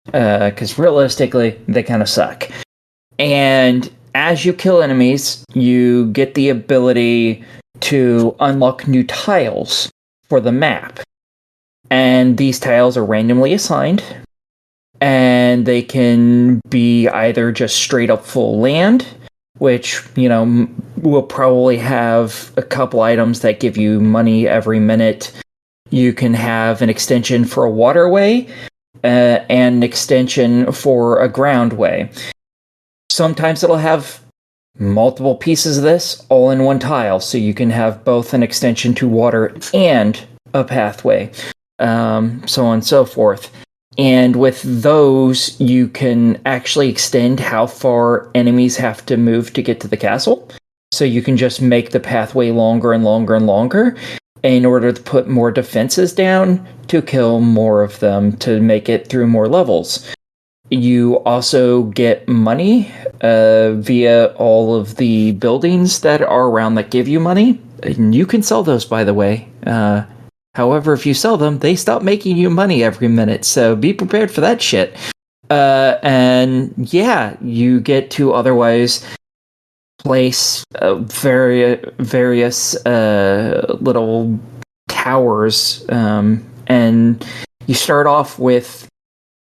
Because realistically, they kind of suck. And as you kill enemies, you get the ability to unlock new tiles for the map. And these tiles are randomly assigned. And they can be either just straight up full land, which, you know, will probably have a couple items that give you money every minute. You can have an extension for a waterway and an extension for a groundway. Sometimes it'll have multiple pieces of this all in one tile, so you can have both an extension to water and a pathway, so on and so forth. And with those, you can actually extend how far enemies have to move to get to the castle. So you can just make the pathway longer and longer and longer in order to put more defenses down to kill more of them to make it through more levels. You also get money via all of the buildings that are around that give you money. And you can sell those, by the way. However, if you sell them, they stop making you money every minute, so be prepared for that shit. And yeah, you get to otherwise place various little towers, and you start off with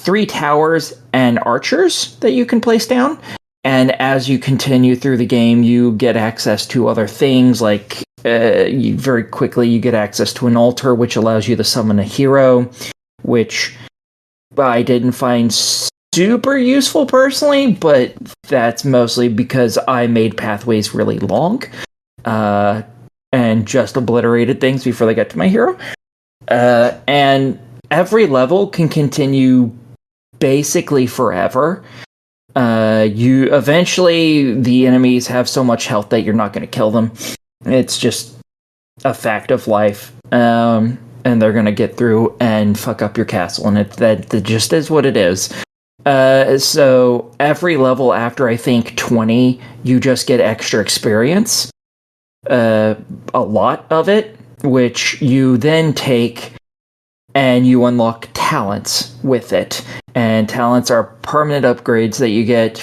3 towers and archers that you can place down. And as you continue through the game, you get access to other things, like very quickly you get access to an altar, which allows you to summon a hero, which I didn't find super useful personally, but that's mostly because I made pathways really long and just obliterated things before they got to my hero. And every level can continue basically forever. You eventually, the enemies have so much health that you're not going to kill them. It's just a fact of life. And they're going to get through and fuck up your castle, and that just is what it is. So every level after, I think, 20, you just get extra experience. A lot of it, which you then take and you unlock talents with it. And talents are permanent upgrades that you get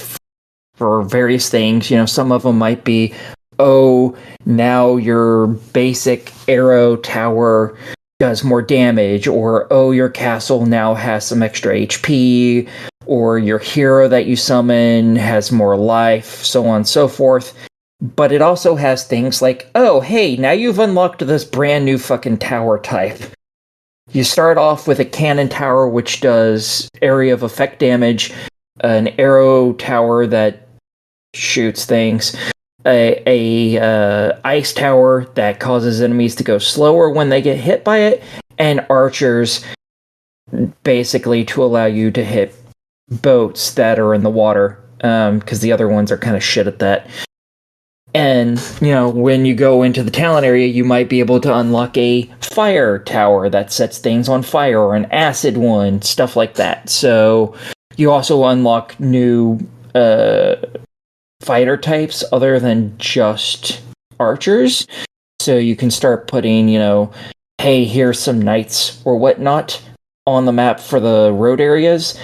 for various things. You know, some of them might be, now your basic arrow tower does more damage, or your castle now has some extra HP, or your hero that you summon has more life, so on and so forth. But it also has things like, hey, now you've unlocked this brand new fucking tower type. You start off with a cannon tower, which does area of effect damage, an arrow tower that shoots things, a ice tower that causes enemies to go slower when they get hit by it, and archers basically to allow you to hit boats that are in the water, because the other ones are kind of shit at that. And, when you go into the talent area, you might be able to unlock a fire tower that sets things on fire, or an acid one, stuff like that. So you also unlock new fighter types other than just archers. So you can start putting, hey, here's some knights or whatnot on the map for the road areas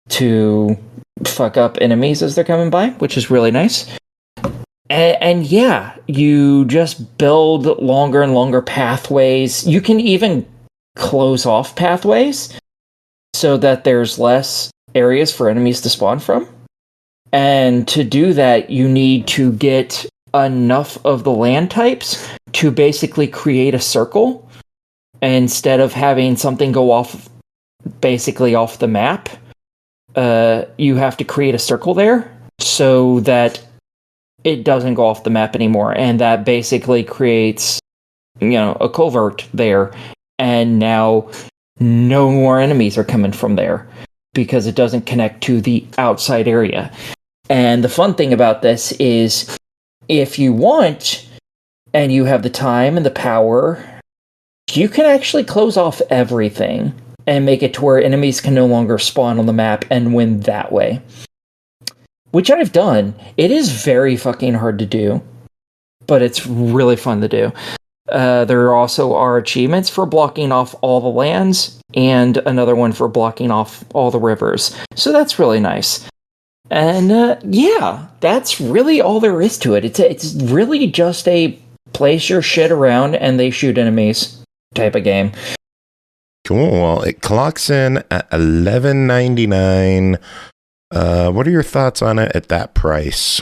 to fuck up enemies as they're coming by, which is really nice. And yeah, you just build longer and longer pathways. You can even close off pathways so that there's less areas for enemies to spawn from. And to do that, you need to get enough of the land types to basically create a circle. Instead of having something go off, basically off the map, you have to create a circle there so that it doesn't go off the map anymore, and that basically creates, a culvert there, and now no more enemies are coming from there because it doesn't connect to the outside area. And the fun thing about this is, if you want, and you have the time and the power, you can actually close off everything and make it to where enemies can no longer spawn on the map and win that way. Which I've done. It is very fucking hard to do, but it's really fun to do. There also are achievements for blocking off all the lands, and another one for blocking off all the rivers. So that's really nice. And yeah, that's really all there is to it. It's really just a place your shit around and they shoot enemies type of game. Cool. Well, it clocks in at $11.99. What are your thoughts on it at that price?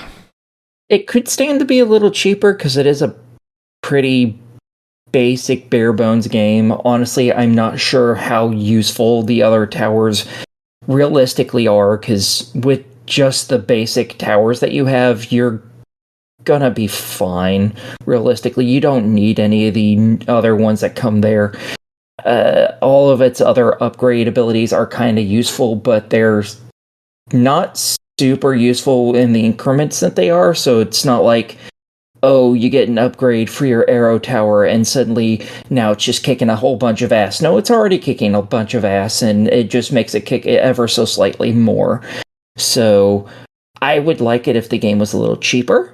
It could stand to be a little cheaper because it is a pretty basic bare bones game. Honestly, I'm not sure how useful the other towers realistically are, because with just the basic towers that you have, you're gonna be fine. Realistically, you don't need any of the other ones that come there. All of its other upgrade abilities are kind of useful, but they're not super useful in the increments that they are, so it's not like, you get an upgrade for your arrow tower and suddenly now it's just kicking a whole bunch of ass. No, it's already kicking a bunch of ass, and it just makes it kick ever so slightly more. So I would like it if the game was a little cheaper.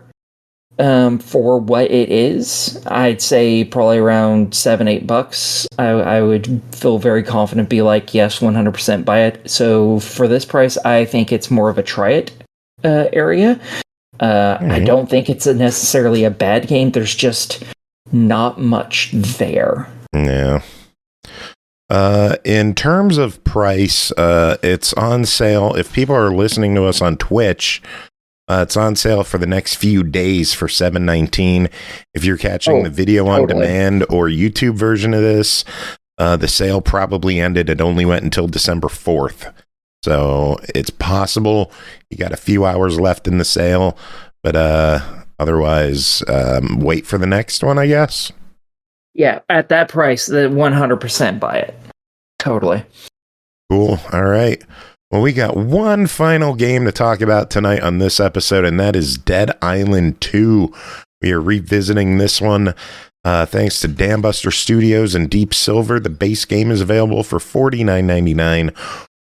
For what it is, I'd say probably around $7-8. I would feel very confident, be like, yes, 100% buy it. So for this price, I think it's more of a try it area. I don't think it's necessarily a bad game. There's just not much there. Yeah. In terms of price, it's on sale. If people are listening to us on Twitch, it's on sale for the next few days for $7.19. If you're catching the video on demand or YouTube version of this, the sale probably ended. It only went until December 4th. So it's possible you got a few hours left in the sale, but otherwise, wait for the next one, I guess. Yeah, at that price, the 100% buy it. Totally. Cool. All right. Well, we got one final game to talk about tonight on this episode, and that is Dead Island 2. We are revisiting this one thanks to Dambuster Studios and Deep Silver. The base game is available for $49.99,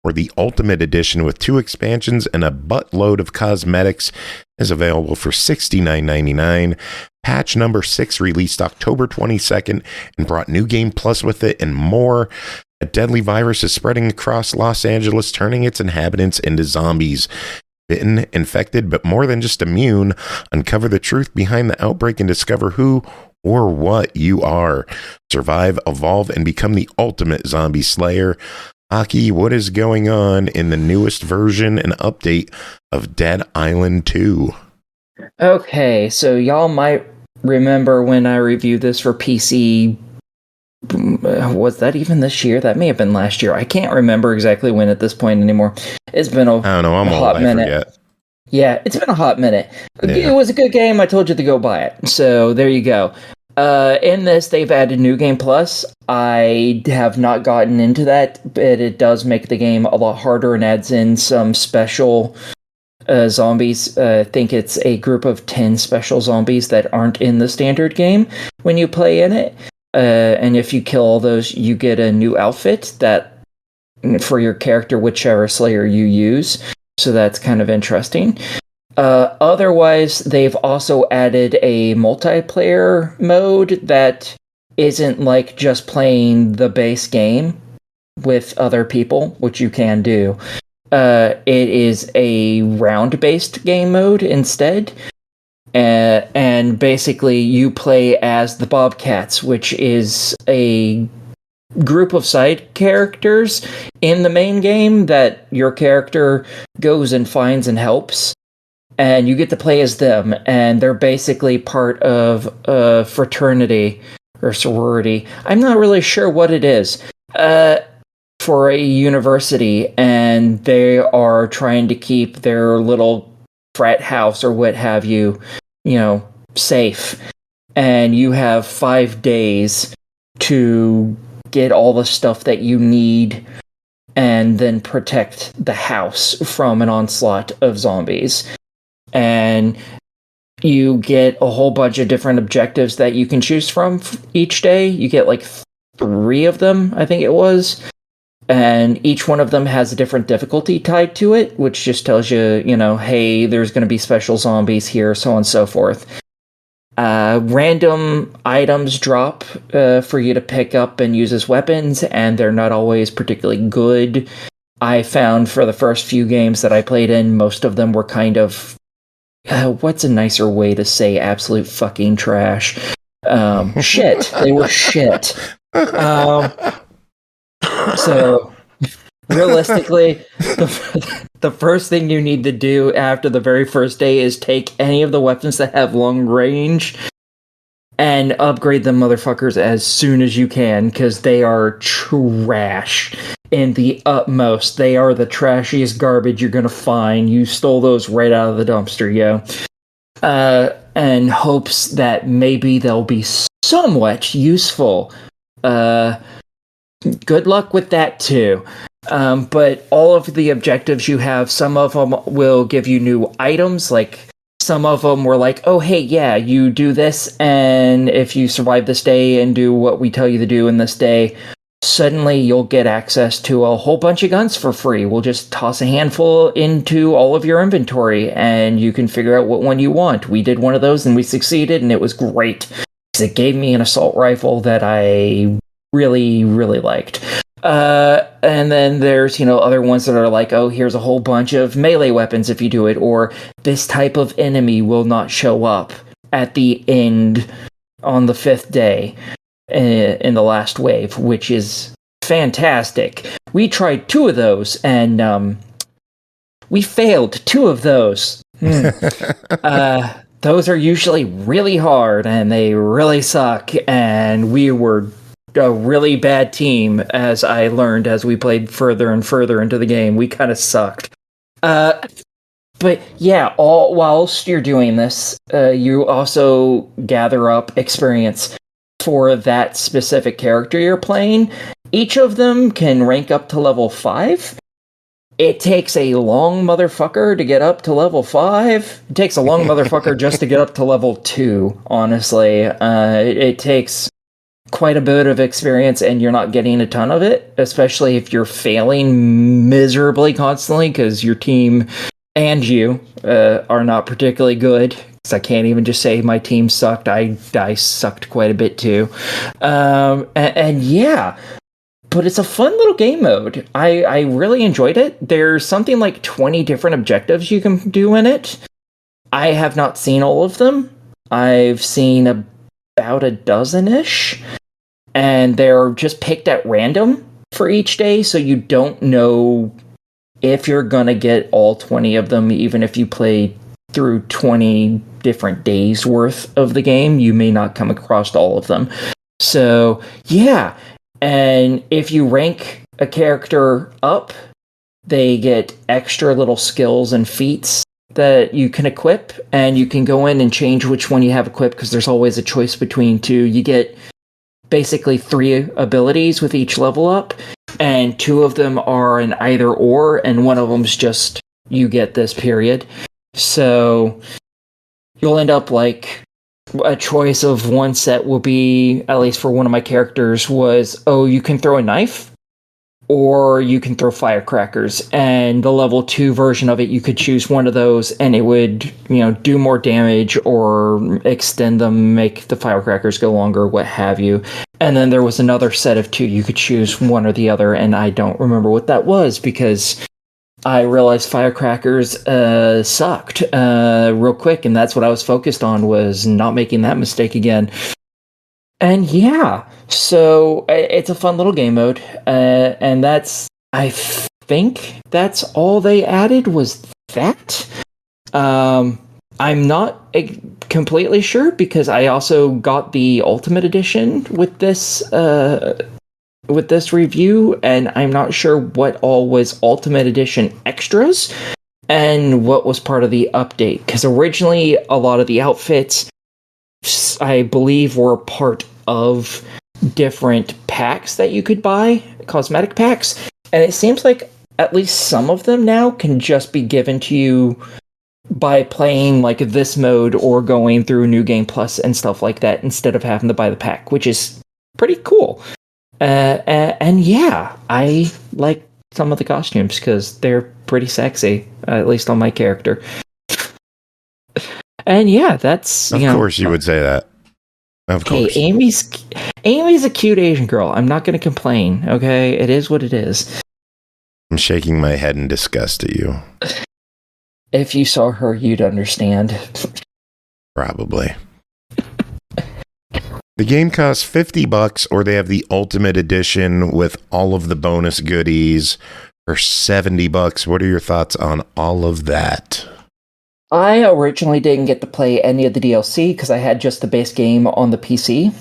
or the Ultimate Edition with 2 expansions and a buttload of cosmetics is available for $69.99. Patch number 6 released October 22nd and brought New Game Plus with it and more. A deadly virus is spreading across Los Angeles, turning its inhabitants into zombies. Bitten, infected, but more than just immune, uncover the truth behind the outbreak and discover who or what you are. Survive, evolve, and become the ultimate zombie slayer. Aki, what is going on in the newest version and update of Dead Island 2? Okay, so y'all might remember when I reviewed this for PC. Was that even this year? That may have been last year. I can't remember exactly when at this point anymore. It's been a I don't know. I'm a hot minute. Forget. Yeah, it's been a hot minute. Yeah. It was a good game. I told you to go buy it. So there you go. In this, they've added New Game Plus. I have not gotten into that, but it does make the game a lot harder and adds in some special zombies. I think it's a group of 10 special zombies that aren't in the standard game when you play in it. And if you kill all those, you get a new outfit that for your character, whichever Slayer you use. So that's kind of interesting. Otherwise, they've also added a multiplayer mode that isn't like just playing the base game with other people, which you can do. It is a round-based game mode instead. And basically you play as the Bobcats, which is a group of side characters in the main game that your character goes and finds and helps. And you get to play as them, and they're basically part of a fraternity or sorority. I'm not really sure what it is. For a university, and they are trying to keep their little frat house or what have you, safe. And you have 5 days to get all the stuff that you need and then protect the house from an onslaught of zombies. And you get a whole bunch of different objectives that you can choose from each day. You get like 3 of them, I think it was. And each one of them has a different difficulty tied to it, which just tells you, hey, there's going to be special zombies here, so on and so forth. Random items drop for you to pick up and use as weapons, and they're not always particularly good. I found for the first few games that I played in, most of them were kind of, what's a nicer way to say absolute fucking trash? Shit. They were shit. So, realistically, the first thing you need to do after the very first day is take any of the weapons that have long range and upgrade them motherfuckers as soon as you can, because they are trash in the utmost. They are the trashiest garbage you're gonna find. You stole those right out of the dumpster, yo. And hopes that maybe they'll be somewhat useful. Good luck with that, too. But all of the objectives you have, some of them will give you new items. Like, some of them were like, oh, hey, yeah, you do this, and if you survive this day and do what we tell you to do in this day, suddenly you'll get access to a whole bunch of guns for free. We'll just toss a handful into all of your inventory, and you can figure out what one you want. We did one of those, and we succeeded, and it was great. It gave me an assault rifle that I really, really liked. And then there's, other ones that are like, oh, here's a whole bunch of melee weapons if you do it, or this type of enemy will not show up at the end on the 5th day in the last wave, which is fantastic. We tried 2 of those, and we failed 2 of those. Those are usually really hard, and they really suck, and we were a really bad team, as I learned as we played further and further into the game. We kind of sucked. But yeah, whilst you're doing this, you also gather up experience for that specific character you're playing. Each of them can rank up to level 5. It takes a long motherfucker to get up to level 5. It takes a long motherfucker just to get up to level 2, honestly. It takes quite a bit of experience, and you're not getting a ton of it, especially if you're failing miserably constantly, because your team and you are not particularly good. Because I can't even just say my team sucked. I sucked quite a bit too. And yeah, but it's a fun little game mode. I really enjoyed it. There's something like 20 different objectives you can do in it. I have not seen all of them. I've seen about a dozen-ish, and they're just picked at random for each day, so you don't know if you're gonna get all 20 of them. Even if you play through 20 different days worth of the game, you may not come across all of them. So yeah, and if you rank a character up, they get extra little skills and feats that you can equip, and you can go in and change which one you have equipped, because there's always a choice between 2. You get basically 3 abilities with each level up, and 2 of them are an either or, and one of them's just you get this, period. So you'll end up like a choice of one set will be, at least for one of my characters, was, oh, you can throw a knife or you can throw firecrackers, and the level 2 version of it, you could choose one of those, and it would, do more damage or extend them, make the firecrackers go longer, what have you. And then there was another set of 2, you could choose one or the other, and I don't remember what that was, because I realized firecrackers sucked real quick, and that's what I was focused on, was not making that mistake again. And yeah, so it's a fun little game mode, and I think that's all they added was that. I'm not completely sure, because I also got the Ultimate Edition with this review, and I'm not sure what all was Ultimate Edition extras and what was part of the update, because originally a lot of the outfits, I believe, were part of different packs that you could buy, cosmetic packs, and it seems like at least some of them now can just be given to you by playing like this mode or going through New Game Plus and stuff like that, instead of having to buy the pack, which is pretty cool. And yeah, I like some of the costumes because they're pretty sexy, at least on my character. And yeah, that's, of course you would say that. Of course. Hey, Amy's a cute Asian girl. I'm not going to complain, okay? It is what it is. I'm shaking my head in disgust at you. If you saw her, you'd understand. Probably. The game costs $50, or they have the Ultimate Edition with all of the bonus goodies for $70. What are your thoughts on all of that? I originally didn't get to play any of the DLC because I had just the base game on the PC.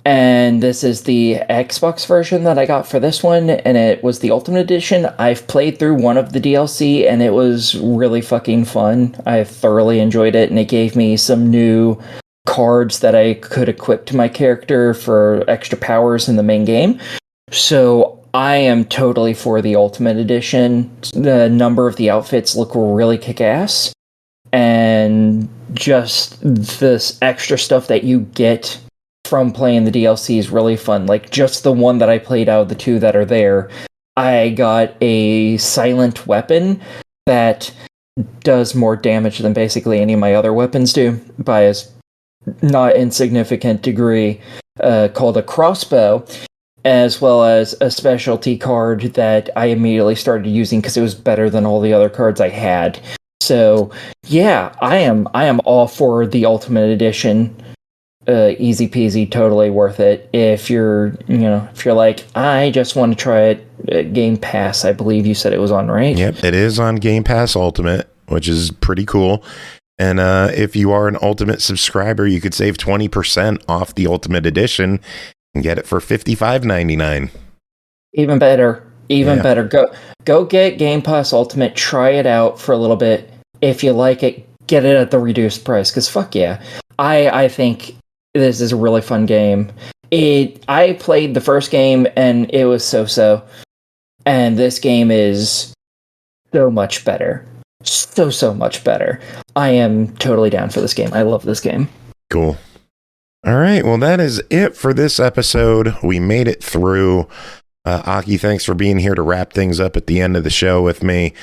And this is the Xbox version that I got for this one, and it was the Ultimate Edition. I've played through one of the DLC, and it was really fucking fun. I thoroughly enjoyed it, and it gave me some new cards that I could equip to my character for extra powers in the main game. So I am totally for the Ultimate Edition. The number of the outfits look really kick-ass. And just this extra stuff that you get from playing the DLC is really fun. Like, just the one that I played out of the 2 that are there, I got a silent weapon that does more damage than basically any of my other weapons do by a not insignificant degree, called a crossbow. as well as a specialty card that I immediately started using because it was better than all the other cards I had. So yeah, I am all for the Ultimate Edition. Easy peasy, totally worth it. If you're like, I just want to try it, Game Pass, I believe you said it was on, right? Yep, it is on Game Pass Ultimate, which is pretty cool. And if you are an Ultimate subscriber, you could save 20% off the Ultimate Edition and get it for $55.99. Even better. Go get Game Pass Ultimate, try it out for a little bit. If you like it, get it at the reduced price, because fuck yeah. I think this is a really fun game. I played the first game and it was so-so. And this game is so much better. So much better. I am totally down for this game. I love this game. Cool. All right, well, that is it for this episode. We made it through. Aki, thanks for being here to wrap things up at the end of the show with me.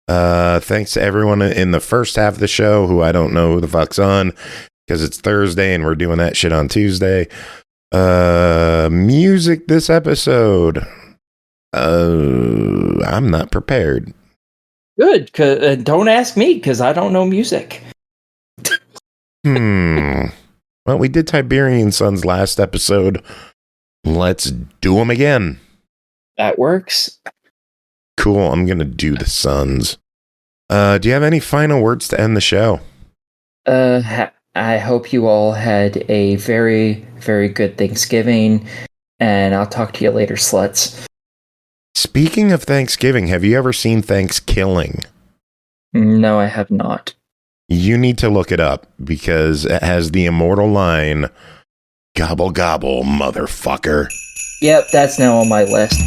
Thanks to everyone in the first half of the show who I don't know who the fuck's on because it's Thursday and we're doing that shit on Tuesday. Music this episode. I'm not prepared. Good, don't ask me because I don't know music. Well, we did Tiberian Sons last episode. Let's do them again. That works. Cool. I'm going to do the Sons. Do you have any final words to end the show? I hope you all had a very, very good Thanksgiving, and I'll talk to you later, sluts. Speaking of Thanksgiving, have you ever seen Thanksgiving? No, I have not. You need to look it up because it has the immortal line, "Gobble, gobble, motherfucker." Yep, that's now on my list.